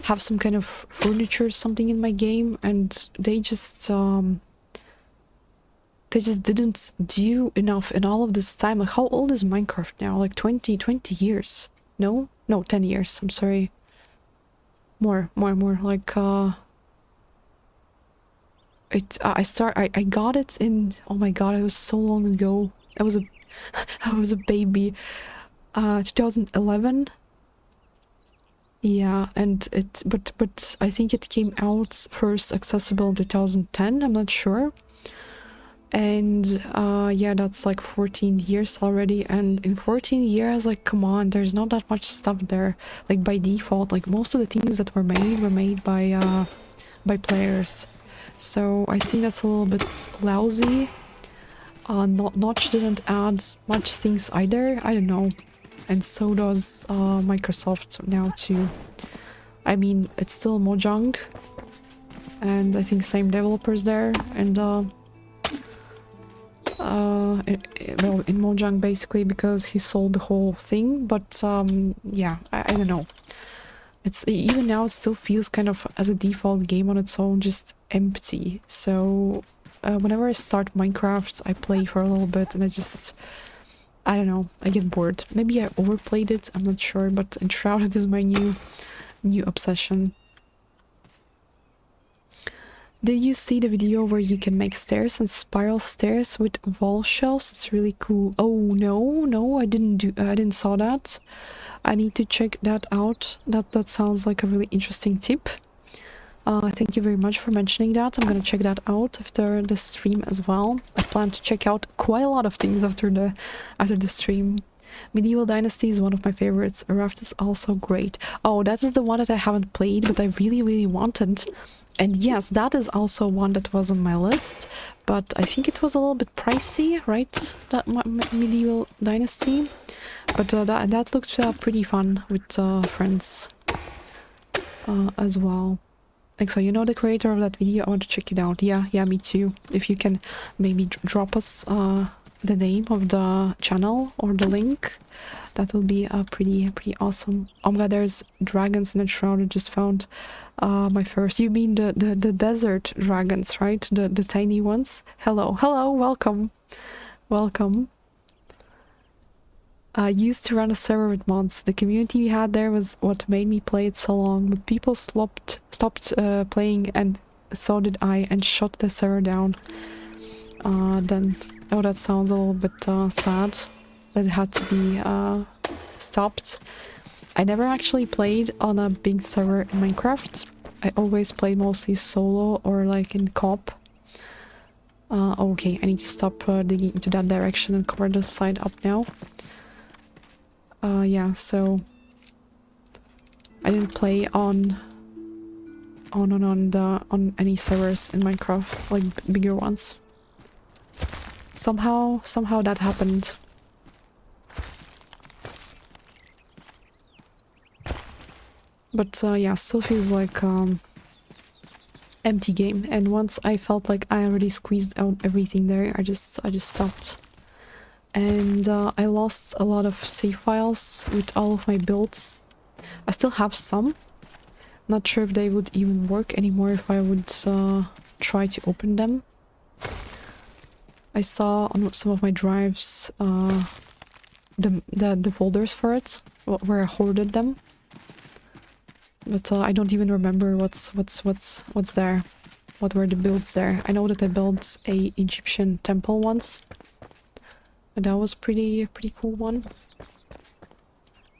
have some kind of furniture or something in my game, and they just didn't do enough in all of this time. Like, how old is Minecraft now? Like 20 years? No, 10 years, I'm sorry. More, like, I got it in, oh my god, it was so long ago. I was a baby. 2011. Yeah, and but I think it came out first accessible in 2010, I'm not sure. And yeah, that's like 14 years already, and in 14 years, like, come on, there's not that much stuff there. Like, by default, like, most of the things that were made by players. So I think that's a little bit lousy. Notch didn't add much things either, I don't know. And so does Microsoft now too. I mean, it's still Mojang, and I think same developers there, and well, in Mojang basically, because he sold the whole thing, but yeah, I don't know. It's even now, it still feels kind of as a default game on its own, just empty. So whenever I start Minecraft, I play for a little bit and I don't know, I get bored. Maybe I overplayed it, I'm not sure, but Enshrouded is my new obsession. Did you see the video where you can make stairs and spiral stairs with wall shelves? It's really cool. Oh no, I didn't saw that. I need to check that out. That sounds like a really interesting tip. Thank you very much for mentioning that. I'm gonna check that out after the stream as well. I plan to check out quite a lot of things after the stream. Medieval Dynasty is one of my favorites. Raft is also great. Oh, that is the one that I haven't played, but I really wanted. And yes, that is also one that was on my list, but I think it was a little bit pricey, right? That Medieval Dynasty. But that looks pretty fun with friends as well. Like, so you know the creator of that video? I want to check it out. Yeah, me too. If you can maybe drop us the name of the channel or the link, that will be pretty awesome. Oh my god, there's dragons in Enshrouded. Just found my first. You mean the desert dragons, right? The tiny ones. Hello, welcome. I used to run a server with mods. The community we had there was what made me play it so long, but people stopped playing, and so did I, and shut the server down. Then, oh, that sounds a little bit sad that it had to be stopped. I never actually played on a big server in Minecraft. I always played mostly solo or like in co-op. Okay, I need to stop digging into that direction and cover this side up now. Yeah, so I didn't play on any servers in Minecraft, like bigger ones. Somehow that happened. But yeah, still feels like empty game. And once I felt like I already squeezed out everything there, I just stopped. And I lost a lot of save files with all of my builds. I still have some. Not sure if they would even work anymore if I would try to open them. I saw on some of my drives the folders for it, where I hoarded them. But I don't even remember what's there. What were the builds there? I know that I built a Egyptian temple once. And that was pretty cool one.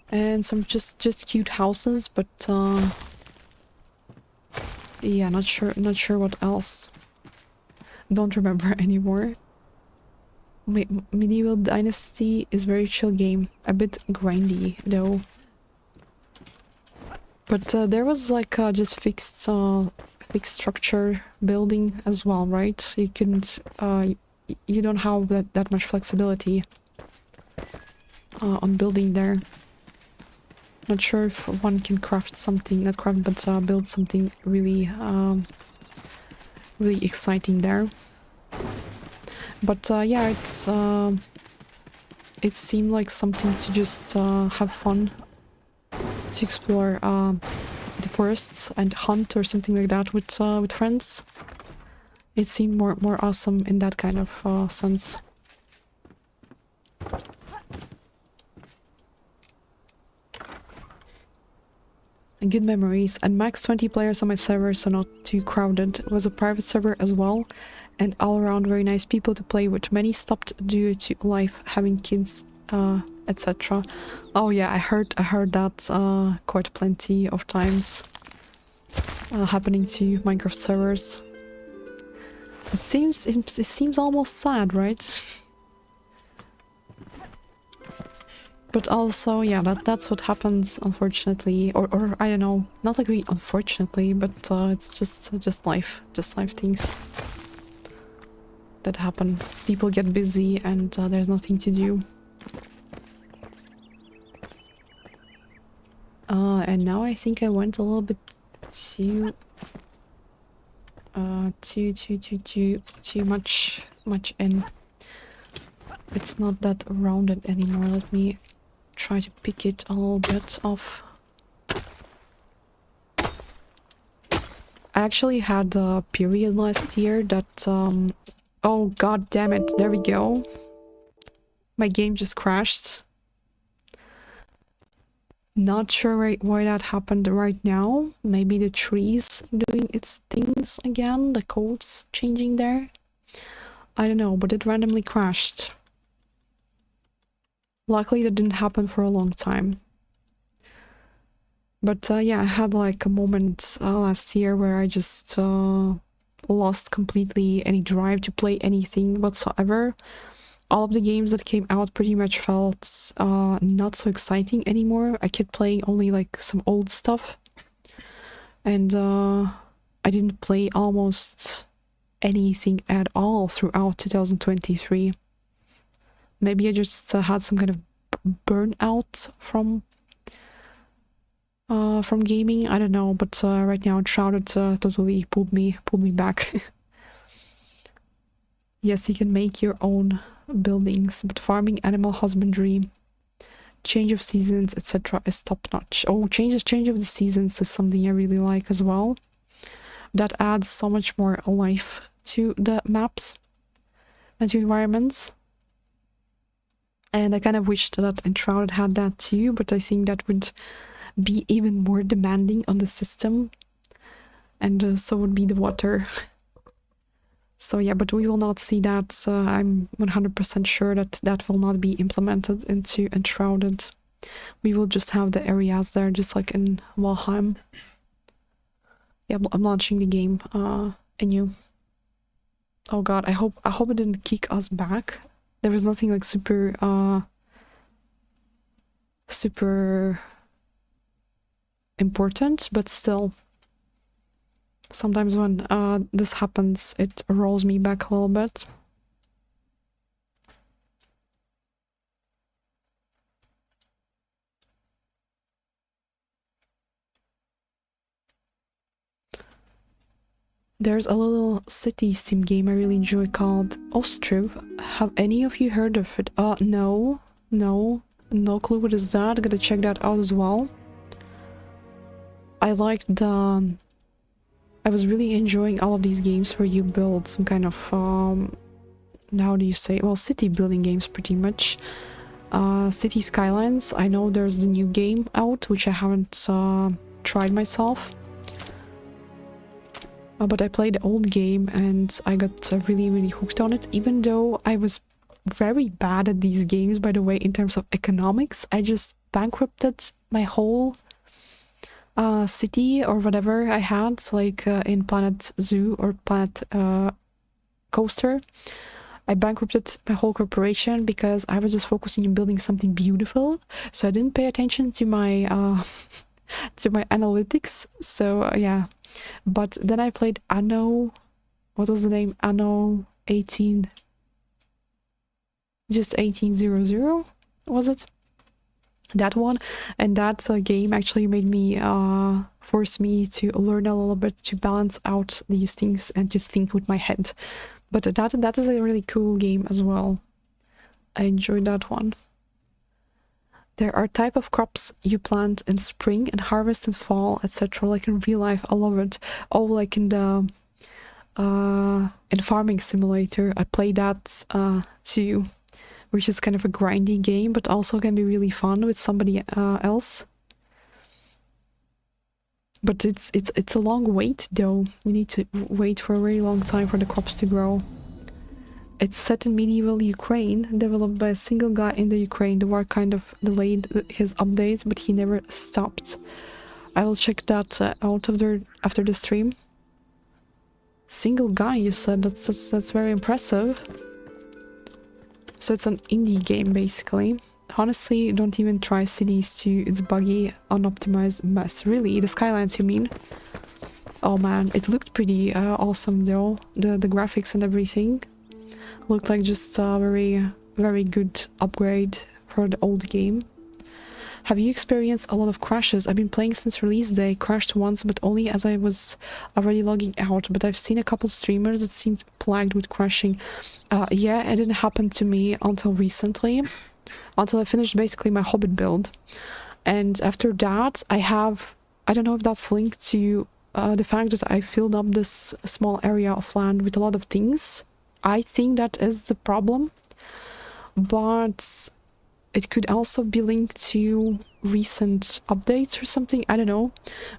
And some just cute houses, but yeah, not sure what else. Don't remember anymore. Medieval Dynasty is very chill game, a bit grindy though. But there was like just fixed structure building as well, right? You couldn't you don't have that much flexibility on building there. Not sure if one can craft something, not craft, but build something really really exciting there. But yeah, it seemed like something to just have fun, to explore the forests and hunt or something like that with friends. It seemed more awesome in that kind of sense. And good memories, and max 20 players on my server, so not too crowded. It was a private server as well, and all around very nice people to play with. Many stopped due to life, having kids, etc. Oh yeah, I heard that quite plenty of times happening to Minecraft servers. It seems almost sad, right? But also, yeah, that's what happens, unfortunately, or I don't know, not like really unfortunately, but it's just life things that happen. People get busy and there's nothing to do. And now I think I went a little bit too much in. It's not that rounded anymore. Let me try to pick it a little bit off. I actually had a period last year that oh god damn it, there we go. My game just crashed. Not sure why that happened right now. Maybe the tree's doing its things again, the code's changing there. I don't know, but it randomly crashed. Luckily that didn't happen for a long time. But yeah, I had like a moment last year where I just lost completely any drive to play anything whatsoever. All of the games that came out pretty much felt not so exciting anymore. I kept playing only like some old stuff. And I didn't play almost anything at all throughout 2023. Maybe I just had some kind of burnout from gaming. I don't know, but right now Enshrouded totally pulled me back. Yes, you can make your own buildings, but farming, animal husbandry, change of seasons, etc. is top notch. Oh, change of the seasons is something I really like as well. That adds so much more life to the maps and to environments. And I kind of wished that Enshrouded had that too, but I think that would be even more demanding on the system. And so would be the water. So yeah, but we will not see that. I'm 100% sure that that will not be implemented into Enshrouded. We will just have the areas there, just like in Valheim. Yeah, I'm launching the game anew. Oh god, I hope it didn't kick us back. There was nothing like super important, but still. Sometimes when this happens, it rolls me back a little bit. There's a little city sim game I really enjoy called Ostriv. Have any of you heard of it? No. No clue what is that. Gotta check that out as well. I liked the... I was really enjoying all of these games where you build some kind of, how do you say? Well, city building games pretty much. City Skylines. I know there's the new game out, which I haven't tried myself. But I played the old game and I got really hooked on it, even though I was very bad at these games, by the way, in terms of economics. I just bankrupted my whole city or whatever I had, like in Planet Zoo or Planet Coaster. I bankrupted my whole corporation because I was just focusing on building something beautiful, so I didn't pay attention to my to my analytics. So yeah. But then I played Anno, what was the name? Anno 18, just 1800, was it? That one. And that game actually made me, force me to learn a little bit to balance out these things and to think with my head. But that is a really cool game as well. I enjoyed that one. There are type of crops you plant in spring and harvest in fall, etc. Like in real life, I love it. Oh, like in the in Farming Simulator, I play that too, which is kind of a grindy game, but also can be really fun with somebody else. But it's a long wait though. You need to wait for a very long time for the crops to grow. It's set in medieval Ukraine, developed by a single guy in the Ukraine. The war kind of delayed his updates, but he never stopped. I will check that out after the stream. Single guy, you said? That's very impressive. So it's an indie game, basically. Honestly, don't even try Cities 2. It's buggy, unoptimized mess. Really? The Skylines, you mean? Oh man, it looked pretty awesome though. The graphics and everything looked like just a very good upgrade for the old game. Have you experienced a lot of crashes? I've been playing since release day. Crashed once, but only as I was already logging out. But I've seen a couple streamers that seemed plagued with crashing. Yeah, it didn't happen to me until recently. Until I finished basically my Hobbit build. And after that, I don't know if that's linked to the fact that I filled up this small area of land with a lot of things. I think that is the problem. But it could also be linked to recent updates or something, I don't know.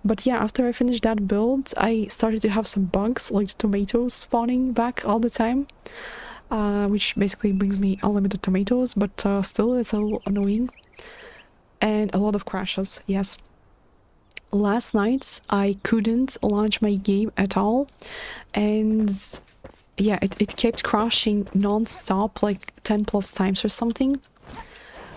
But yeah, after I finished that build, I started to have some bugs, like the tomatoes spawning back all the time. Which basically brings me unlimited tomatoes, but still it's a little annoying. And a lot of crashes, yes. Last night I couldn't launch my game at all, and yeah, it kept crashing non-stop, like 10 plus times or something.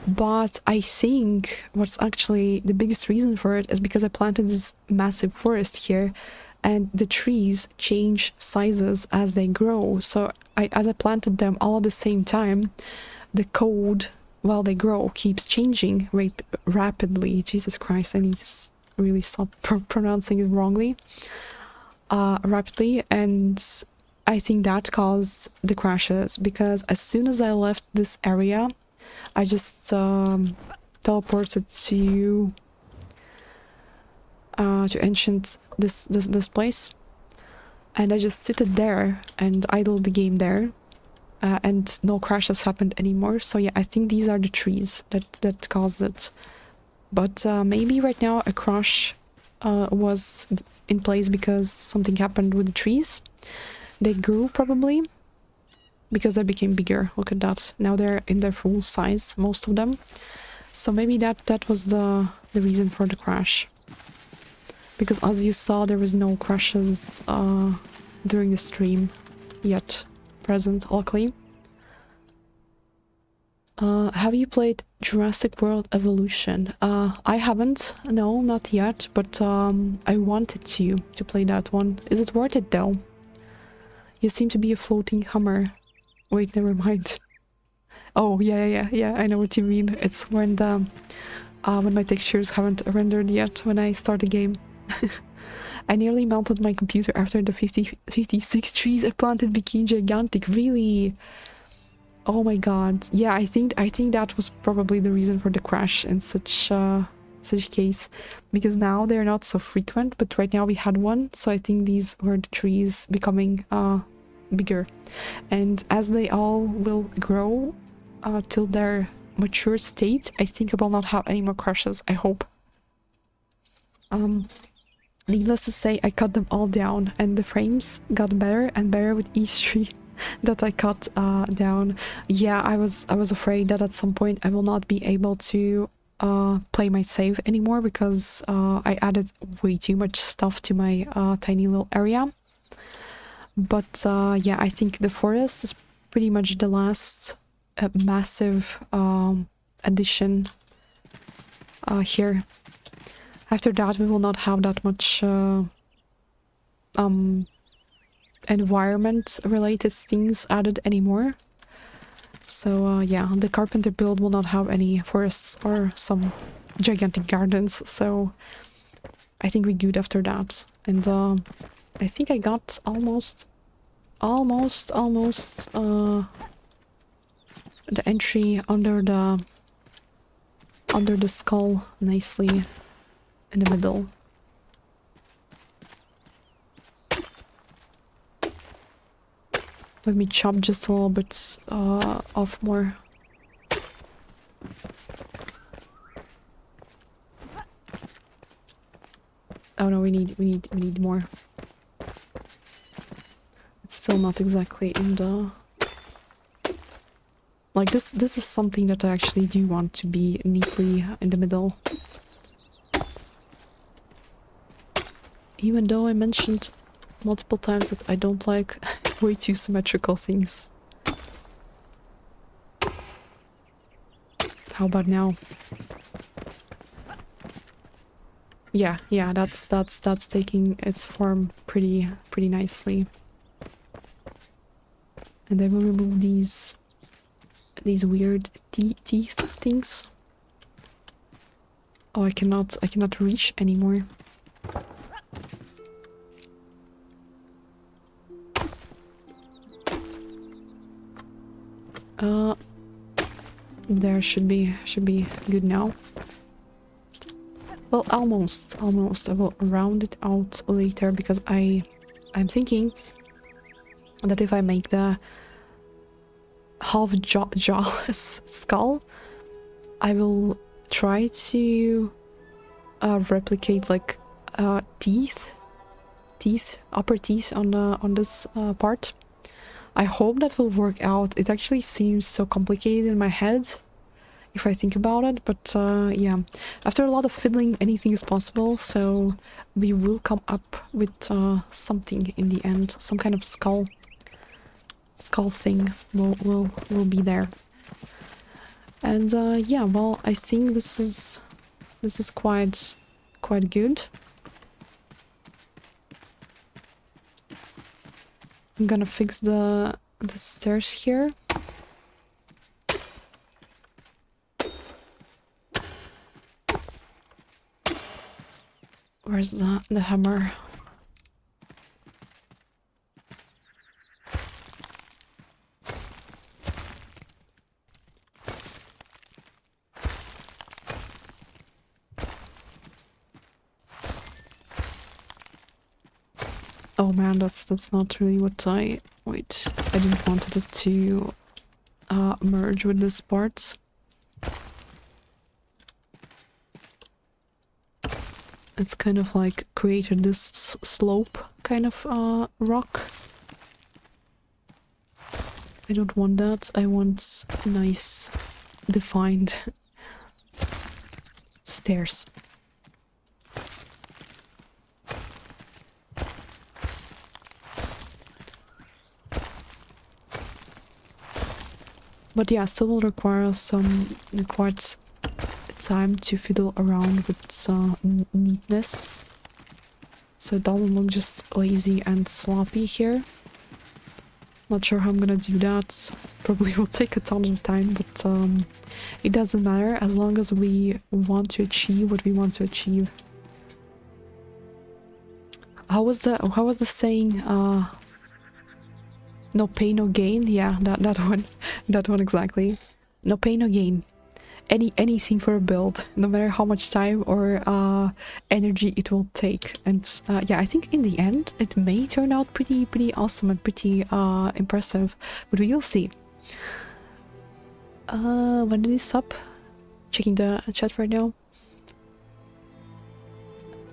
But I think what's actually the biggest reason for it is because I planted this massive forest here, and the trees change sizes as they grow. So as I planted them all at the same time, the code while they grow keeps changing rapidly. Jesus Christ, I need to really stop pronouncing it wrongly. Rapidly, and I think that caused the crashes, because as soon as I left this area, I just teleported to Ancient, this place, and I just sit there and idled the game there, and no crashes happened anymore. So yeah, I think these are the trees that caused it. But maybe right now a crash was in place because something happened with the trees. They grew probably because they became bigger. Look at that. Now they're in their full size, most of them. So maybe that was the reason for the crash. Because as you saw, there was no crashes during the stream yet. present, luckily. Have you played Jurassic World Evolution? I haven't, no, not yet, but I wanted to play that one. Is it worth it though? You seem to be a floating hammer. Wait, never mind. Oh, yeah, I know what you mean. It's when the when my textures haven't rendered yet when I start the game. I nearly melted my computer after the 56 trees I planted became gigantic. Really? Oh my god. Yeah, I think that was probably the reason for the crash in such such case, because now they're not so frequent, but right now we had one, so I think these were the trees becoming bigger. And as they all will grow till their mature state, I think I will not have any more crashes, I hope. Needless to say, I cut them all down, and the frames got better and better with each tree that I cut down. Yeah, I was afraid that at some point I will not be able to play my save anymore, because I added way too much stuff to my tiny little area. But yeah, I think the forest is pretty much the last massive addition here. After that, we will not have that much environment-related things added anymore. So yeah, the carpenter build will not have any forests or some gigantic gardens, so I think we're good after that. And I think I got almost the entry under the skull nicely in the middle. Let me chop just a little bit off more. Oh no, we need more. It's still not exactly in the... Like this is something that I actually do want to be neatly in the middle. Even though I mentioned multiple times that I don't like way too symmetrical things. How about now? Yeah, that's taking its form pretty nicely. And I will remove these weird teeth things. Oh, I cannot reach anymore. There should be good now. Well, almost. I will round it out later, because I'm thinking that if I make the half jawless skull, I will try to replicate like upper teeth on this part. I hope that will work out. It actually seems so complicated in my head if I think about it, but yeah, after a lot of fiddling, anything is possible, so we will come up with something in the end. Some kind of skull thing will be there. And yeah, well, I think this is quite good. I'm gonna fix the stairs here. Where's the hammer? Oh man, that's not really what I... Wait, I didn't want it to merge with this part. It's kind of like created this slope kind of rock. I don't want that. I want nice defined stairs. But yeah, still will require some quite time to fiddle around with neatness, so it doesn't look just lazy and sloppy here. Not sure how I'm gonna do that. Probably will take a ton of time, but it doesn't matter as long as we want to achieve what we want to achieve. How was the saying? No pain, no gain. Yeah, that one, that one exactly. No pain, no gain. Anything for a build, no matter how much time or energy it will take. And yeah, I think in the end it may turn out pretty awesome and pretty impressive, but we will see. When did it stop? Checking the chat right now.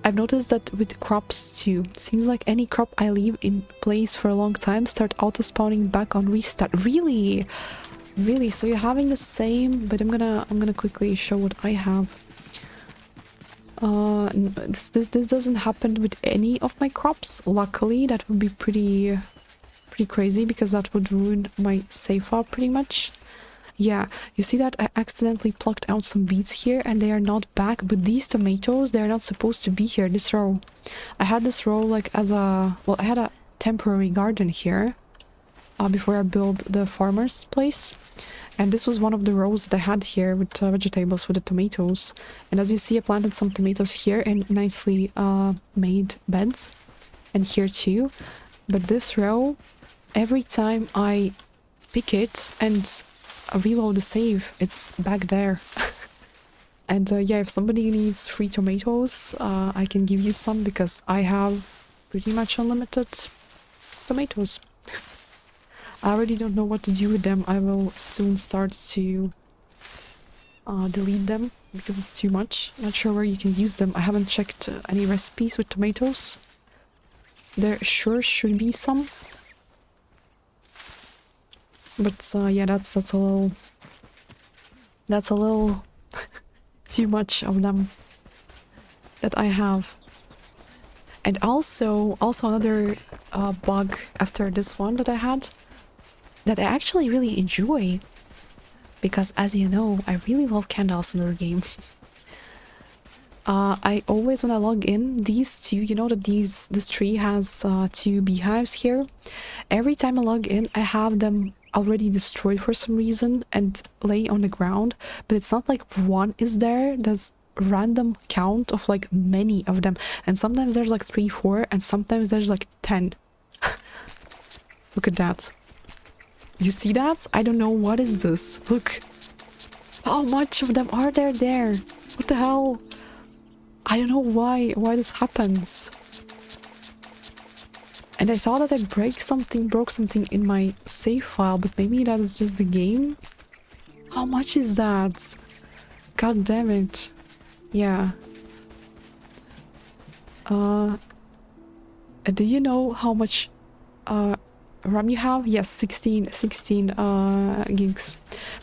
I've noticed that with crops too. Seems like any crop I leave in place for a long time start auto-spawning back on restart. Really? Really? So you're having the same, but I'm gonna quickly show what I have. This doesn't happen with any of my crops. Luckily, that would be pretty crazy because that would ruin my save file pretty much. Yeah, you see that I accidentally plucked out some beets here and they are not back, but these tomatoes, they're not supposed to be here, this row. I had this row like as a, well, I had a temporary garden here before I built the farmer's place. And this was one of the rows that I had here with vegetables, with the tomatoes. And as you see, I planted some tomatoes here and nicely made beds. And here too. But this row, every time I pick it and reload the save, it's back there. And yeah, if somebody needs free tomatoes, I can give you some because I have pretty much unlimited tomatoes. I already don't know what to do with them. I will soon start to delete them because it's too much. Not sure where you can use them. I haven't checked any recipes with tomatoes. There sure should be some. But yeah, that's a little too much of them that I have. And also another bug after this one that I had that I actually really enjoy, because as you know, I really love candles in this game. I always, when I log in, these two, you know that this tree has two beehives here. Every time I log in, I have them already destroyed for some reason and lay on the ground, but it's not like one is there. There's random count of like many of them, and sometimes there's like 3, 4, and sometimes there's like 10. Look at that. You see that? I don't know, what is this? Look. How much of them are there? What the hell? I don't know why this happens. And I thought that I broke something in my save file, but maybe that is just the game? How much is that? God damn it. Yeah. Do you know how much RAM you have? Yes, 16 gigs.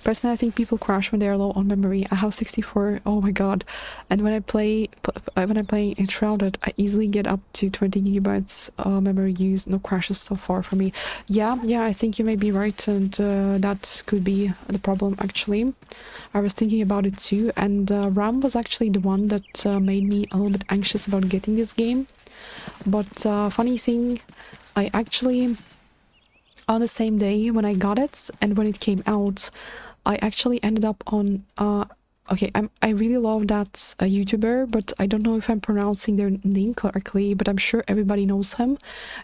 Personally, I think people crash when they are low on memory. I have 64. Oh my god! And when I play Enshrouded, I easily get up to 20 gigabytes memory use. No crashes so far for me. Yeah, I think you may be right, and that could be the problem actually. I was thinking about it too, and RAM was actually the one that made me a little bit anxious about getting this game. But funny thing, I actually, on the same day when I got it and when it came out, I actually ended up on okay, I really love that YouTuber, but I don't know if I'm pronouncing their name correctly, but I'm sure everybody knows him.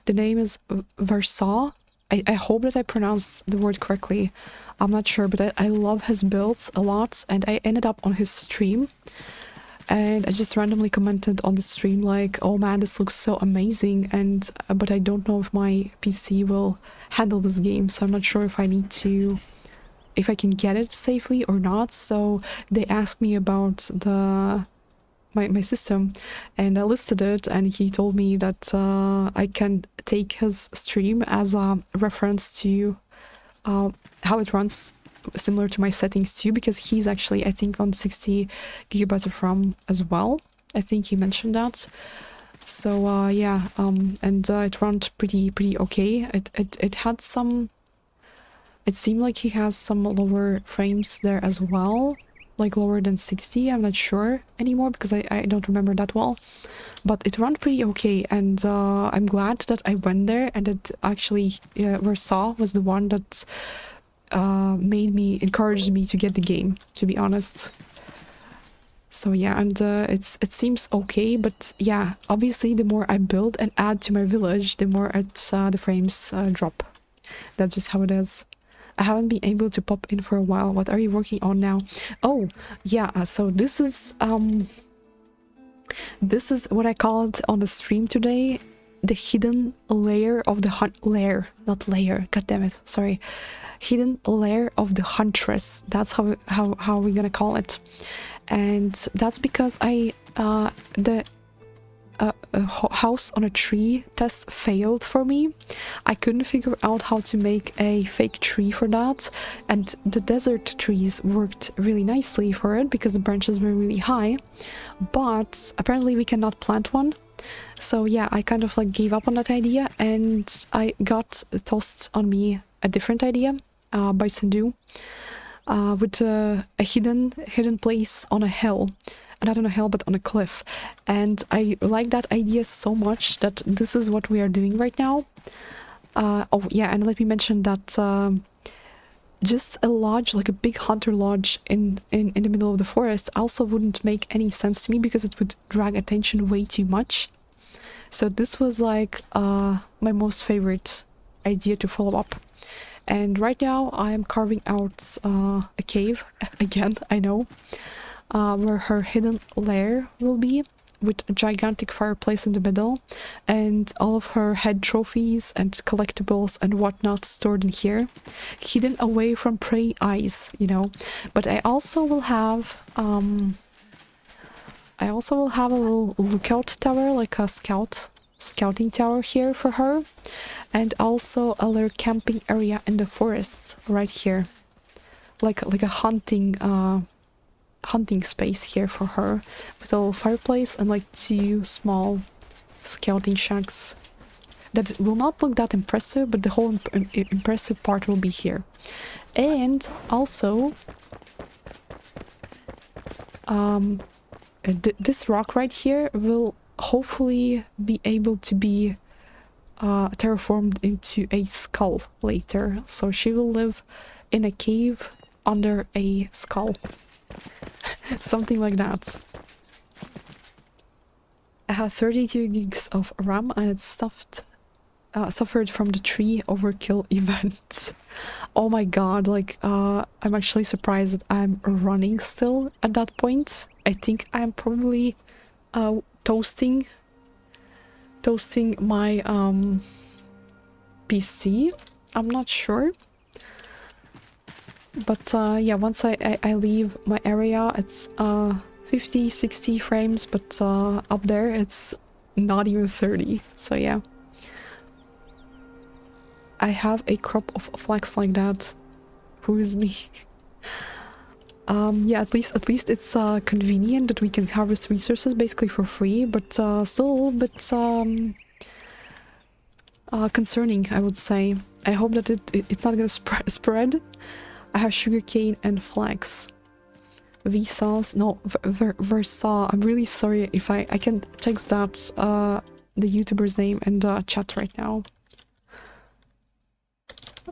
The name is Versa. I hope that I pronounce the word correctly. I'm not sure, but I love his builds a lot, and I ended up on his stream. And I just randomly commented on the stream like, oh man, this looks so amazing, and but I don't know if my PC will handle this game, so I'm not sure if I can get it safely or not. So they asked me about my system, and I listed it, and he told me that I can take his stream as a reference to how it runs, similar to my settings too, because he's actually, I think, on 60 gigabytes of RAM as well. I think he mentioned that. So yeah, and it ran pretty okay. It had some It seemed like he has some lower frames there as well, like lower than 60. I'm not sure anymore because I don't remember that well, but it ran pretty okay, and I'm glad that I went there and that actually Versailles was the one that encouraged me to get the game, to be honest. So yeah, and it seems okay, but yeah, obviously the more I build and add to my village, the more the frames drop. That's just how it is. I haven't been able to pop in for a while. What are you working on now? Oh, yeah, so this is what I called on the stream today, the hidden layer of the not layer, god damn it, sorry. Hidden layer of the huntress. That's how we're gonna call it. And that's because the house on a tree test failed for me. I couldn't figure out how to make a fake tree for that, and the desert trees worked really nicely for it because the branches were really high, but apparently we cannot plant one. So yeah, I kind of like gave up on that idea, and I got tossed on me a different idea by Sindhu, with a hidden place on a hill. Not on a hill, but on a cliff. And I like that idea so much that this is what we are doing right now. Oh yeah, and let me mention that just a lodge, like a big hunter lodge in the middle of the forest also wouldn't make any sense to me because it would drag attention way too much. So this was like my most favorite idea to follow up. And right now I am carving out a cave, again, I know. Where her hidden lair will be, with a gigantic fireplace in the middle, and all of her head trophies and collectibles and whatnot stored in here, hidden away from prey eyes, you know. But I also will have a little lookout tower, like a scouting tower here for her, and also a little camping area in the forest right here, like a hunting space here for her, with a little fireplace and like 2 small scouting shacks that will not look that impressive, but the whole impressive part will be here. And also this rock right here will hopefully be able to be terraformed into a skull later, so she will live in a cave under a skull. Something like that. I had 32 gigs of RAM and it suffered from the tree overkill event. Oh my god, like I'm actually surprised that I'm running still at that point. I think I'm probably toasting my PC. I'm not sure. But yeah, once I leave my area, it's 50-60 frames, but up there it's not even 30. So yeah, I have a crop of flax like that. Who's me? Yeah, at least it's convenient that we can harvest resources basically for free, but still a little bit concerning, I would say. I hope that it's not gonna spread. I have sugarcane and flax. Vsauce, no, Versa. I'm really sorry if I can text that the YouTuber's name in the chat right now.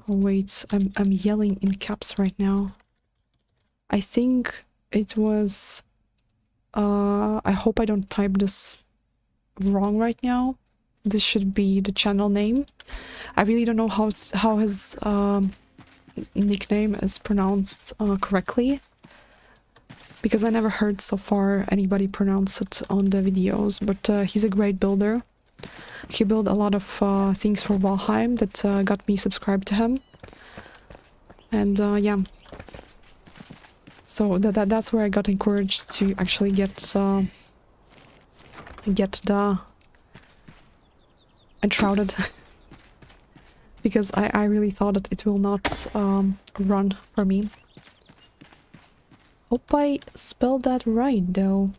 Oh wait, I'm yelling in caps right now. I think it was I hope I don't type this wrong right now. This should be the channel name. I really don't know how his nickname is pronounced correctly, because I never heard so far anybody pronounce it on the videos, but he's a great builder. He built a lot of things for Valheim that got me subscribed to him, and yeah, so that's where I got encouraged to actually get the Enshrouded. Because I really thought that it will not run for me. Hope I spelled that right, though.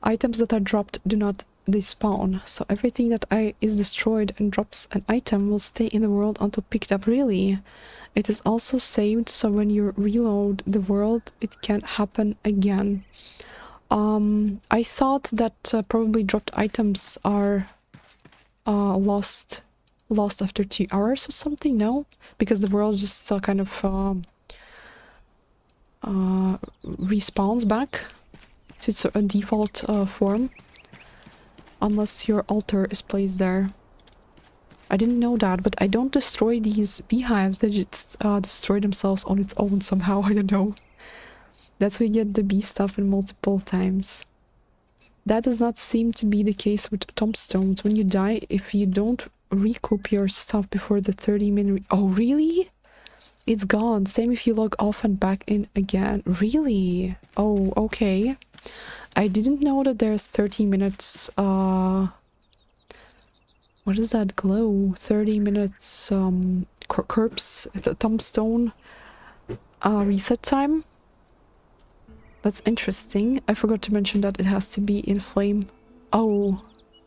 Items that are dropped do not they spawn. So everything that is destroyed and drops an item will stay in the world until picked up. Really? It is also saved, so when you reload the world, it can happen again. I thought that probably dropped items are lost after 2 hours or something. No, because the world just kind of respawns back to its default form, unless your altar is placed there. I didn't know that, but I don't destroy these beehives. They just destroy themselves on its own somehow. I don't know. That's why we get the bee stuff in multiple times. That does not seem to be the case with tombstones. When you die, if you don't recoup your stuff before the 30-minute... Oh, really? It's gone. Same if you log off and back in again. Really? Oh, okay. I didn't know that there's 30 minutes... What is that glow? 30 minutes corpse, tombstone reset time? That's interesting. I forgot to mention that it has to be in flame. Oh,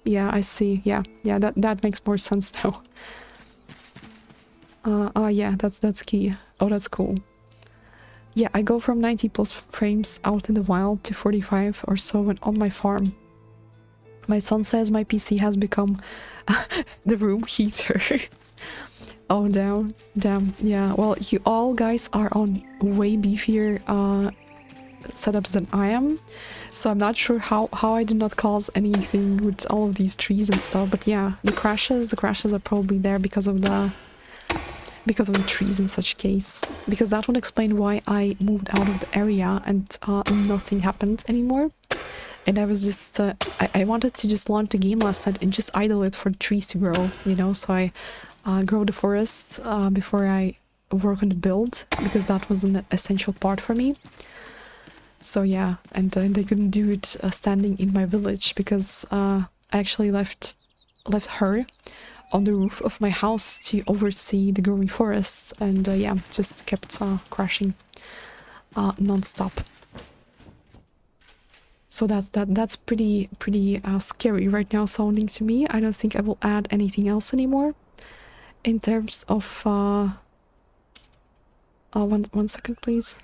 yeah, I see. Yeah, that makes more sense now. Yeah, that's key. Oh, that's cool. Yeah, I go from 90 plus frames out in the wild to 45 or so when on my farm. My son says my PC has become the room heater. Oh, damn. Yeah, well, you all guys are on way beefier setups than I am, so I'm not sure how I did not cause anything with all of these trees and stuff. But yeah, the crashes are probably there because of the trees in such case, because that would explain why I moved out of the area and nothing happened anymore. And I was just I wanted to just launch the game last night and just idle it for the trees to grow, you know, so I grow the forest before I work on the build, because that was an essential part for me. So yeah, and they couldn't do it standing in my village, because I actually left her on the roof of my house to oversee the growing forests, and yeah, just kept crashing non-stop. So that's pretty scary right now sounding to me. I don't think I will add anything else anymore in terms of one second please.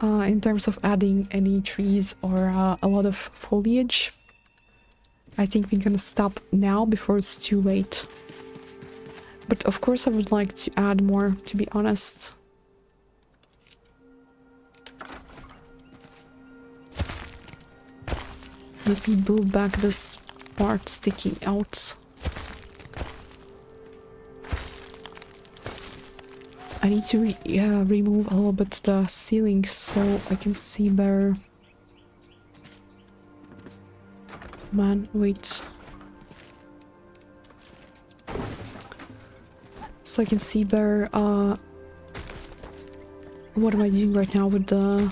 In terms of adding any trees or a lot of foliage, I think we're gonna stop now before it's too late. But of course I would like to add more, to be honest. Let me build back this part sticking out. I need to remove a little bit the ceiling so I can see better. Man, wait. So I can see better what am I doing right now with the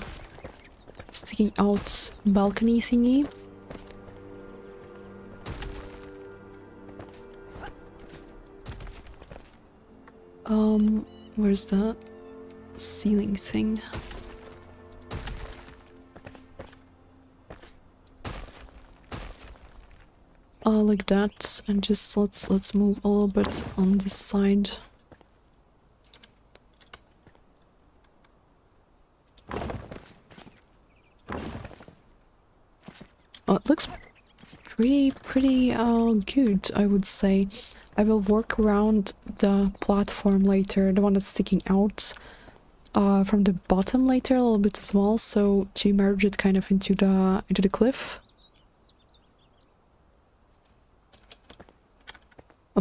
sticking out balcony thingy. Where's the ceiling thing? Like that, and just let's move a little bit on this side. Oh, it looks pretty good, I would say. I will work around the platform later, the one that's sticking out from the bottom later a little bit as well, so to merge it kind of into the cliff.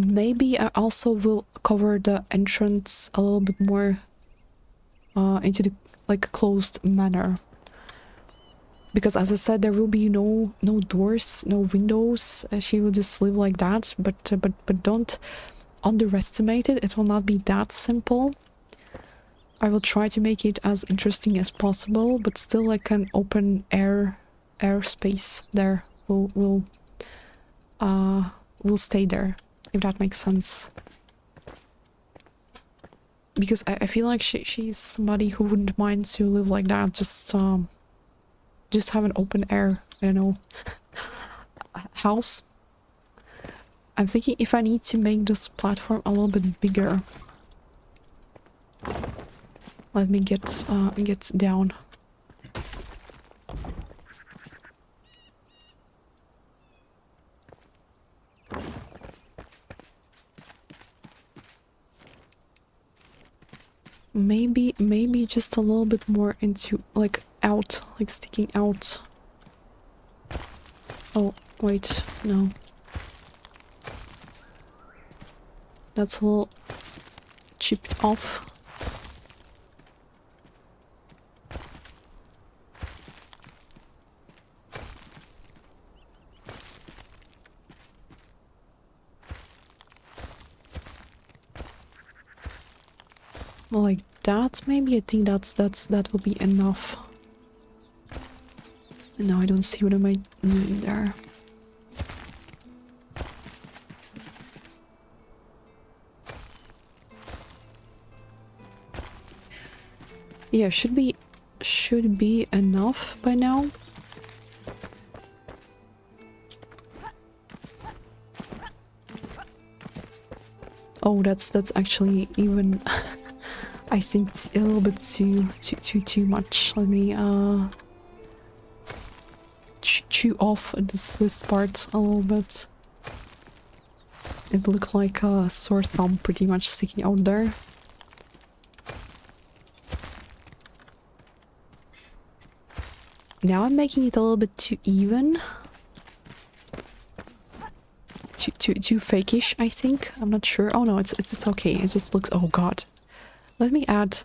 Maybe I also will cover the entrance a little bit more into the like closed manner. Because as I said, there will be no doors, no windows. She will just live like that. But don't underestimate it. It will not be that simple. I will try to make it as interesting as possible, but still like an open air space there will stay there, if that makes sense. because I feel like she's somebody who wouldn't mind to live like that, just have an open air, I don't know, house. I'm thinking if I need to make this platform a little bit bigger. Let me get down. Maybe just a little bit more into, like, out, like sticking out. Oh, wait, no. That's a little chipped off. Well, like that, maybe. I think that will be enough. And now I don't see what am I doing there. Yeah, should be enough by now. Oh, that's actually even I think it's a little bit too much. Let me chew off this part a little bit. It looked like a sore thumb pretty much sticking out there. Now I'm making it a little bit too even. Too fakeish, I think. I'm not sure. Oh no, it's okay. It just looks, oh god. Let me add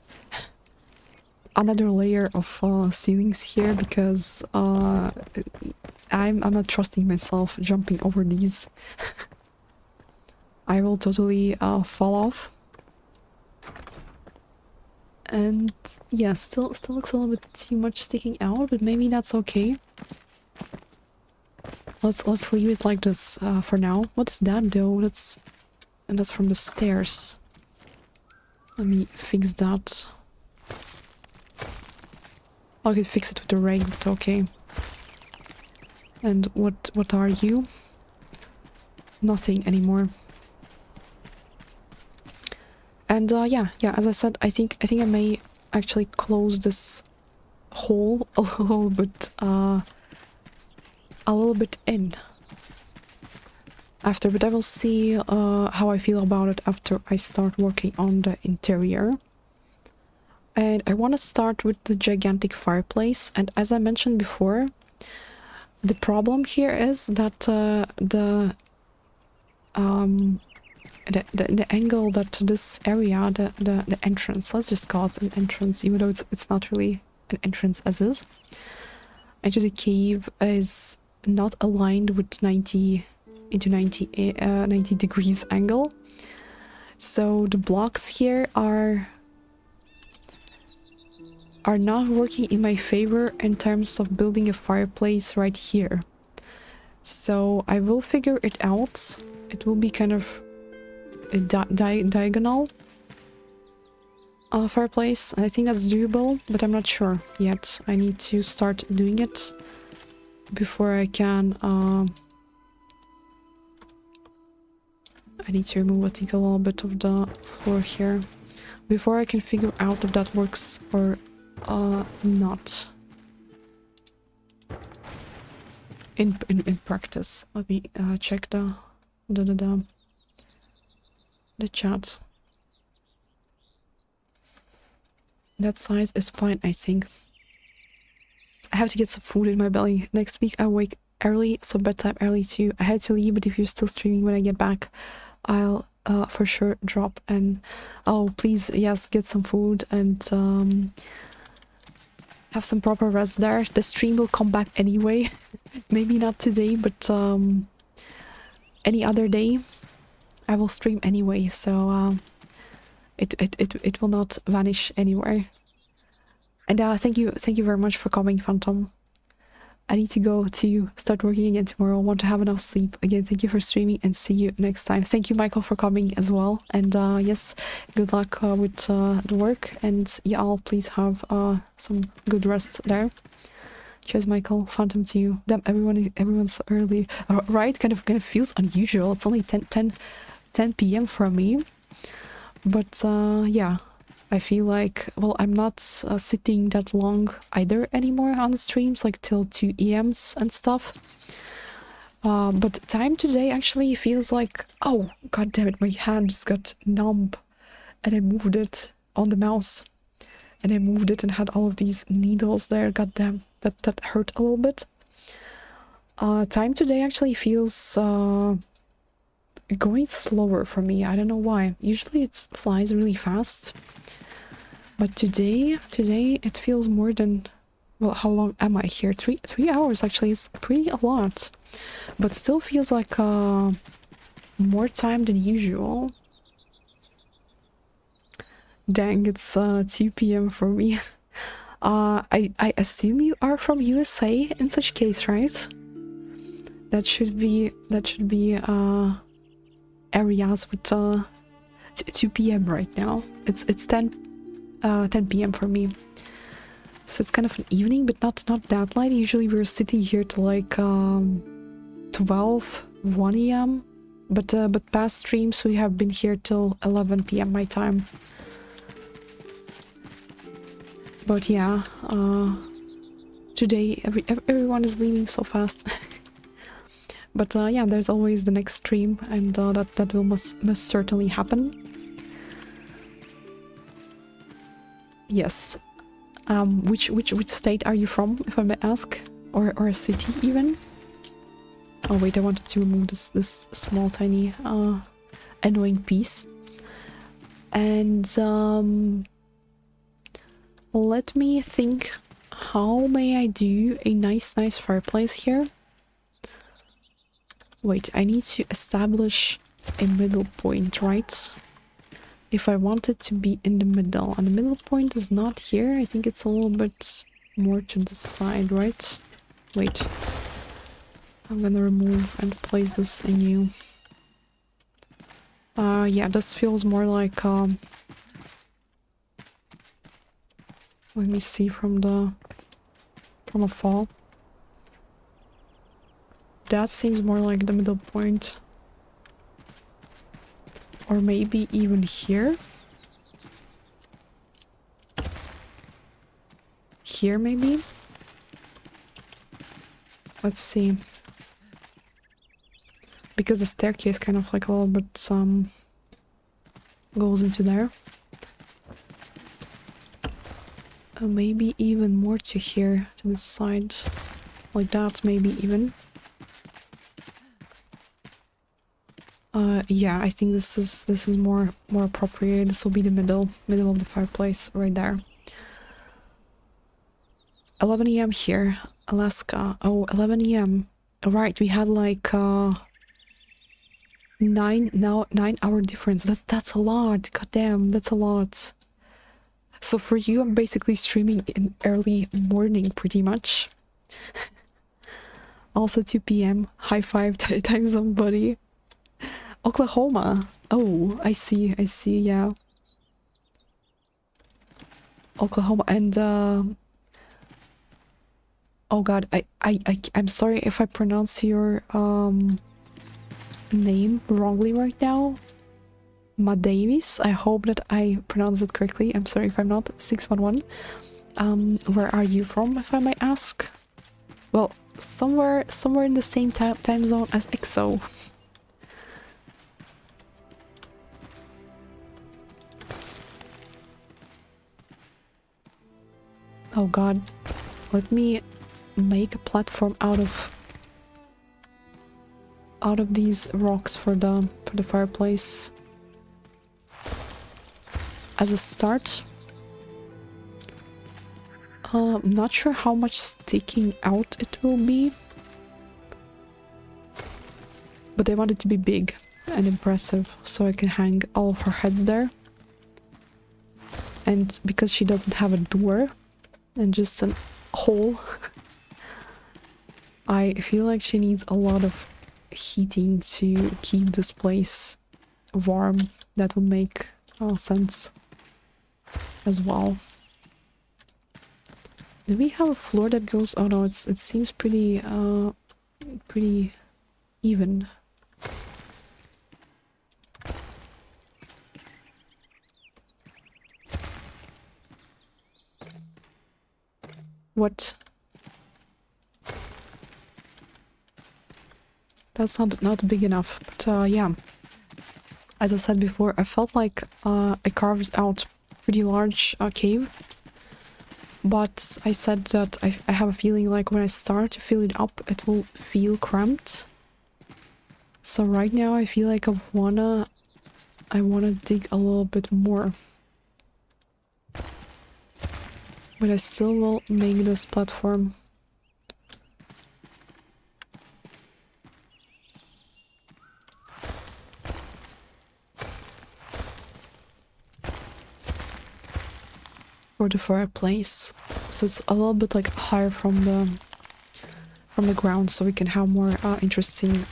another layer of ceilings here, because I'm not trusting myself jumping over these. I will totally fall off. And yeah, still looks a little bit too much sticking out, but maybe that's okay. Let's leave it like this for now. What is that though? That's from the stairs. Let me fix that. I could fix it with the rake, but okay. And what are you? Nothing anymore. And yeah, as I said, I think I may actually close this hole a little bit in after, but I will see how I feel about it after I start working on the interior. And I want to start with the gigantic fireplace. And as I mentioned before, the problem here is that the angle that this area, the entrance, let's just call it an entrance, even though it's not really an entrance as is, into the cave is not aligned with 90 degrees angle. So the blocks here are not working in my favor in terms of building a fireplace right here. So I will figure it out. It will be kind of a diagonal fireplace. I think that's doable, but I'm not sure yet. I need to start doing it before I can. I need to remove, I think, a little bit of the floor here before I can figure out if that works or not in practice. Let me check the chat. That size is fine, I think. I have to get some food in my belly. Next week I wake early, so bedtime early too. I had to leave, but if you're still streaming when I get back, I'll for sure drop. And oh, please, yes, get some food and have some proper rest there. The stream will come back anyway. Maybe not today, but any other day I will stream anyway, so it will not vanish anywhere. And thank you very much for coming, Phantom. I need to go to start working again tomorrow. I want to have enough sleep. Again, thank you for streaming and see you next time. Thank you, Michael, for coming as well. And yes, good luck with the work. And y'all, please have some good rest there. Cheers, Michael. Phantom to you. Damn, everyone's so early. Right? Kind of feels unusual. It's only 10 p.m. for me. But yeah, I feel like, well, I'm not sitting that long either anymore on the streams, like till 2 a.m.s and stuff. But time today actually feels like, oh, god damn it, my hand just got numb. And I moved it on the mouse. And I moved it and had all of these needles there. God damn, that hurt a little bit. Time today actually feels going slower for me. I don't know why. Usually it flies really fast. But today it feels more than, well, how long am I here? 3 hours actually is pretty a lot. But still feels like more time than usual. Dang, it's 2 p.m. for me. I assume you are from USA in such case, right? That should be areas with 2 p.m. right now. It's 10 p.m. for me. So it's kind of an evening, but not that late. Usually we're sitting here to like 12, 1 a.m. But past streams we have been here till 11 p.m. my time. But yeah, today everyone is leaving so fast. But yeah, there's always the next stream, and that will must certainly happen. Yes. Which state are you from, if I may ask, or a city even? Oh wait, I wanted to remove this small tiny annoying piece. And let me think. How may I do a nice fireplace here? Wait, I need to establish a middle point, right? If I want it to be in the middle, and the middle point is not here. I think it's a little bit more to the side, right? Wait, I'm gonna remove and place this anew. Yeah, this feels more like let me see from afar. That seems more like the middle point. Or maybe even here. Here maybe. Let's see. Because the staircase kind of like a little bit goes into there. Maybe even more to here, to this side. Like that, maybe even. Yeah, I think this is more appropriate. This will be the middle of the fireplace right there. 11 a.m. here, Alaska. Oh, 11 a.m. Right, we had like 9-hour difference. That's a lot. God damn, that's a lot. So for you, I'm basically streaming in early morning, pretty much. Also 2 p.m. High five time zone, buddy. Oklahoma. Oh, I see, yeah. Oklahoma, and oh god, I'm sorry if I pronounce your name wrongly right now. Davis. I hope that I pronounced it correctly. I'm sorry if I'm not. 611. Where are you from, if I may ask? Well, somewhere in the same time zone as EXO. Oh god. Let me make a platform out of these rocks for the fireplace. As a start. I'm not sure how much sticking out it will be. But I want it to be big and impressive, so I can hang all of her heads there. And because she doesn't have a door and just a hole, I feel like she needs a lot of heating to keep this place warm. That would make sense as well. Do we have a floor that goes? Oh no, it seems pretty pretty even. What? That's not big enough. But yeah, as I said before, I felt like I carved out pretty large cave. But I said that I have a feeling like when I start to fill it up, it will feel cramped. So right now I feel like I wanna dig a little bit more. But I still will make this platform. For the fireplace. So it's a little bit like higher from the ground, so we can have more interesting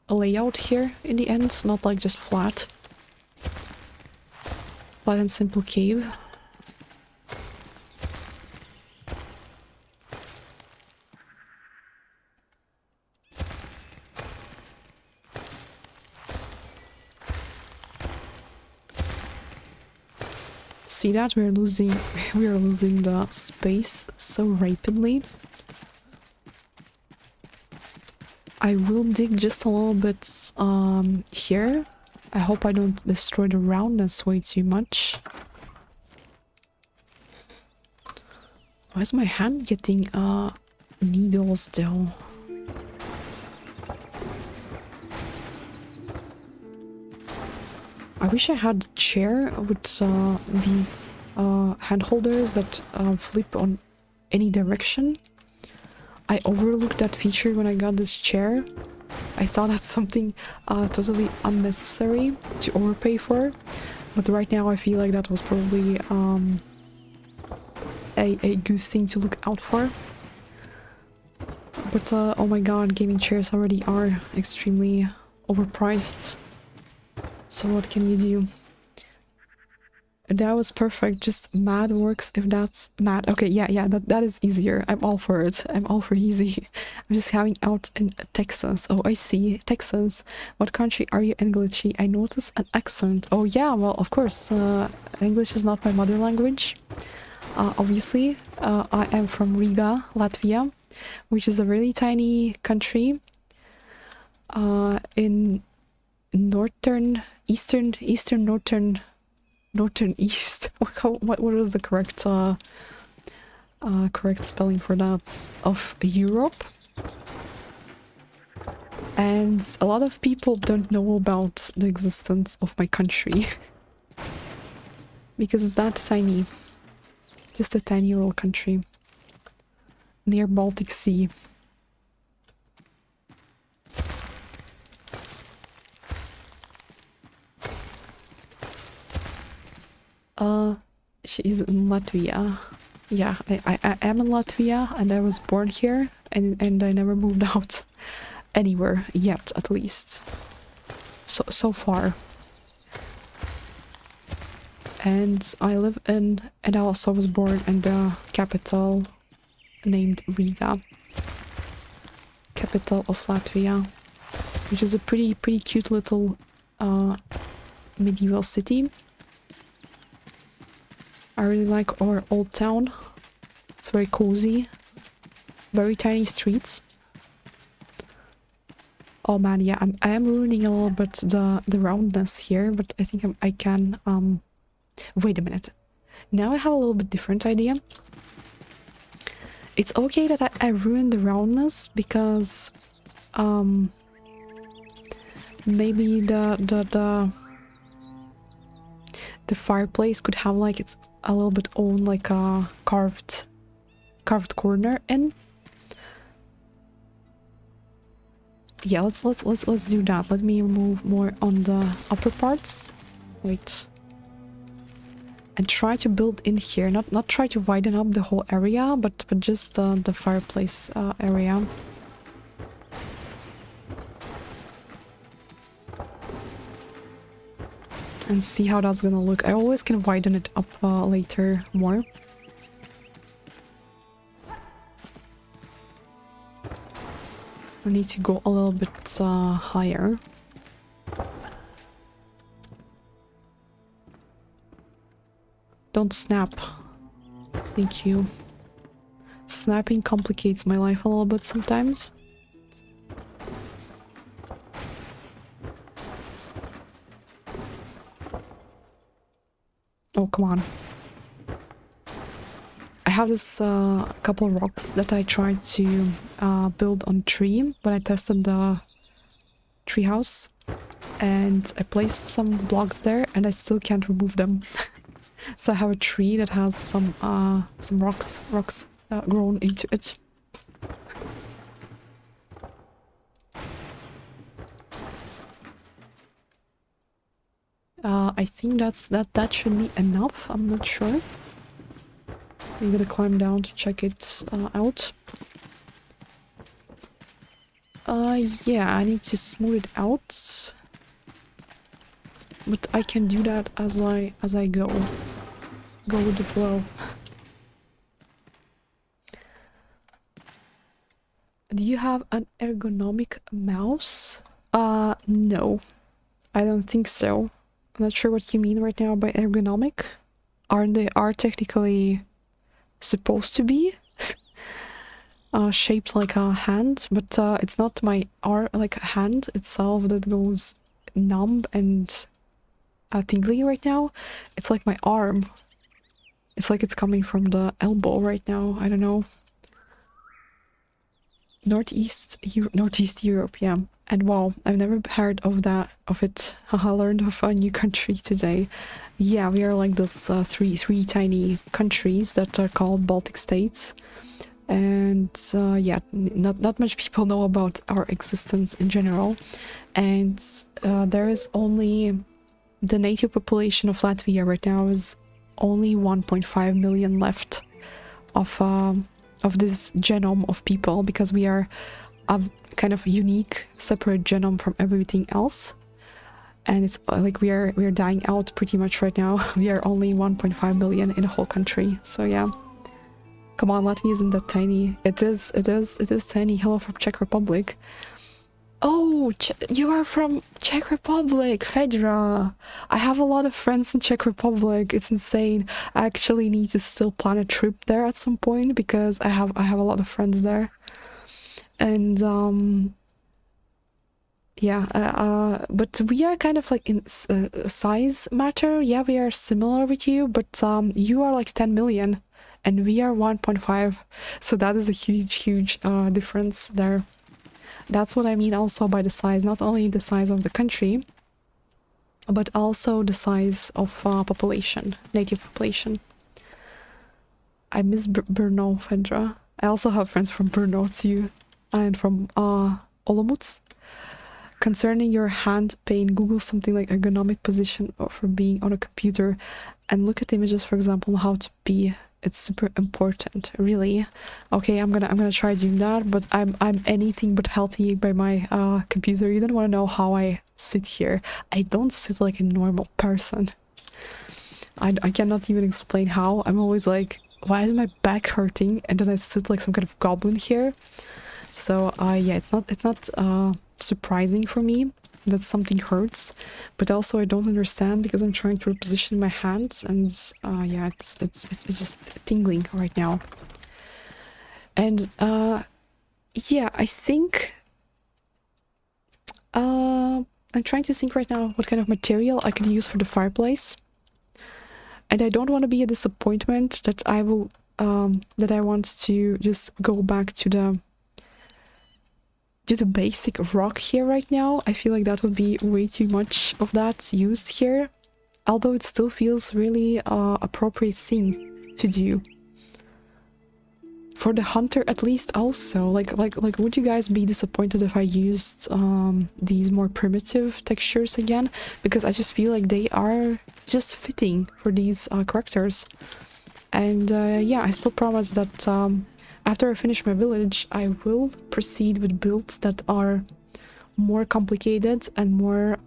layout here in the end, not like just flat and simple cave. See that we are losing the space so rapidly. I will dig just a little bit here. I hope I don't destroy the roundness way too much. Why is my hand getting needles though? I wish I had a chair with these hand holders that flip on any direction. I overlooked that feature when I got this chair. I thought that's something totally unnecessary to overpay for. But right now I feel like that was probably a good thing to look out for. But oh my god, gaming chairs already are extremely overpriced. So what can you do? That was perfect. Just mad works if that's mad. Okay, yeah, that is easier. I'm all for it. I'm all for easy. I'm just hanging out in Texas. Oh, I see. Texas. What country are you in, Glitchy? I notice an accent. Oh yeah, well, of course. English is not my mother language. Obviously, I am from Riga, Latvia, which is a really tiny country in northern east. What was the correct correct spelling for that? Of Europe. And a lot of people don't know about the existence of my country because it's that tiny. Just a tiny little country near Baltic Sea. She is in Latvia. Yeah, I am in Latvia and I was born here and I never moved out anywhere yet, at least. So far. And I live in, and I also was born in the capital named Riga. Capital of Latvia, which is a pretty cute little medieval city. I really like our old town. It's very cozy. Very tiny streets. Oh man, yeah, I am ruining a little bit the roundness here, but I think I can wait a minute. Now I have a little bit different idea. It's okay that I ruined the roundness because maybe the fireplace could have like its a little bit own like a carved corner in. Yeah, let's do that. Let me move more on the upper parts. Wait. and try to build in here. Not try to widen up the whole area, but just the fireplace area. And see how that's gonna look. I always can widen it up later more. I need to go a little bit higher. Don't snap. Thank you. Snapping complicates my life a little bit sometimes. Oh, come on. I have this couple rocks that I tried to build on tree when I tested the treehouse, and I placed some blocks there and I still can't remove them. So I have a tree that has some rocks grown into it. I think that should be enough. I'm not sure. I'm gonna climb down to check it out. Yeah, I need to smooth it out, but I can do that as I go with the flow. Do you have an ergonomic mouse? No, I don't think so. I'm not sure what you mean right now by ergonomic. They are technically supposed to be shaped like a hand, but it's not my arm, like a hand itself that goes numb and tingly right now. It's like my arm. It's like it's coming from the elbow right now. I don't know. Northeast Europe, yeah. And wow, I've never heard of it. Haha, learned of a new country today. Yeah, we are like this three tiny countries that are called Baltic states. And yeah, not much people know about our existence in general. And there is only the native population of Latvia right now is only 1.5 million left of this genome of people, because we are a kind of unique, separate genome from everything else. And it's like we are dying out pretty much right now. We are only 1.5 million in the whole country. So yeah. Come on, Latvia isn't that tiny. It is tiny. Hello from Czech Republic. Oh, you are from Czech Republic, Fedra. I have a lot of friends in Czech Republic. It's insane. I actually need to still plan a trip there at some point because I have a lot of friends there. And yeah, but we are kind of like in size matter. Yeah, we are similar with you, but you are like 10 million. And we are 1.5, so that is a huge difference there. That's what I mean also by the size, not only the size of the country, but also the size of population, native population. I miss Brno, Fedra. I also have friends from Brno too, and from Olomouc. Concerning your hand pain, Google something like ergonomic position for being on a computer and look at images, for example, how to be. It's super important, really. Okay, I'm gonna try doing that, but I'm anything but healthy by my computer. You don't want to know how I sit here. I don't sit like a normal person. I cannot even explain how. I'm always like, why is my back hurting? And then I sit like some kind of goblin here. So yeah, it's not surprising for me that something hurts, but also I don't understand because I'm trying to reposition my hands, and yeah, it's just tingling right now. And yeah, I think I'm trying to think right now what kind of material I could use for the fireplace, and I don't want to be a disappointment that I will that I want to just go back to the basic rock here right now. I feel like that would be way too much of that used here, although it still feels really appropriate thing to do for the hunter at least. Also, like would you guys be disappointed if I used these more primitive textures again? Because I just feel like they are just fitting for these characters. And yeah, I still promise that after I finish my village, I will proceed with builds that are more complicated and more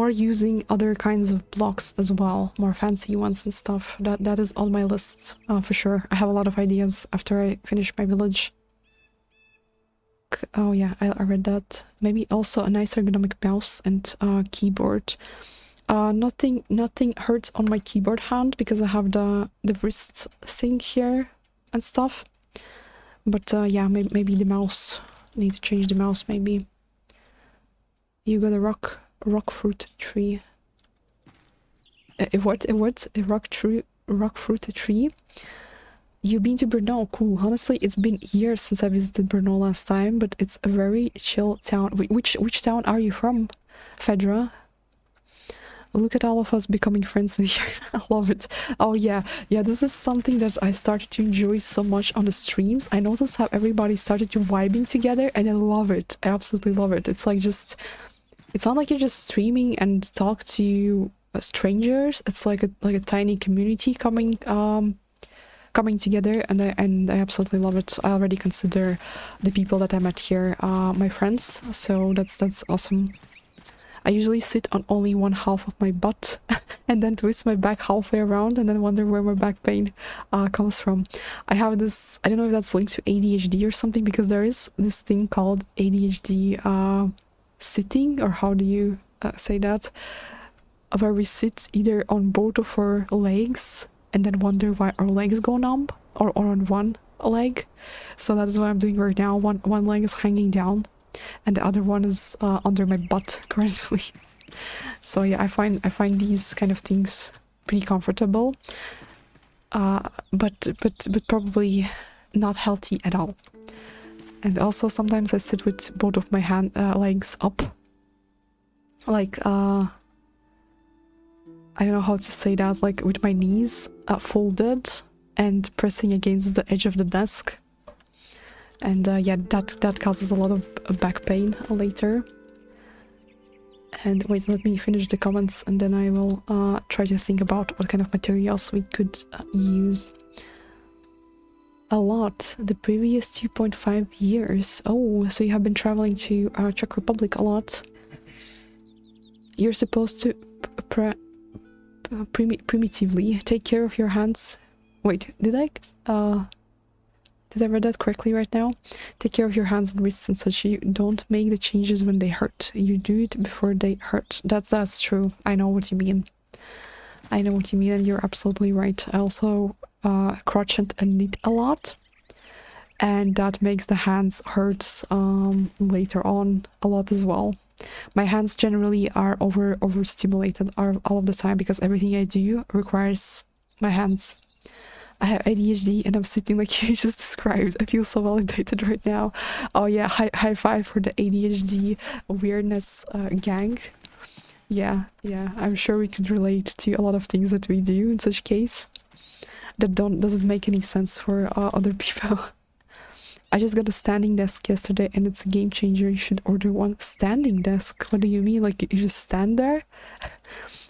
using other kinds of blocks as well, more fancy ones and stuff. That is on my list for sure. I have a lot of ideas after I finish my village. Oh yeah, I read that. Maybe also a nice ergonomic mouse and keyboard. Nothing hurts on my keyboard hand because I have the wrist thing here and stuff. But yeah, maybe the mouse. Need to change the mouse maybe. You got a rock fruit tree. What? A rock fruit tree? You've been to Brno? Cool. Honestly, it's been years since I visited Brno last time, but it's a very chill town. Which town are you from, Fedra? Look at all of us becoming friends in here. I love it. Oh yeah, this is something that I started to enjoy so much on the streams. I noticed how everybody started to vibing together, and I love it. I absolutely love it. It's like just... It's not like you're just streaming and talk to strangers. It's like a tiny community coming together, and I absolutely love it. I already consider the people that I met here my friends, so that's awesome. I usually sit on only one half of my butt and then twist my back halfway around and then wonder where my back pain comes from. I have this, I don't know if that's linked to ADHD or something, because there is this thing called ADHD sitting, or how do you say that? Where we sit either on both of our legs and then wonder why our legs go numb, or on one leg. So that is what I'm doing right now. One leg is hanging down and the other one is under my butt currently. So yeah, I find these kind of things pretty comfortable, but probably not healthy at all. And also sometimes I sit with both of my legs up, like I don't know how to say that, like with my knees folded and pressing against the edge of the desk. And yeah, that causes a lot of back pain later. And wait, let me finish the comments and then I will try to think about what kind of materials we could use. A lot. The previous 2.5 years. Oh, so you have been traveling to Czech Republic a lot. You're supposed to primitively take care of your hands. Wait, did I read that correctly right now? Take care of your hands and wrists and such. You don't make the changes when they hurt. You do it before they hurt. That's true. I know what you mean. I know what you mean, and you're absolutely right. I also crotch and knit a lot, and that makes the hands hurt later on a lot as well. My hands generally are overstimulated all of the time because everything I do requires my hands. I have ADHD and I'm sitting like you just described. I feel so validated right now. Oh yeah, high five for the ADHD weirdness gang. Yeah, I'm sure we could relate to a lot of things that we do in such case that doesn't make any sense for other people. I just got a standing desk yesterday and it's a game changer. You should order one. Standing desk? What do you mean? Like you just stand there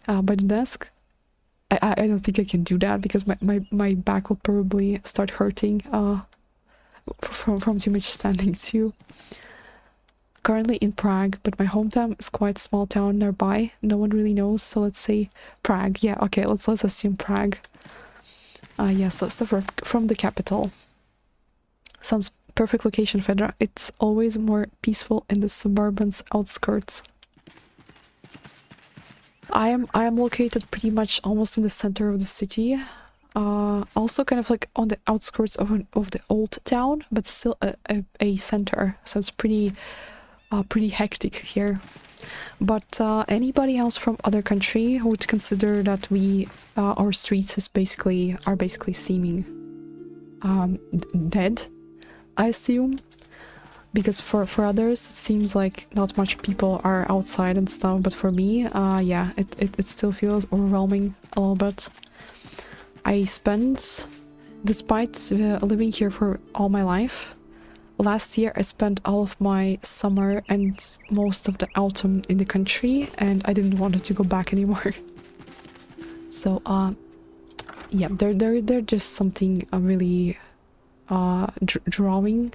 by the desk? I don't think I can do that because my back will probably start hurting from too much standing too. Currently in Prague, but my hometown is quite a small town nearby. No one really knows, so let's say Prague. Yeah, okay, let's assume Prague. Yeah, so from the capital. Sounds perfect location, Fedra. It's always more peaceful in the suburban outskirts. I am located pretty much almost in the center of the city. Also kind of like on the outskirts of the old town, but still a center. So it's pretty hectic here. But anybody else from other country would consider that our streets are basically seeming dead, I assume. Because for others it seems like not much people are outside and stuff, but for me, yeah, it still feels overwhelming a little bit. I spent, despite living here for all my life, Last year I spent all of my summer and most of the autumn in the country, and I didn't want to go back anymore. So yeah, they're just something really drawing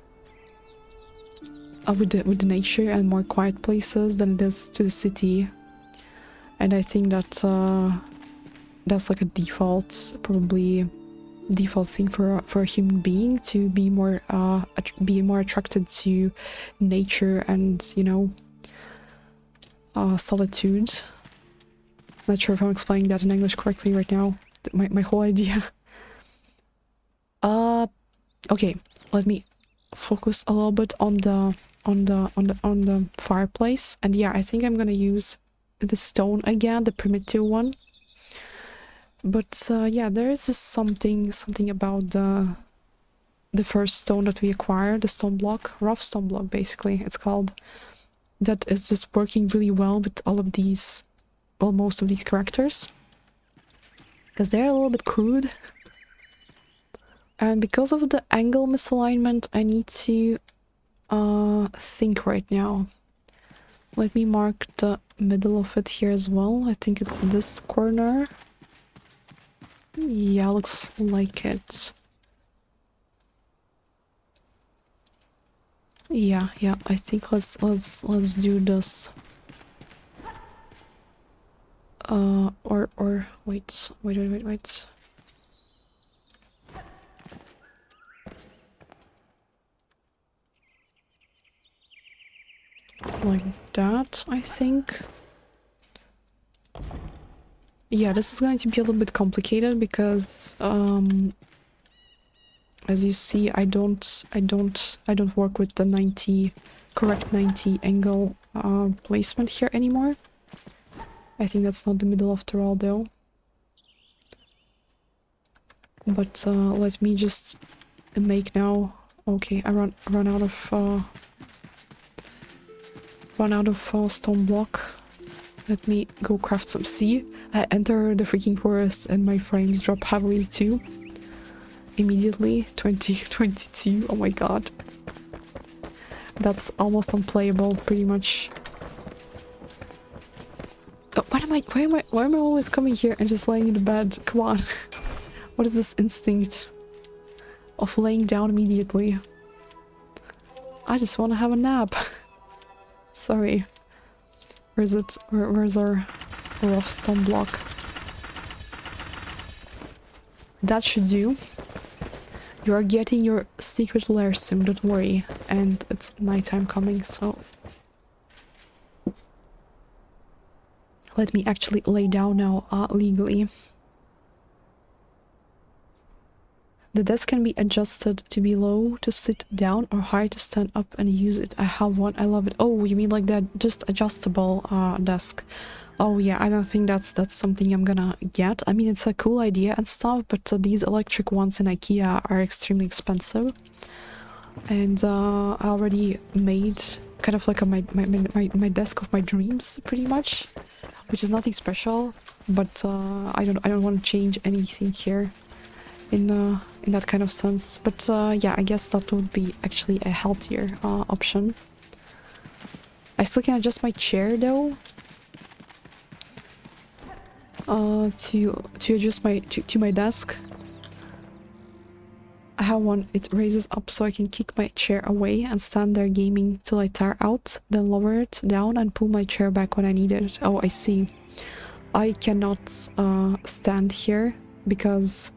with the nature and more quiet places than it is to the city. And I think that that's like a probably default thing for a human being, to be more attracted to nature and, you know, solitude. Not sure if I'm explaining that in English correctly right now. My whole idea. Okay, let me focus a little bit on the fireplace. And yeah, I think I'm gonna use the stone again, the primitive one. But yeah, there is just something about the first stone that we acquired, the stone block, rough stone block basically it's called, that is just working really well with all of these, well, most of these characters, because they're a little bit crude. And because of the angle misalignment, I need to think right now. Let me mark the middle of it here as well. I think it's this corner. Yeah, looks like it. Yeah, I think let's do this. Or wait. Like that, I think. Yeah, this is going to be a little bit complicated because as you see, I don't work with the correct 90 angle placement here anymore. I think that's not the middle after all though. But let me just make now. Okay, I run out of stone block. Let me go craft some. See, I enter the freaking forest and my frames drop heavily too. Immediately, 2022. Oh my god, that's almost unplayable, pretty much. Oh, why am I always coming here and just laying in the bed? Come on. What is this instinct of laying down immediately? I just want to have a nap. Sorry. Where's it? Where's our rough stone block? That should do. You are getting your secret lair soon, don't worry. And it's nighttime coming, so... Let me actually lay down now, legally. The desk can be adjusted to be low to sit down or high to stand up and use it. I have one, I love it. Oh, you mean like that just adjustable desk? Oh yeah, I don't think that's something I'm gonna get. I mean, it's a cool idea and stuff, but these electric ones in IKEA are extremely expensive. And I already made kind of like my desk of my dreams, pretty much, which is nothing special. But I don't want to change anything here in that kind of sense. But yeah, I guess that would be actually a healthier option. I still can adjust my chair though. To adjust to my desk. I have one, it raises up so I can kick my chair away and stand there gaming till I tire out, then lower it down and pull my chair back when I need it. Oh, I see. I cannot stand here because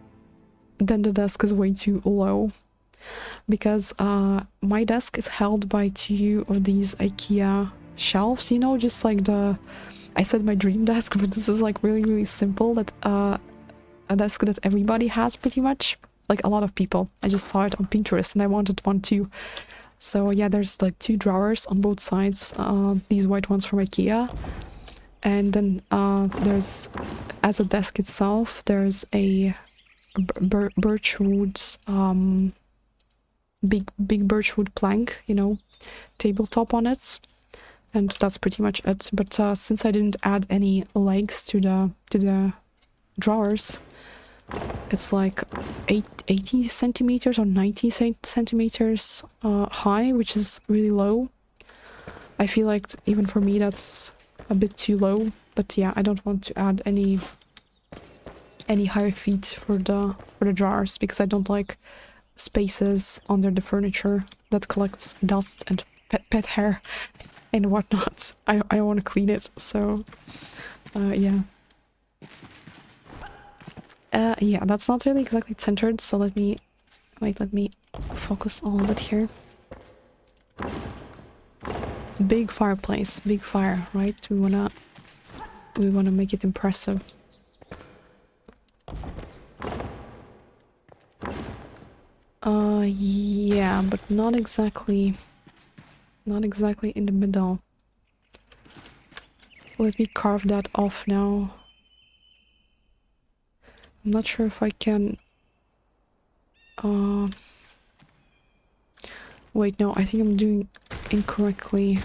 then the desk is way too low. Because my desk is held by two of these IKEA shelves, you know, just like I said my dream desk, but this is like really simple, that a desk that everybody has pretty much, like a lot of people. I just saw it on Pinterest and I wanted one too. So yeah, there's like two drawers on both sides, these white ones from IKEA. And then there's, as a desk itself, there's a birchwood, big birchwood plank, you know, tabletop on it. And that's pretty much it. But since I didn't add any legs to the drawers, It's like 80 centimeters or 90 centimeters high, which is really low. I feel like even for me that's a bit too low, but yeah, I don't want to add any higher feet for the jars because I don't like spaces under the furniture that collects dust and pet hair and whatnot. I don't want to clean it, so yeah. Yeah, that's not really exactly centered, so let me focus a little bit here. Big fireplace, big fire, right? We wanna make it impressive. Yeah, but not exactly in the middle. Let me carve that off now. I'm not sure if I can... Wait, no, I think I'm doing incorrectly.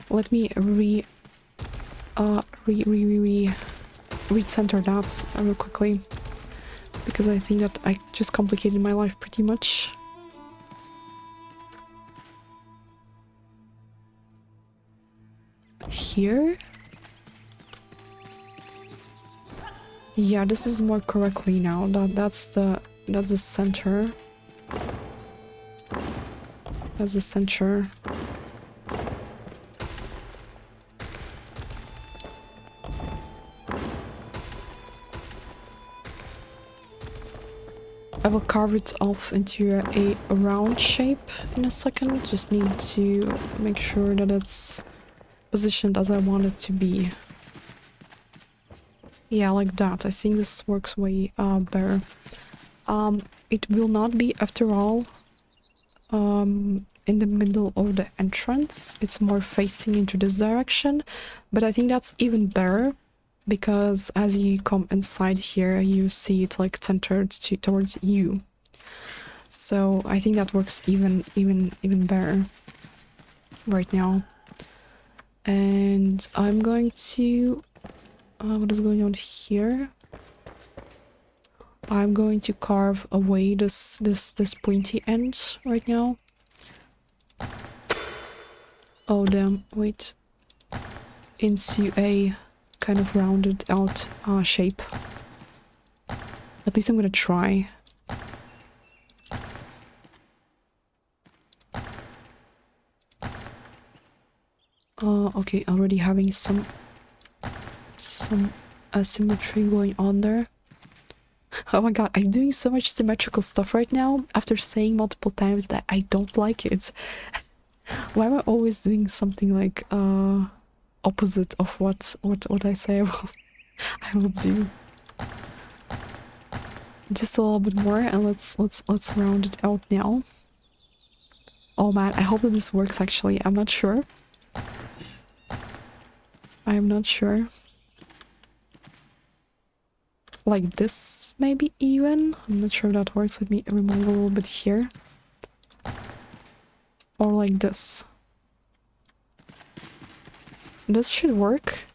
Let me recenter that real quickly. Because I think that I just complicated my life pretty much. Here? Yeah, this is more correctly now. That's the center. That's the center. I will carve it off into a round shape in a second. Just need to make sure that it's positioned as I want it to be. Yeah, like that. I think this works way better. It will not be, after all, in the middle of the entrance. It's more facing into this direction, but I think that's even better because as you come inside here, you see it like centered towards you. So I think that works even better right now. And I'm going to... what is going on here? I'm going to carve away this pointy end right now. Oh damn, wait. Into a kind of rounded out shape. At least I'm gonna try. Okay, already having some asymmetry going on there. Oh my god, I'm doing so much symmetrical stuff right now after saying multiple times that I don't like it. Why am I always doing something like opposite of what I say I will do? Just a little bit more and let's round it out now. Oh man, I hope that this works actually. I'm not sure. I am not sure. Like this, maybe even? I'm not sure if that works. Let me remove a little bit here. Or like this. This should work.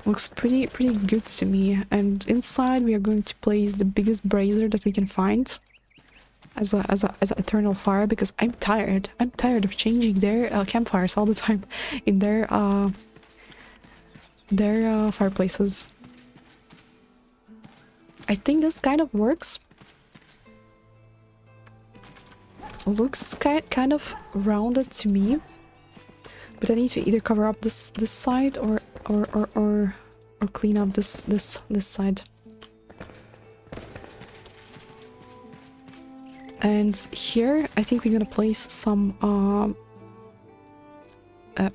Looks pretty good to me. And inside we are going to place the biggest brazier that we can find. As a eternal fire, because I'm tired. I'm tired of changing their campfires all the time in their fireplaces. I think this kind of works. Looks kind of rounded to me, but I need to either cover up this side or clean up this side. And here I think we're gonna place some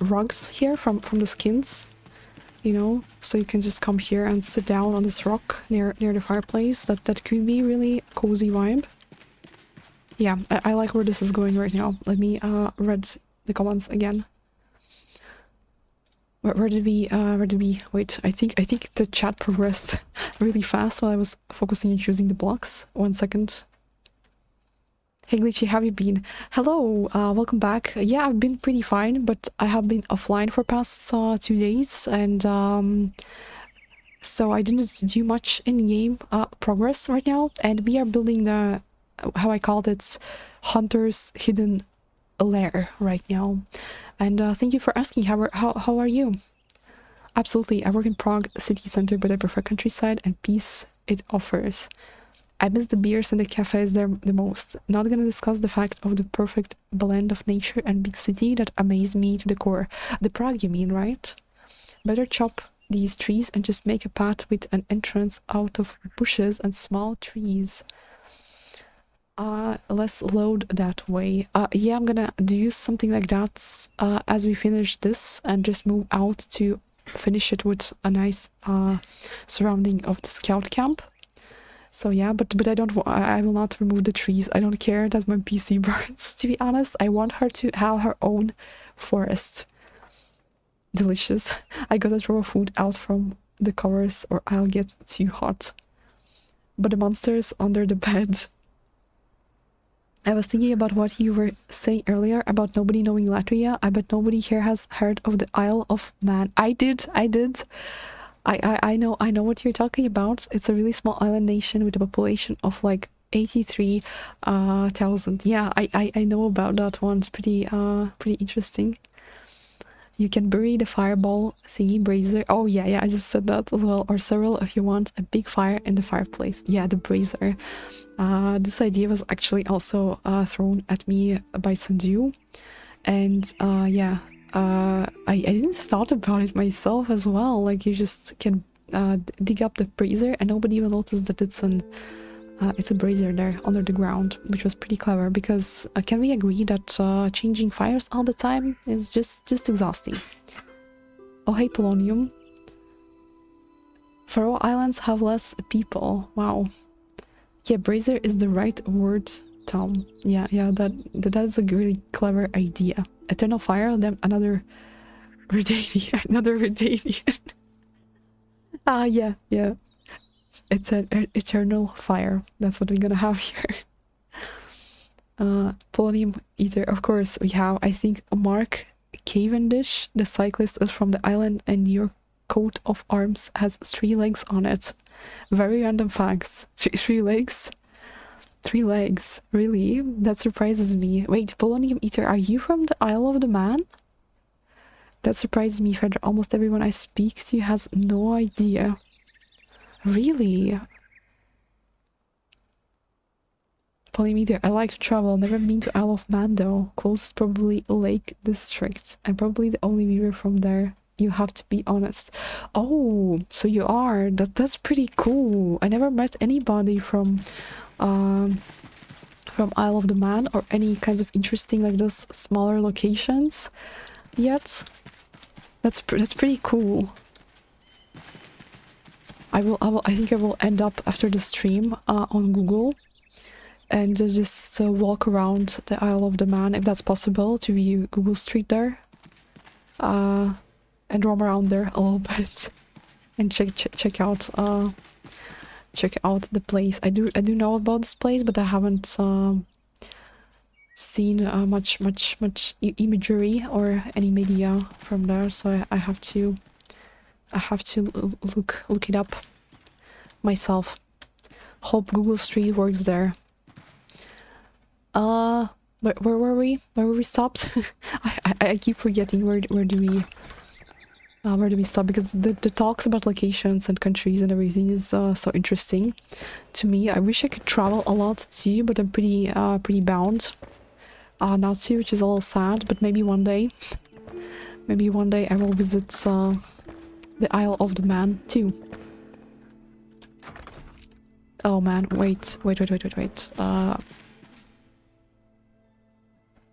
rugs here from the skins. You know, so you can just come here and sit down on this rock near the fireplace. That could be really cozy vibe. Yeah, I like where this is going right now. Let me read the comments again. Where did we wait? I think the chat progressed really fast while I was focusing on choosing the blocks. 1 second. Hey Glitchy, how have you been? Hello, welcome back. Yeah, I've been pretty fine, but I have been offline for past 2 days, and so I didn't do much in-game progress right now. And we are building the, how I called it, Hunter's Hidden Lair right now. And thank you for asking. How are you? Absolutely, I work in Prague city center, but I prefer countryside and peace it offers. I miss the beers and the cafes there the most. Not gonna discuss the fact of the perfect blend of nature and big city that amazed me to the core. The Prague, you mean, right? Better chop these trees and just make a path with an entrance out of bushes and small trees. Less load that way. Yeah, I'm gonna do something like that as we finish this and just move out to finish it with a nice surrounding of the scout camp. So yeah, but I will not remove the trees. I don't care that my PC burns, to be honest. I want her to have her own forest. Delicious. I gotta throw food out from the covers or I'll get too hot. But the monsters under the bed. I was thinking about what you were saying earlier about nobody knowing Latvia. I bet nobody here has heard of the Isle of Man. I did. I know what you're talking about. It's a really small island nation with a population of like 83,000. Yeah, I know about that one. It's pretty interesting. You can bury the fireball thingy brazier. Oh yeah, I just said that as well. Or several if you want a big fire in the fireplace. Yeah, the brazier. This idea was actually also thrown at me by Sandu. And yeah, I didn't thought about it myself as well. Like you just can dig up the brazier and nobody will notice that it's a brazier there under the ground, which was pretty clever because can we agree that changing fires all the time is just exhausting? Oh hey Polonium. Faroe Islands have less people. Wow. Yeah, brazier is the right word, Tom. Yeah, that's a really clever idea. Eternal fire, then another Redanian, another Redanian. Yeah. It's an eternal fire. That's what we're gonna have here. Polonium Eater, of course we have. I think Mark Cavendish, the cyclist, is from the island, and your coat of arms has 3 legs on it. Very random facts. Three legs? 3 legs, really? That surprises me. Wait, Polonium Eater, are you from the Isle of the Man? That surprises me, Frederick. Almost everyone I speak to has no idea. Really? Polonium Eater, I like to travel. Never been to Isle of Man though. Closest probably Lake District. I'm probably the only viewer from there. You have to be honest. Oh, so you are. That's pretty cool. I never met anybody from Isle of the Man or any kinds of interesting like this smaller locations yet. That's pretty cool. I think I will end up after the stream on Google and just walk around the Isle of the Man if that's possible, to view Google Street there. And roam around there a little bit and check out the place. I do know about this place, but I haven't seen much imagery or any media from there, so I have to look it up myself. Hope Google Street works there. Where were we? Where were we stopped? I keep forgetting where do we stop, because the talks about locations and countries and everything is so interesting to me. I wish I could travel a lot too, but I'm pretty bound not to, which is a little sad. But maybe one day I will visit the Isle of the Man too. Oh man, wait.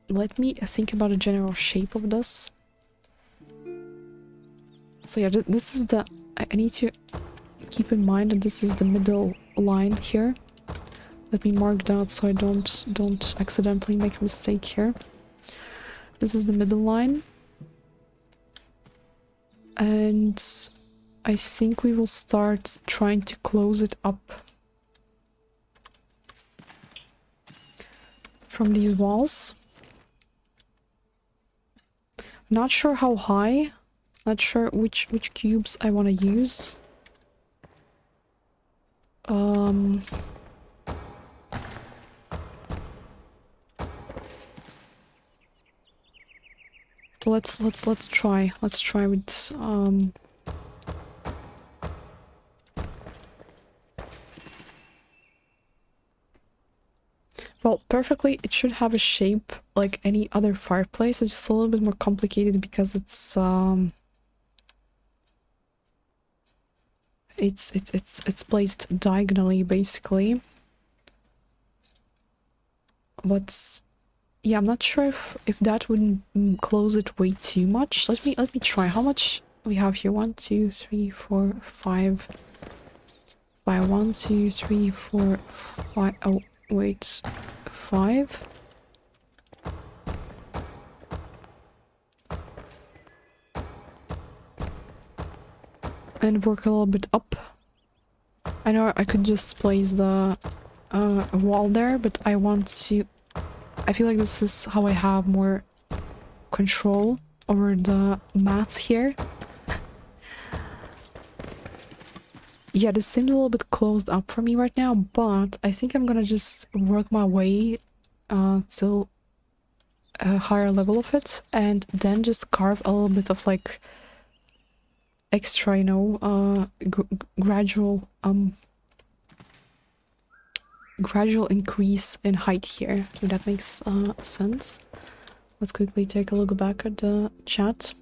Let me think about the general shape of this. So yeah, this is the... I need to keep in mind that this is the middle line here. Let me mark that so I don't accidentally make a mistake here. This is the middle line. And I think we will start trying to close it up from these walls. Not sure how high. Not sure which cubes I want to use. Let's try. Let's try with well, perfectly, it should have a shape like any other fireplace. It's just a little bit more complicated because it's placed diagonally, basically. But yeah, I'm not sure if that wouldn't close it way too much. Let me try. How much we have here? 1, 2, 3, 4, 5. 1, 2, 3, 4, 5. Oh wait, 5. And work a little bit up. I know I could just place the wall there, but I want to... I feel like this is how I have more control over the mats here. Yeah, this seems a little bit closed up for me right now, but I think I'm gonna just work my way till a higher level of it, and then just carve a little bit of like extra, you know, gradual increase in height here, if that makes sense. Let's quickly take a look back at the chat.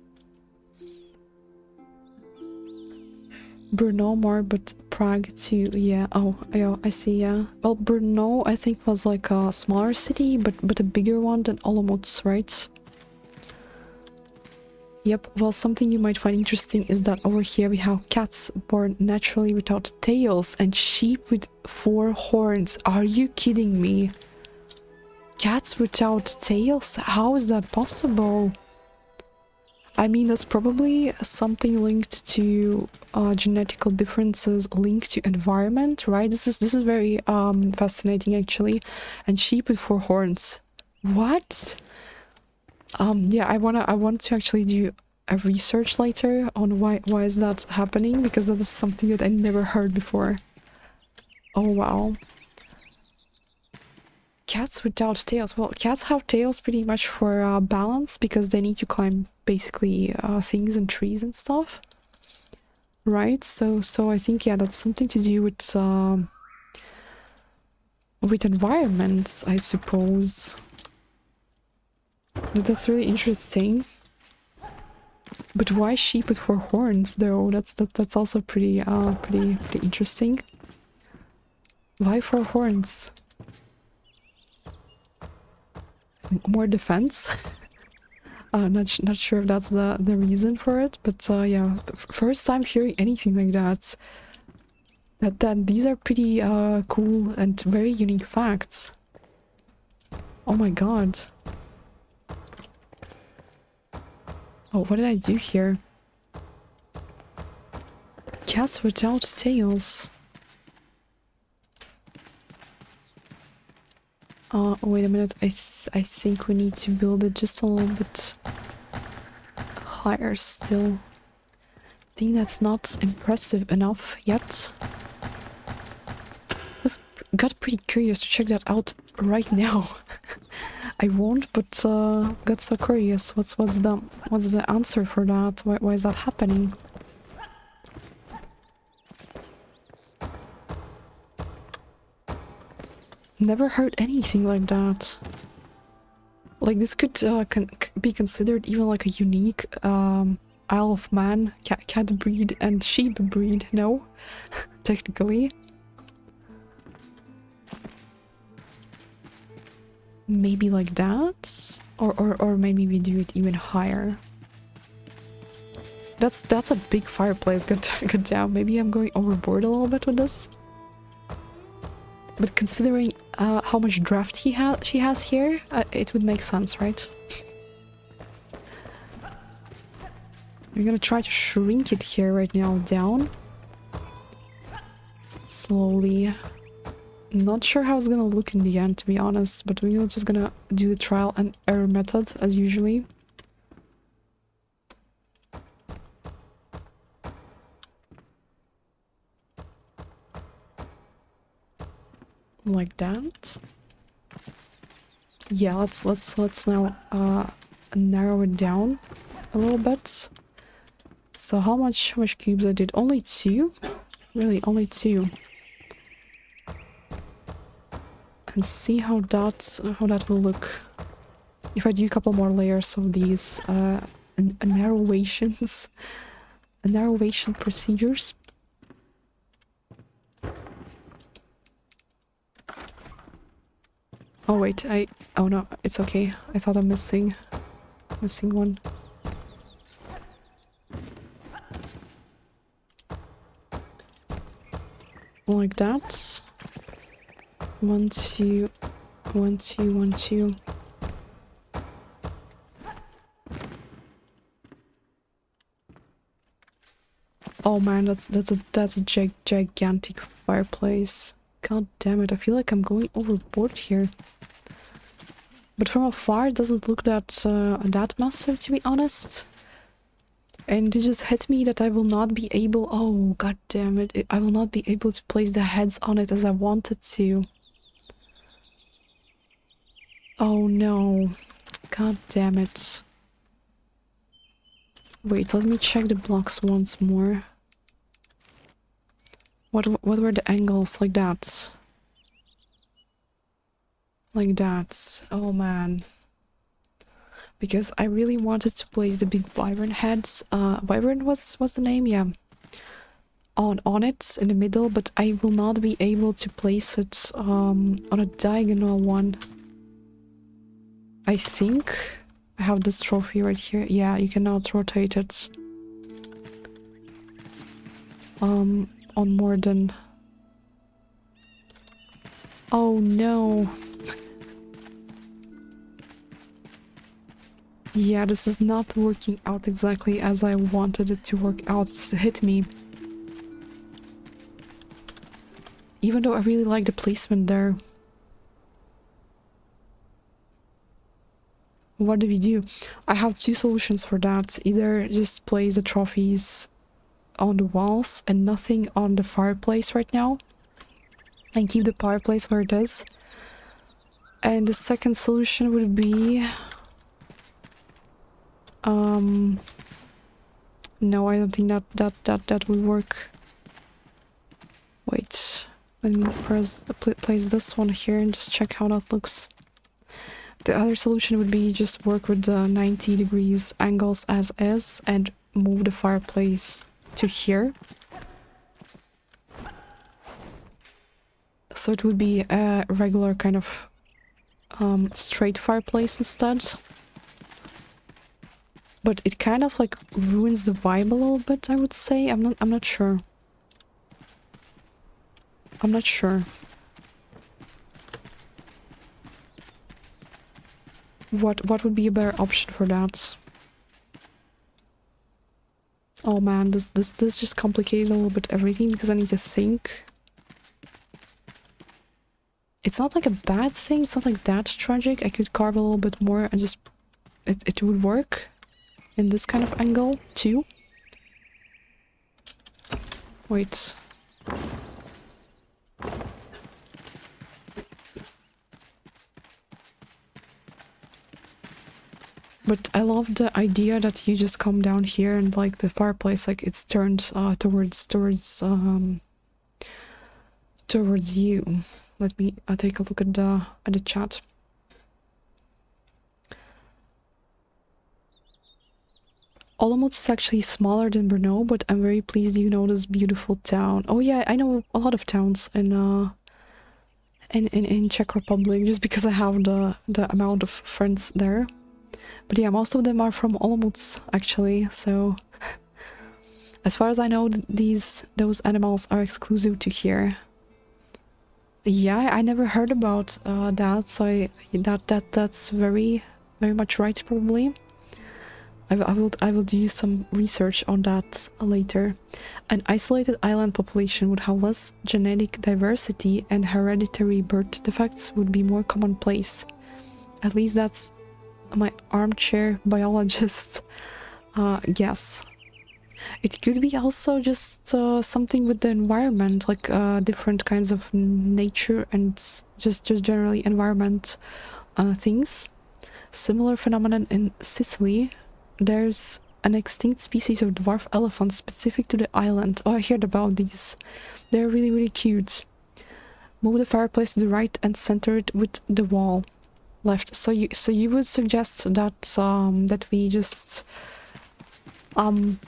Brno more, but Prague too. Yeah. Oh, yeah, I see. Yeah. Well, Brno I think was like a smaller city, but a bigger one than Olomouc, right? Yep. Well, something you might find interesting is that over here we have cats born naturally without tails and sheep with 4 horns. Are you kidding me? Cats without tails? How is that possible? I mean, that's probably something linked to genetical differences linked to environment, right? This is very fascinating, actually. And sheep with 4 horns. What? Yeah, I want to actually do a research later on why is that happening, because that is something that I never heard before. Oh wow. Cats without tails. Well, cats have tails pretty much for balance, because they need to climb basically things and trees and stuff, right? So I think, yeah, that's something to do with environment, I suppose. But that's really interesting. But why sheep with 4 horns, though? That's also pretty interesting. Why 4 horns? More defense? Not sure if that's the reason for it, but yeah, first time hearing anything like that. That these are pretty cool and very unique facts. Oh my god. Oh, what did I do here? Cats without tails. Wait a minute. I think we need to build it just a little bit higher still. I think that's not impressive enough yet. Got pretty curious to check that out right now. I won't, but got so curious. What's the answer for that? Why is that happening? Never heard anything like that. Like, this could be considered even like a unique Isle of Man cat breed and sheep breed, no? Technically. Maybe like that? Or maybe we do it even higher. That's a big fireplace, good damn. Maybe I'm going overboard a little bit with this. But considering how much draft she has here, it would make sense, right? I'm gonna try to shrink it here right now down. Slowly Not sure how it's gonna look in the end, to be honest, but we're just gonna do the trial and error method as usually. Like that. Yeah, let's now narrow it down a little bit. So how much cubes I did? Only 2? Really, only 2. And see how that will look if I do a couple more layers of these narrowation procedures. Oh wait, oh no, it's okay. I thought I'm missing one. Like that. 1, 2, 1, 2, 1, 2. Oh man, that's a gigantic fireplace. God damn it, I feel like I'm going overboard here. But from afar, it doesn't look that massive, to be honest. And it just hit me that I will not be able... Oh, god damn it. I will not be able to place the heads on it as I wanted to. Oh no. God damn it. Wait, let me check the blocks once more. What were the angles? Like that? Like that. Oh man. Because I really wanted to place the big wyvern heads. Wyvern was the name? Yeah. On it in the middle, but I will not be able to place it on a diagonal one. I think I have this trophy right here. Yeah, you cannot rotate it on more than... Oh no. Yeah, this is not working out exactly as I wanted it to work out. It's hit me. Even though I really like the placement there. What do we do? I have 2 solutions for that. Either just place the trophies on the walls and nothing on the fireplace right now. And keep the fireplace where it is. And the second solution would be... No, I don't think that would work. Wait, let me place this one here and just check how that looks. The other solution would be just work with the 90 degrees angles as is and move the fireplace to here. So it would be a regular kind of straight fireplace instead. But it kind of like ruins the vibe a little bit, I would say. I'm not sure. I'm not sure. What would be a better option for that? Oh man, this just complicated a little bit everything because I need to think. It's not like a bad thing, it's not like that tragic. I could carve a little bit more and just it would work in this kind of angle too. Wait. But I love the idea that you just come down here and like the fireplace, like it's turned towards you. Let me take a look at the chat. Olomouc is actually smaller than Brno, but I'm very pleased you know this beautiful town. Oh yeah, I know a lot of towns in Czech Republic just because I have the amount of friends there. But yeah, most of them are from Olomouc actually, so as far as I know, those animals are exclusive to here. Yeah, I never heard about that, so that's very much right probably. I will do some research on that later. An isolated island population would have less genetic diversity and hereditary birth defects would be more commonplace. At least that's my armchair biologist guess. It could be also just something with the environment, like different kinds of nature and just generally environment things. Similar phenomenon in Sicily. There's an extinct species of dwarf elephant specific to the island. Oh, I heard about these. They're really, really cute. Move the fireplace to the right and center it with the wall. Left. So you would suggest that that we just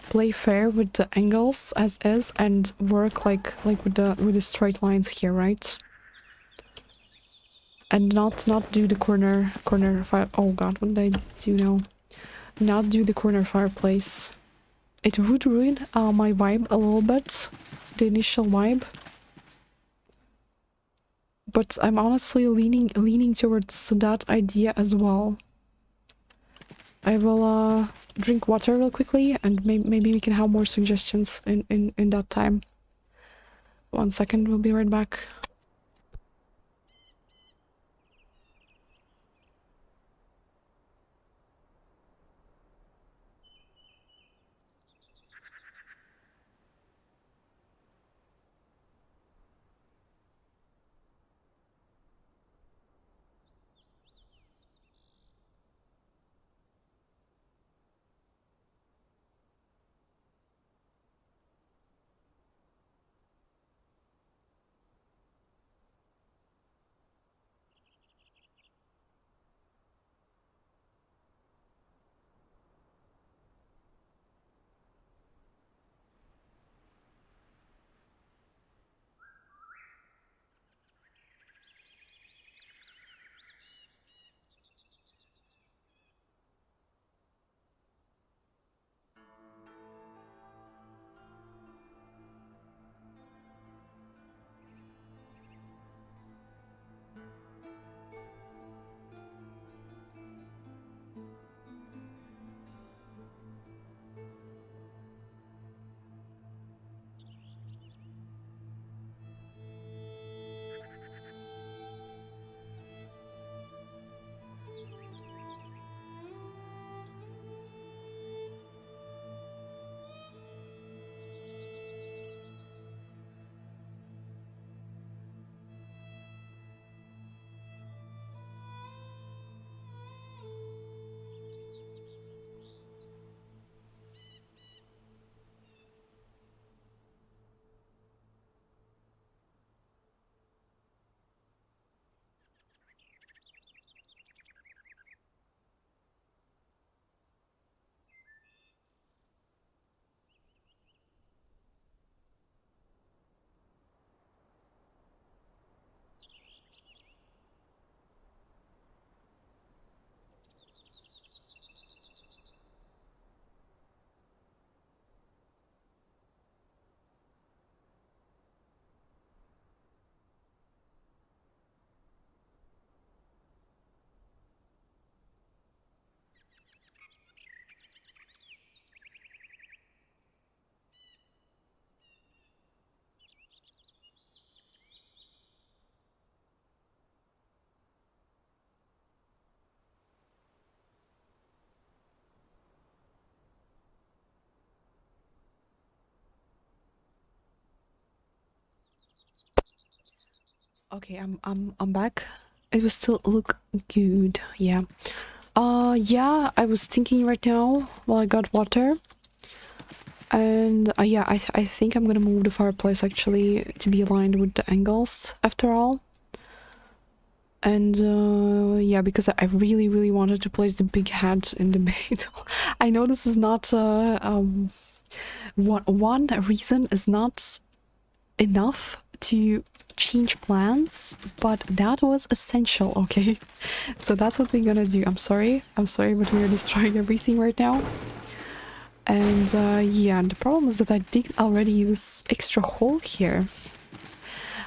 play fair with the angles as is and work like with the straight lines here, right? And not do the corner fire. Oh god, what did I do now? Not do the corner fireplace. It would ruin my vibe a little bit, the initial vibe. But I'm honestly leaning towards that idea as well. I will drink water real quickly, and maybe we can have more suggestions in that time. 1 second, we'll be right back. Okay, I'm back. It will still look good. Yeah. Yeah, I was thinking right now while I got water. And yeah, I think I'm gonna move the fireplace actually to be aligned with the angles after all. And yeah, because I really wanted to place the big head in the middle. I know this is not one reason is not enough to change plans, but that was essential. Okay, so that's what we're gonna do. I'm sorry, but we are destroying everything right now. And yeah, the problem is that I did already this extra hole here.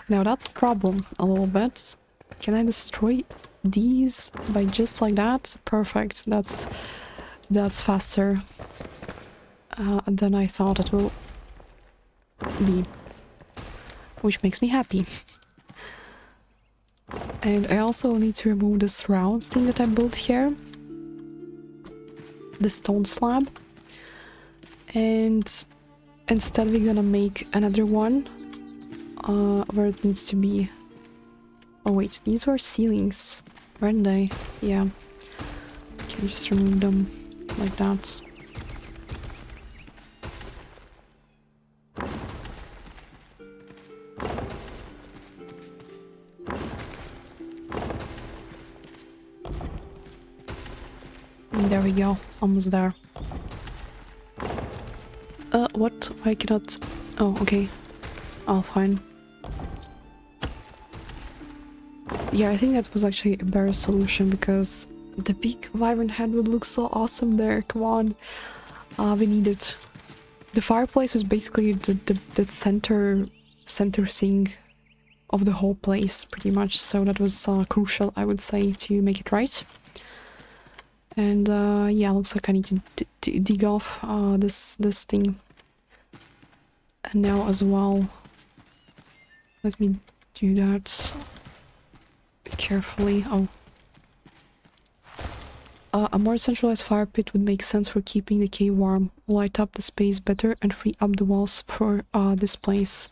Now that's a problem a little bit. Can I destroy these by just like that? Perfect. That's that's faster than I thought it will be, which makes me happy. And I also need to remove this round thing that I built here, the stone slab, and instead we're gonna make another one where it needs to be. Oh wait, these were ceilings, weren't they? Yeah, can just remove them like that. There we go, almost there. What? I cannot... Oh, okay. Oh, fine. Yeah, I think that was actually a better solution because the big vibrant head would look so awesome there. Come on. We need it. The fireplace was basically the center thing of the whole place, pretty much. So that was crucial, I would say, to make it right. And yeah, looks like I need to dig off this thing. And now as well, let me do that carefully. Oh. A more centralized fire pit would make sense for keeping the cave warm, light up the space better and free up the walls for this place.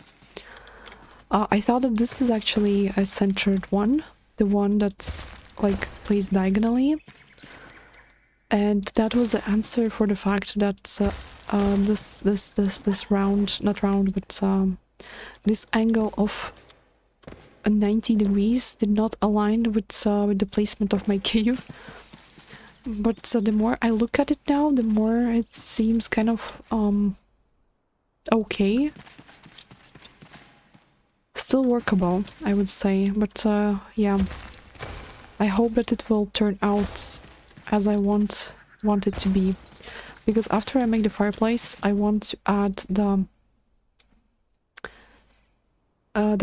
I thought that this is actually a centered one, the one that's like placed diagonally. And that was the answer for the fact that this round, not round, but this angle of 90 degrees did not align with the placement of my cave. But the more I look at it now, the more it seems kind of okay. Still workable, I would say, but yeah. I hope that it will turn out as I want it to be. Because after I make the fireplace, I want to add the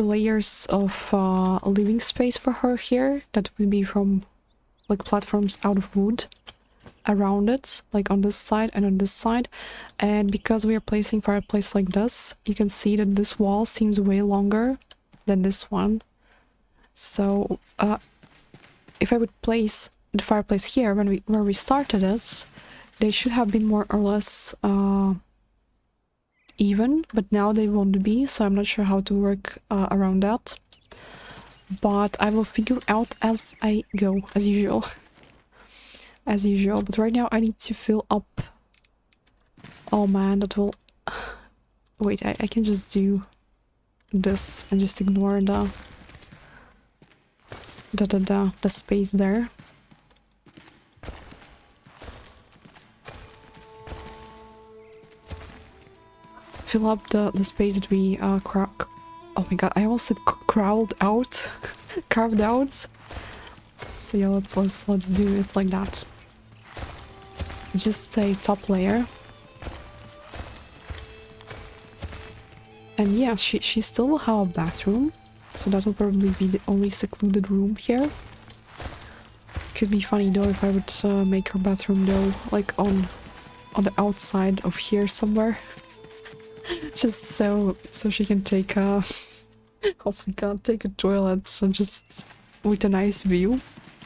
layers of living space for her here. That would be from like platforms out of wood around it, like on this side and on this side. And because we are placing fireplace like this, you can see that this wall seems way longer than this one. So if I would place the fireplace here where we started it, they should have been more or less even, but now they won't be, so I'm not sure how to work around that. But I will figure out as I go, as usual. As usual, but right now I need to fill up. Oh man, that will... Wait, I can just do this and just ignore the space there. Fill up the space that we oh my god, I almost said crawled out. Carved out. So yeah, let's do it like that. Just a top layer. And yeah, she still will have a bathroom, so that will probably be the only secluded room here. Could be funny though if I would make her bathroom though, like on the outside of here somewhere. Just so she can take a oh my god, take a toilet, so just with a nice view,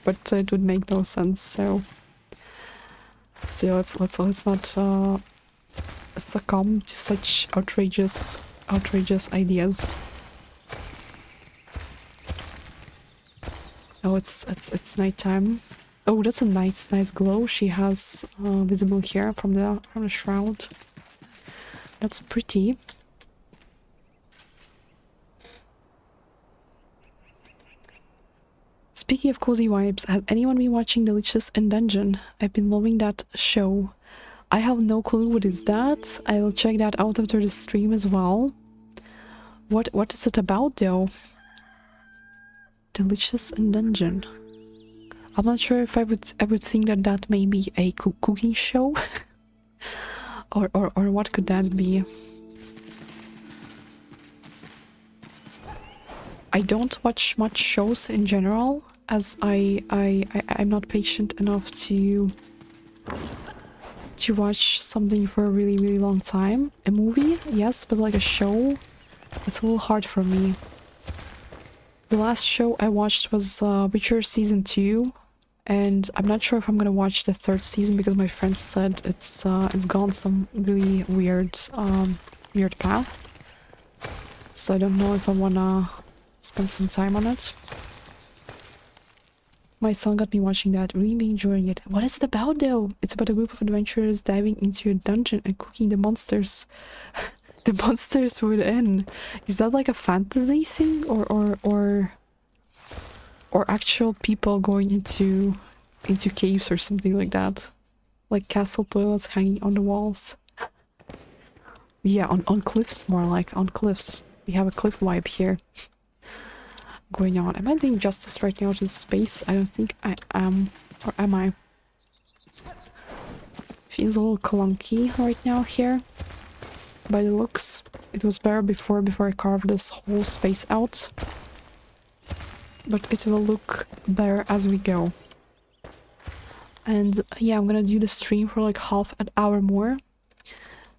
but it would make no sense. So yeah, let's not succumb to such outrageous ideas. Oh, it's nighttime. Oh, that's a nice glow she has visible here from the shroud. That's pretty. Speaking of cozy vibes, has anyone been watching Delicious in Dungeon? I've been loving that show. I have no clue what is that. I will check that out after the stream as well. What is it about though? Delicious in Dungeon. I'm not sure if I would think that may be a cooking show. or what could that be? I don't watch much shows in general, as I'm not patient enough to to watch something for a really, really long time. A movie, yes, but like a show, it's a little hard for me. The last show I watched was Witcher Season 2, and I'm not sure if I'm gonna watch the third season because my friend said it's gone some really weird path. So I don't know if I wanna spend some time on it. My son got me watching that, really be enjoying it. What is it about though? It's about a group of adventurers diving into a dungeon and cooking the monsters. The monsters within. Is that like a fantasy thing or actual people going into caves or something like that? Like castle toilets hanging on the walls. Yeah, on cliffs, more like on cliffs. We have a cliff vibe here going on. Am I doing justice right now to space? I don't think I am. Or am I? Feels a little clunky right now here. By the looks. It was better before I carved this whole space out. But it will look better as we go. And yeah, I'm gonna do the stream for like half an hour more.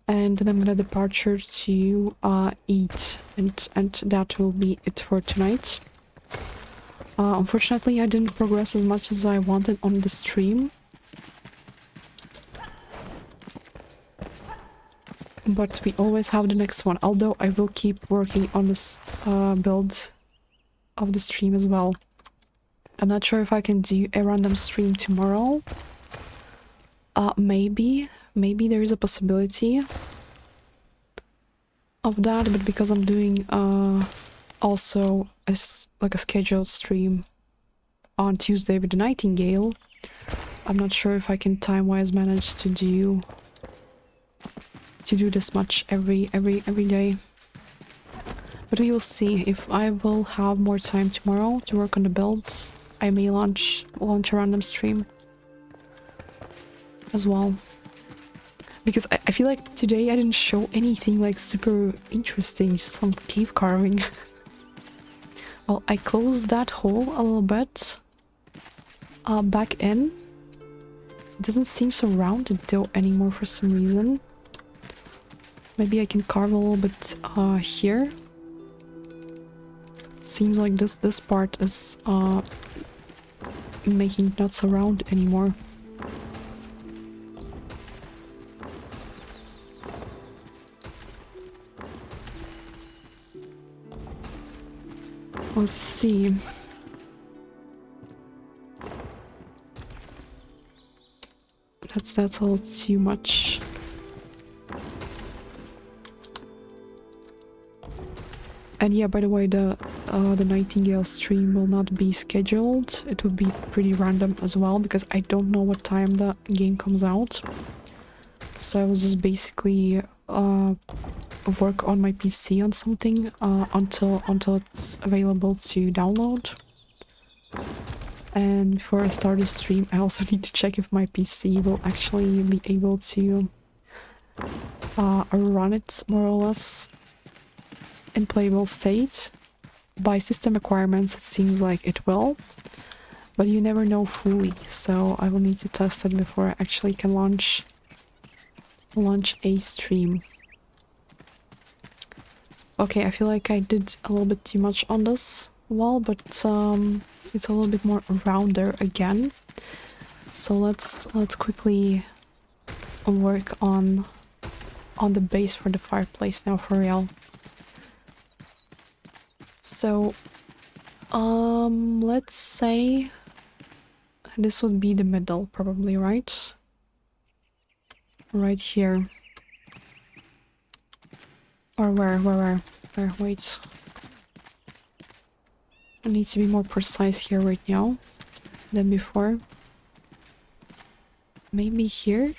And then I'm gonna departure to eat. And that will be it for tonight. Unfortunately, I didn't progress as much as I wanted on the stream. But we always have the next one, although I will keep working on this build of the stream as well. I'm not sure if I can do a random stream tomorrow. Maybe there is a possibility of that, but because I'm doing also like a scheduled stream on Tuesday with the Nightingale, I'm not sure if I can time-wise manage to do this much every day. But we will see. If I will have more time tomorrow to work on the builds, I may launch a random stream as well. Because I feel like today I didn't show anything like super interesting, just some cave carving. Well, I closed that hole a little bit back in. It doesn't seem so rounded though anymore for some reason. Maybe I can carve a little bit here. Seems like this part is making it not so round anymore. Let's see. That's all too much. And yeah, by the way, the Nightingale stream will not be scheduled. It will be pretty random as well, because I don't know what time the game comes out. So I will just basically work on my PC on something until it's available to download. And before I start the stream, I also need to check if my PC will actually be able to run it more or less in playable state. By system requirements, it seems like it will, but you never know fully, so I will need to test it before I actually can launch a stream. Okay, I feel like I did a little bit too much on this wall, but it's a little bit more rounder again. So let's quickly work on the base for the fireplace now for real. So let's say this would be the middle, probably, right? Right here. Or where? Wait. I need to be more precise here right now than before. Maybe here?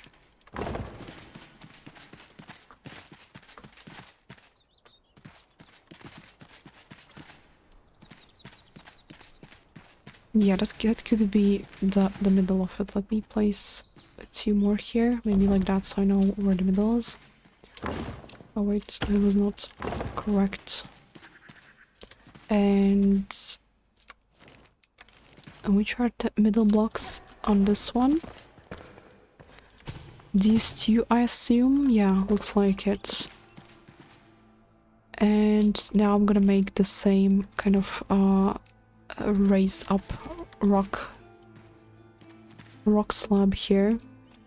Yeah, that could be the middle of it. Let me place 2 more here, maybe like that, so I know where the middle is. Oh wait, it was not correct. And which are the middle blocks on this one? these two, I assume. Yeah, looks like it. And now I'm gonna make the same kind of raised up rock slab here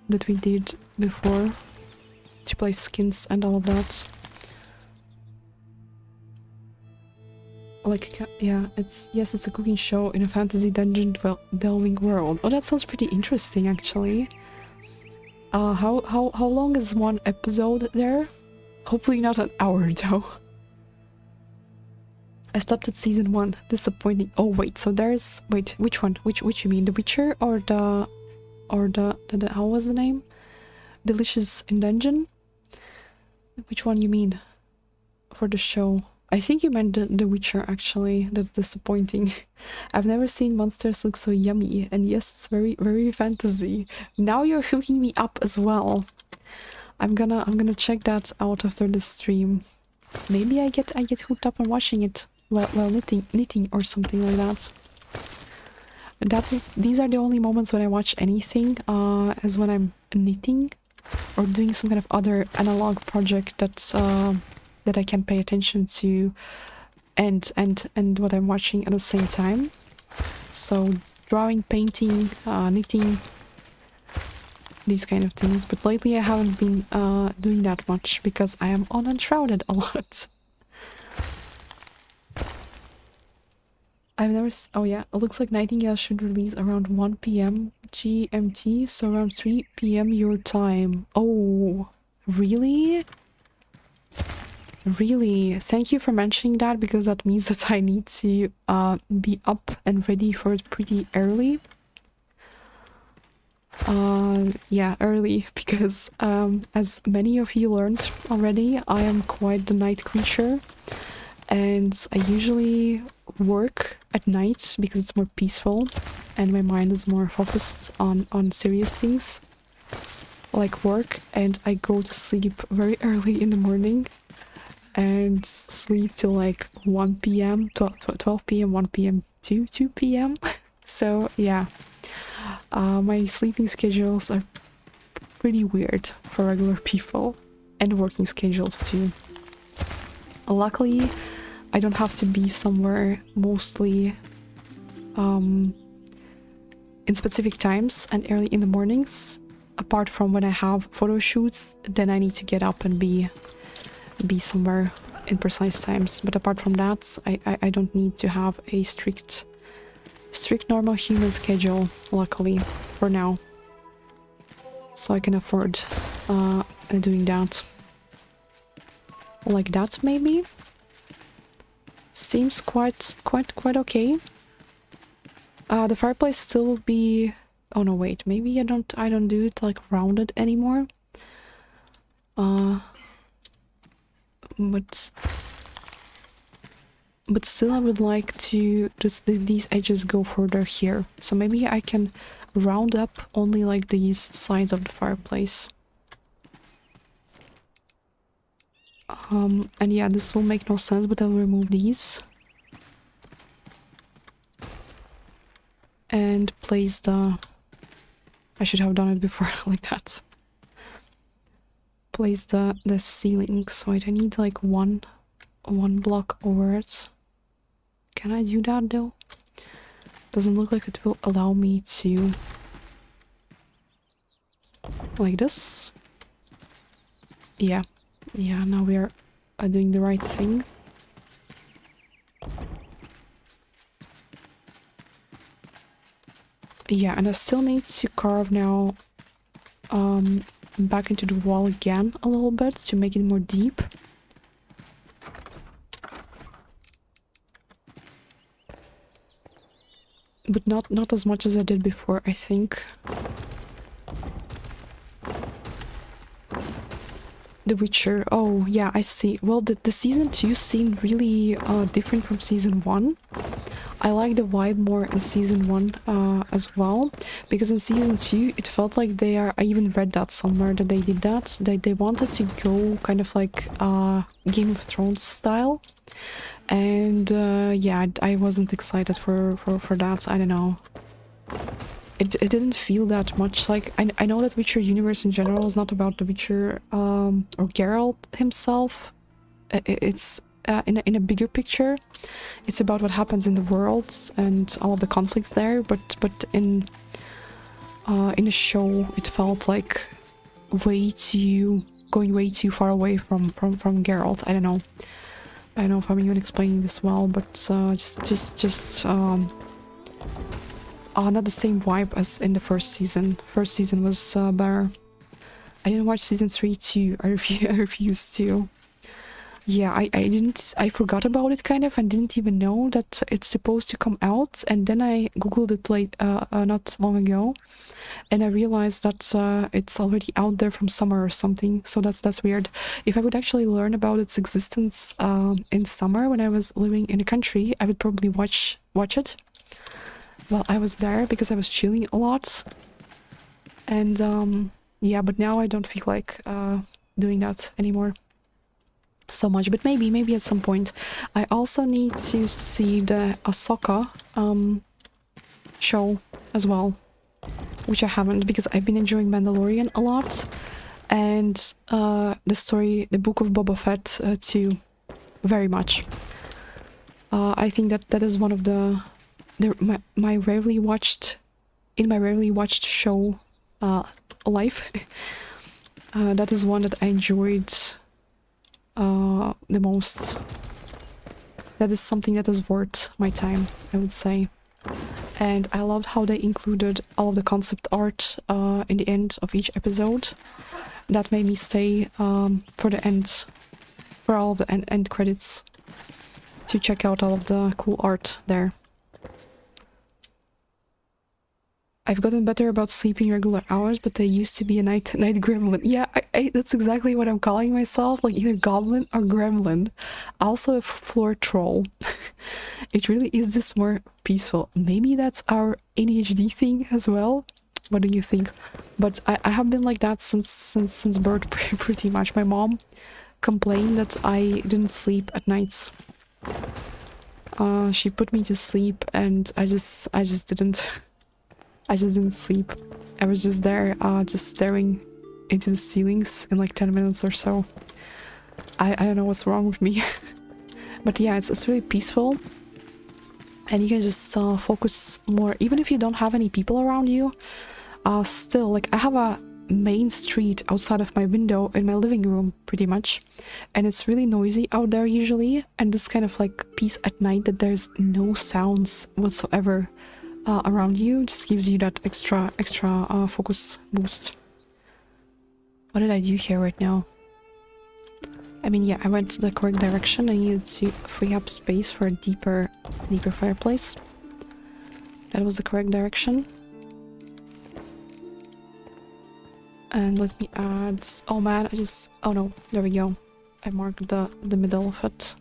that we did before to place skins and all of that. Like, yeah, it's a cooking show in a fantasy dungeon delving world. Oh, that sounds pretty interesting, actually. How long is one episode there? Hopefully not an hour, though. I stopped at season 1. Disappointing. Oh wait, so there's which one? Which you mean? The Witcher or the how was the name? Delicious in Dungeon? Which one you mean? For the show? I think you meant the Witcher, actually. That's disappointing. I've never seen monsters look so yummy, and yes, it's very fantasy. Now you're hooking me up as well. I'm gonna check that out after the stream. Maybe I get hooked up on watching it while knitting or something like that. These are the only moments when I watch anything, as when I'm knitting or doing some kind of other analog project that I can pay attention to and what I'm watching at the same time. So drawing, painting, knitting, these kind of things. But lately I haven't been doing that much because I am on Enshrouded a lot. I've never oh yeah, it looks like Nightingale should release around 1 p.m. GMT, so around 3 p.m. your time. Oh, really? Really? Thank you for mentioning that, because that means that I need to be up and ready for it pretty early. Yeah, early, because as many of you learned already, I am quite the night creature, and I usually work at night because it's more peaceful and my mind is more focused on serious things like work, and I go to sleep very early in the morning and sleep till like 1 p.m, 12 p.m, 1 p.m, 2 p.m. So yeah, my sleeping schedules are pretty weird for regular people, and working schedules too. Luckily, I don't have to be somewhere mostly in specific times and early in the mornings, apart from when I have photo shoots, then I need to get up and be somewhere in precise times. But apart from that, I don't need to have a strict normal human schedule, luckily, for now. So I can afford doing that. Like that, maybe? Seems quite okay. The fireplace still will be... Oh no, wait, maybe I don't do it like rounded anymore. But still I would like to just these edges go further here. So maybe I can round up only like these sides of the fireplace. And yeah, this will make no sense, but I'll remove these. And place the... I should have done it before like that. Place the ceilings. Wait, I need like one block over it. Can I do that though? Doesn't look like it will allow me to... Like this? Yeah. Yeah, now we are doing the right thing. Yeah, and I still need to carve now back into the wall again a little bit to make it more deep. But not as much as I did before, I think. The Witcher. Oh, yeah, I see. Well, the season 2 seemed really different from season 1. I like the vibe more in season 1 as well, because in season 2 it felt like they are... I even read that somewhere that they did that. They wanted to go kind of like Game of Thrones style. And yeah, I wasn't excited for that. I don't know. it didn't feel that much like I know that Witcher universe in general is not about the Witcher or Geralt himself. It's in a bigger picture. It's about what happens in the worlds and all of the conflicts there. But in a show, it felt like going way too far away from Geralt. I don't know if I'm even explaining this well, but just not the same vibe as in the first season. First season was better. I didn't watch season 3 too. I refused to. Yeah, I forgot about it kind of and didn't even know that it's supposed to come out, and then I googled it like not long ago, and I realized that it's already out there from summer or something, so that's weird. If I would actually learn about its existence in summer when I was living in the country, I would probably watch it while I was there because I was chilling a lot. And yeah, but now I don't feel like doing that anymore so much, but maybe at some point. I also need to see the Ahsoka show as well, which I haven't because I've been enjoying Mandalorian a lot, and the book of Boba Fett too, very much. I think that is one of my rarely watched show life. That is one that I enjoyed the most. That is something that is worth my time, I would say. And I loved how they included all of the concept art in the end of each episode. That made me stay for all of the end credits to check out all of the cool art there. I've gotten better about sleeping regular hours, but I used to be a night gremlin. Yeah, that's exactly what I'm calling myself, like either goblin or gremlin. Also a floor troll. It really is just more peaceful. Maybe that's our ADHD thing as well. What do you think? But I have been like that since birth pretty much. My mom complained that I didn't sleep at nights. She put me to sleep and I just didn't. I just didn't sleep. I was just there, just staring into the ceilings in like 10 minutes or so. I don't know what's wrong with me. But yeah, it's really peaceful. And you can just focus more, even if you don't have any people around you. Still, like, I have a main street outside of my window in my living room, pretty much. And it's really noisy out there usually. And this kind of like peace at night that there's no sounds whatsoever around you just gives you that extra focus boost. What did I do here right now? I mean, yeah, I went the correct direction. I needed to free up space for a deeper fireplace. That was the correct direction. And let me add... Oh man, oh no, there we go. I marked the middle of it.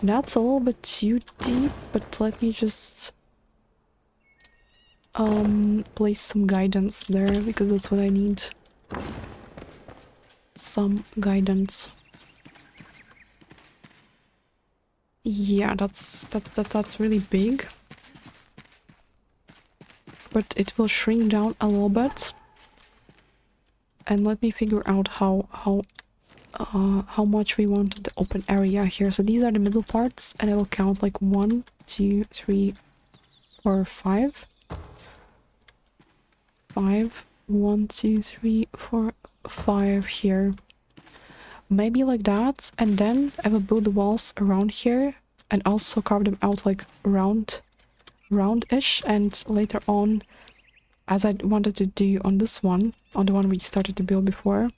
That's a little bit too deep, but let me just place some guidance there, because that's what I need. Some guidance. Yeah, that's really big. But it will shrink down a little bit. And let me figure out how much we want the open area here. So these are the middle parts, and I will count like 1, 2, 3, 4, 5. 5. 1, 2, 3, 4, 5 here. Maybe like that, and then I will build the walls around here and also carve them out like round-ish, and later on, as I wanted to do on this one, on the one we started to build before,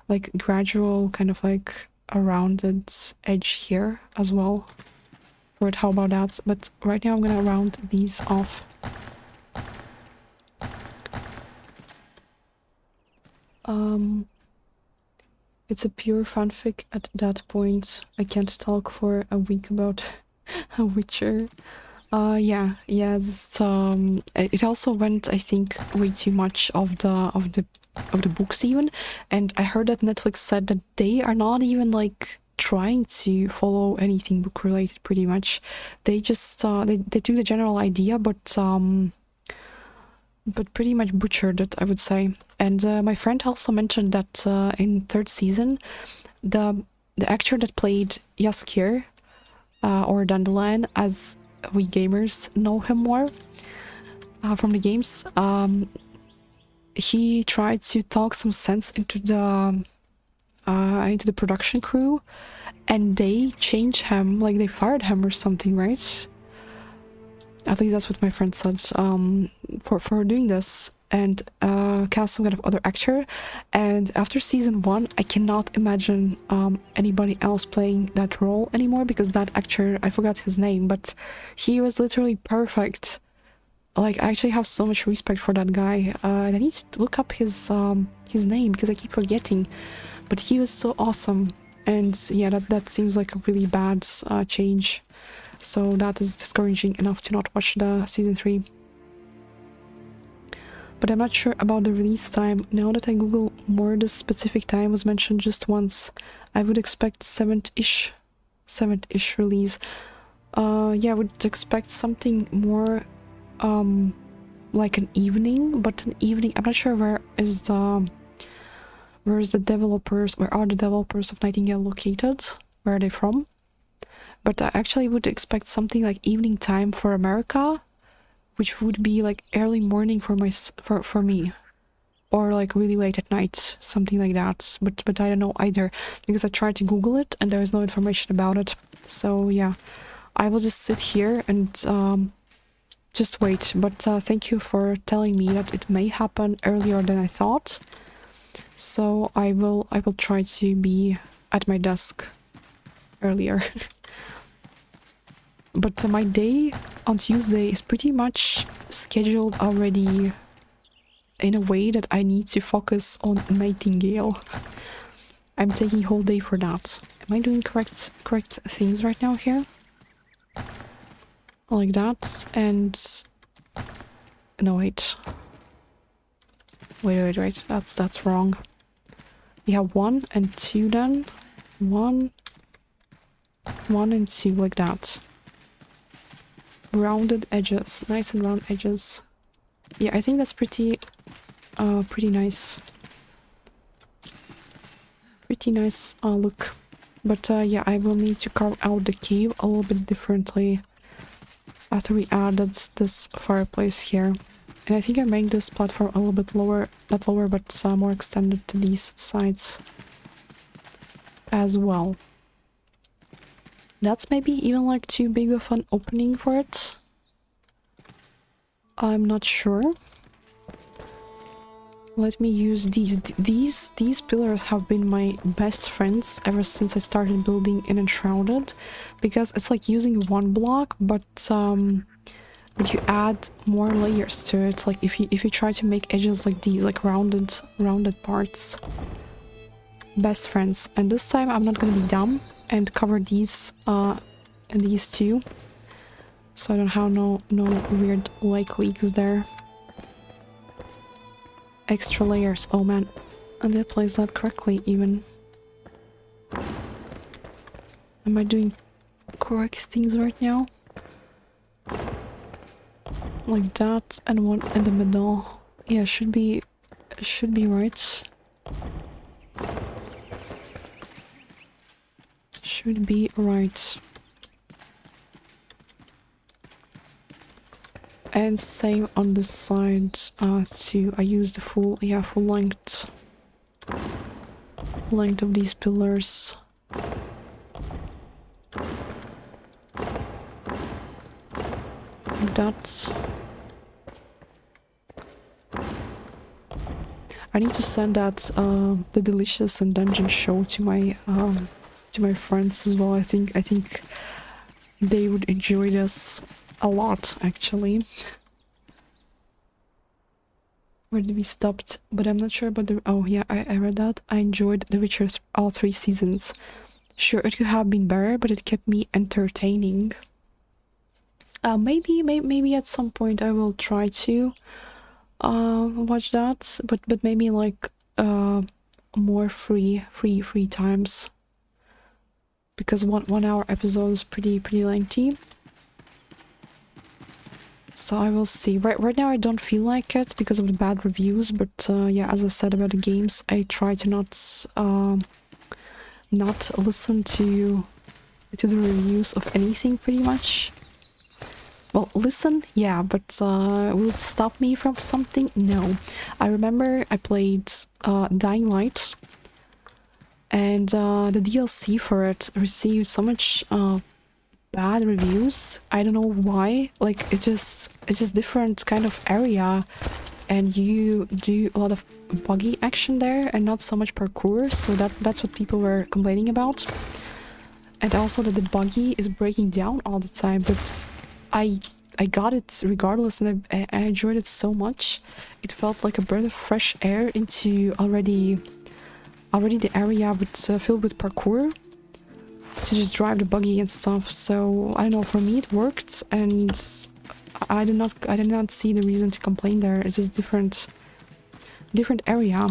like gradual kind of like a rounded edge here as well for it. How about that? But right now I'm gonna round these off. It's a pure fanfic at that point. I can't talk for a week about a Witcher. Yeah, it also went, I think, way too much of the books even, and I heard that Netflix said that they are not even like trying to follow anything book related. Pretty much, they just they do the general idea, but but pretty much butchered it, I would say. And my friend also mentioned that in third season, the actor that played Jaskier, or Dandelion, as we gamers know him more from the games, he tried to talk some sense into the production crew, and they changed him, like they fired him or something, right? At least that's what my friend said, for doing this, and cast some kind of other actor. And after season 1, I cannot imagine anybody else playing that role anymore, because that actor, I forgot his name, but he was literally perfect. Like, I actually have so much respect for that guy. I need to look up his name, because I keep forgetting, but he was so awesome. And yeah, that seems like a really bad change. So that is discouraging enough to not watch the season 3. But I'm not sure about the release time. Now that I Google more, the specific time was mentioned just once. I would expect 7th-ish release. Yeah, I would expect something more like an evening, but an evening, I'm not sure where are the developers of Nightingale located? Where are they from? But I actually would expect something like evening time for America, which would be like early morning for me, or like really late at night, something like that. But I don't know either, because I tried to Google it and there is no information about it. So yeah, I will just sit here and just wait. But thank you for telling me that it may happen earlier than I thought. So I will try to be at my desk earlier. But my day on Tuesday is pretty much scheduled already in a way that I need to focus on Nightingale. I'm taking whole day for that. Am I doing correct things right now here? Like that, and no, wait. Wait. That's wrong. We have 1 and 2 then. 1 and 2, like that. Rounded edges, nice and round edges. Yeah, I think that's pretty nice. Pretty nice look. But yeah, I will need to carve out the cave a little bit differently after we added this fireplace here. And I think I make this platform a little bit lower, not lower, but more extended to these sides as well. That's maybe even like too big of an opening for it. I'm not sure. Let me use these. These pillars have been my best friends ever since I started building in Enshrouded, because it's like using one block, but you add more layers to it. Like if you try to make edges like these, like rounded parts. Best friends. And this time I'm not gonna be dumb and cover these and these two, so I don't have no weird lake leaks there. Extra layers. Oh man, I did place that correctly even. Am I doing correct things right now? Like that, and one in the middle. Yeah, should be right. Should be right. And same on this side too. I use the full length of these pillars. Like that. I need to send that the Delicious and Dungeon show to my friends as well. I think they would enjoy this a lot, actually. Where did we stopped? But I'm not sure about the... Oh yeah, I read that. I enjoyed The Witcher's all 3 seasons. Sure, it could have been better, but it kept me entertaining. Maybe at some point I will try to watch that, but maybe like more free times, because one hour episode is pretty lengthy. So I will see. Right now I don't feel like it because of the bad reviews, but yeah, as I said about the games, I try to not listen to the reviews of anything pretty much. Well, listen, yeah, but will it stop me from something? No. I remember I played Dying Light, and the DLC for it received so much bad reviews. I don't know why. Like it's just different kind of area, and you do a lot of buggy action there and not so much parkour. So that's what people were complaining about. And also that the buggy is breaking down all the time, but I got it regardless, and I enjoyed it so much. It felt like a breath of fresh air into already the area filled with parkour to just drive the buggy and stuff. So I don't know, for me it worked, and I did not see the reason to complain there. It's just different area.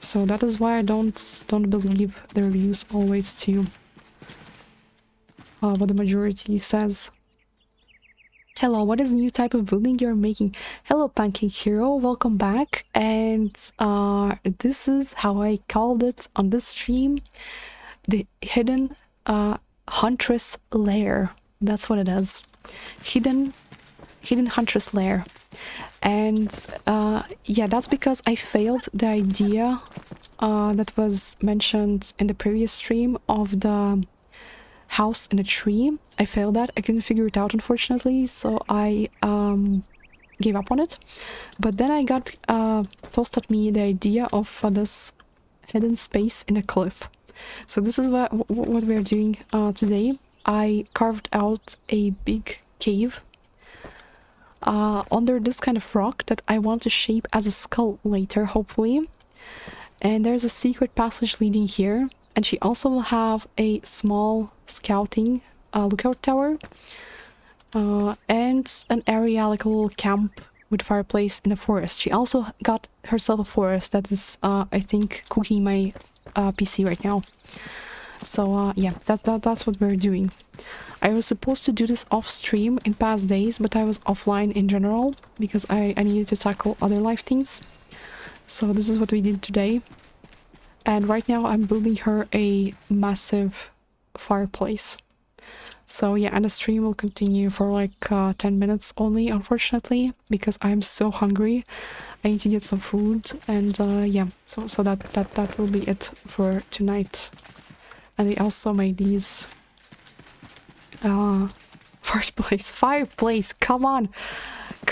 So that is why I don't believe the reviews always to what the majority says. Hello, what is the new type of building you're making? Hello, Pancake Hero, welcome back. And this is how I called it on this stream, the hidden huntress lair. That's what it is. Hidden huntress lair. And yeah, that's because I failed the idea that was mentioned in the previous stream of the house in a tree. I failed that. I couldn't figure it out, unfortunately, so I gave up on it. But then I got tossed at me the idea of this hidden space in a cliff. So this is what we're doing today. I carved out a big cave under this kind of rock that I want to shape as a skull later, hopefully. And there's a secret passage leading here. And she also will have a small scouting lookout tower and an area like a little camp with fireplace in a forest. She also got herself a forest that is, I think, cooking my PC right now. So yeah, that's what we're doing. I was supposed to do this off stream in past days, but I was offline in general because I needed to tackle other life things. So this is what we did today. And right now I'm building her a massive fireplace. So yeah, and the stream will continue for like 10 minutes only, unfortunately, because I'm so hungry. I need to get some food, and yeah, so that will be it for tonight. And I also made these fireplace. Come on,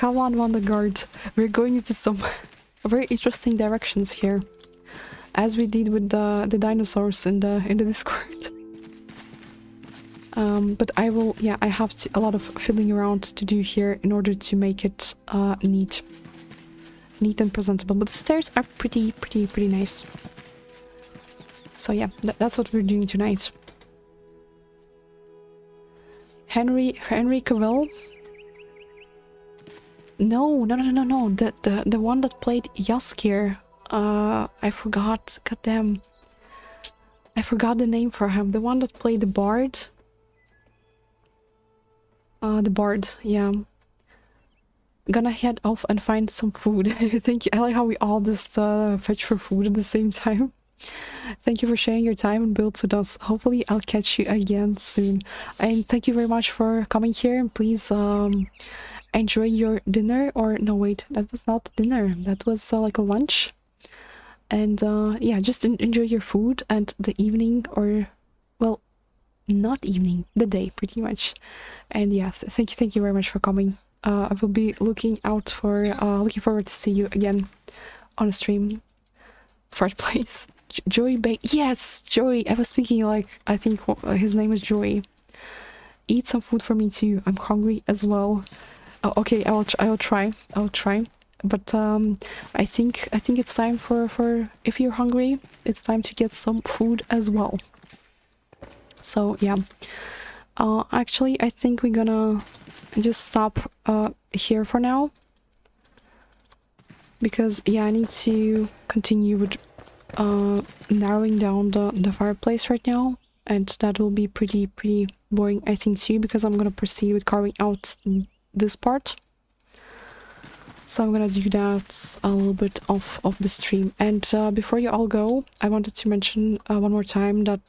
Wonder Guard. We're going into some very interesting directions here, as we did with the dinosaurs in the Discord. But I will, yeah, I have a lot of fiddling around to do here in order to make it neat and presentable. But the stairs are pretty nice. So yeah, that's what we're doing tonight. Henry Cavill? No. The one that played Jaskier. I forgot. Goddamn. I forgot the name for him. The one that played the Bard. The Bard, yeah. Gonna head off and find some food. Thank you. I like how we all just fetch for food at the same time. Thank you for sharing your time and builds with us. Hopefully I'll catch you again soon. And thank you very much for coming here. And please enjoy your dinner. Or no, wait, that was not dinner. That was like a lunch. And yeah, just enjoy your food and the evening, or well, not evening, the day pretty much. And yeah, thank you very much for coming. I will be looking forward to see you again on a stream. First place. Joey yes, Joey. I was thinking, like, I think his name is Joey. Eat some food for me too. I'm hungry as well. Oh, okay, I will try. But I think it's time for if you're hungry, it's time to get some food as well. So yeah. Actually, I think we're gonna just stop here for now, because yeah, I need to continue with narrowing down the fireplace right now, and that will be pretty boring, I think, too, because I'm gonna proceed with carving out this part. So I'm gonna do that a little bit off of the stream. And before you all go, I wanted to mention one more time that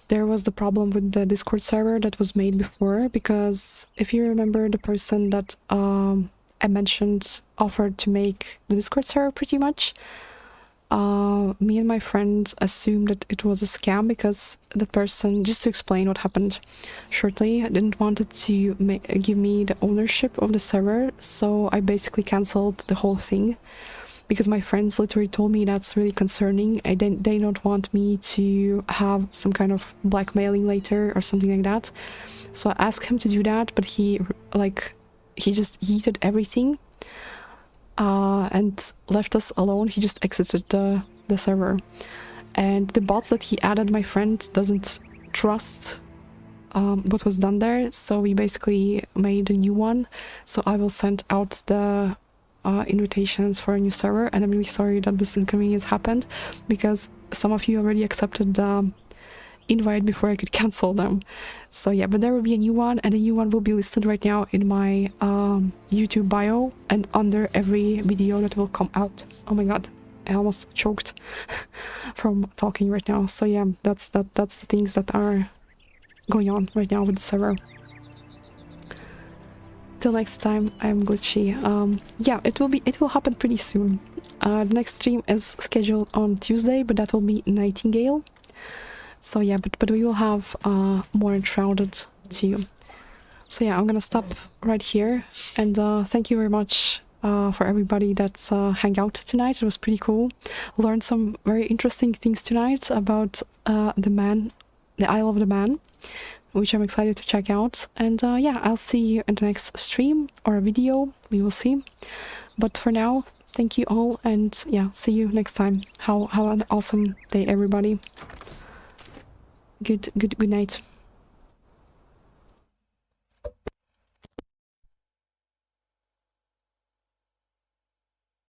there was the problem with the Discord server that was made before, because if you remember, the person that I mentioned offered to make the Discord server pretty much. Me and my friend assumed that it was a scam because the person, just to explain what happened shortly, didn't want to give me the ownership of the server, so I basically cancelled the whole thing because my friends literally told me that's really concerning. They don't want me to have some kind of blackmailing later or something like that. So I asked him to do that, but he just yeeted everything and left us alone. He just exited the server. And the bots that he added, my friend doesn't trust what was done there, so we basically made a new one. So I will send out the invitations for a new server, and I'm really sorry that this inconvenience happened because some of you already accepted the invite before I could cancel them. So yeah, but there will be a new one, and the new one will be listed right now in my YouTube bio and under every video that will come out. Oh my god, I almost choked from talking right now. So yeah, that's the things that are going on right now with the server. Till next time, I'm Glitchy. Yeah, it will happen pretty soon. The next stream is scheduled on Tuesday, but that will be Nightingale. So yeah, but we will have more Enshrouded too. So yeah, I'm gonna stop right here, and thank you very much for everybody that's hang out tonight. It was pretty cool. Learned some very interesting things tonight about the Isle of the Man, which I'm excited to check out. And yeah, I'll see you in the next stream or a video, we will see. But for now, thank you all, and yeah, see you next time. Have an awesome day, everybody. Good night.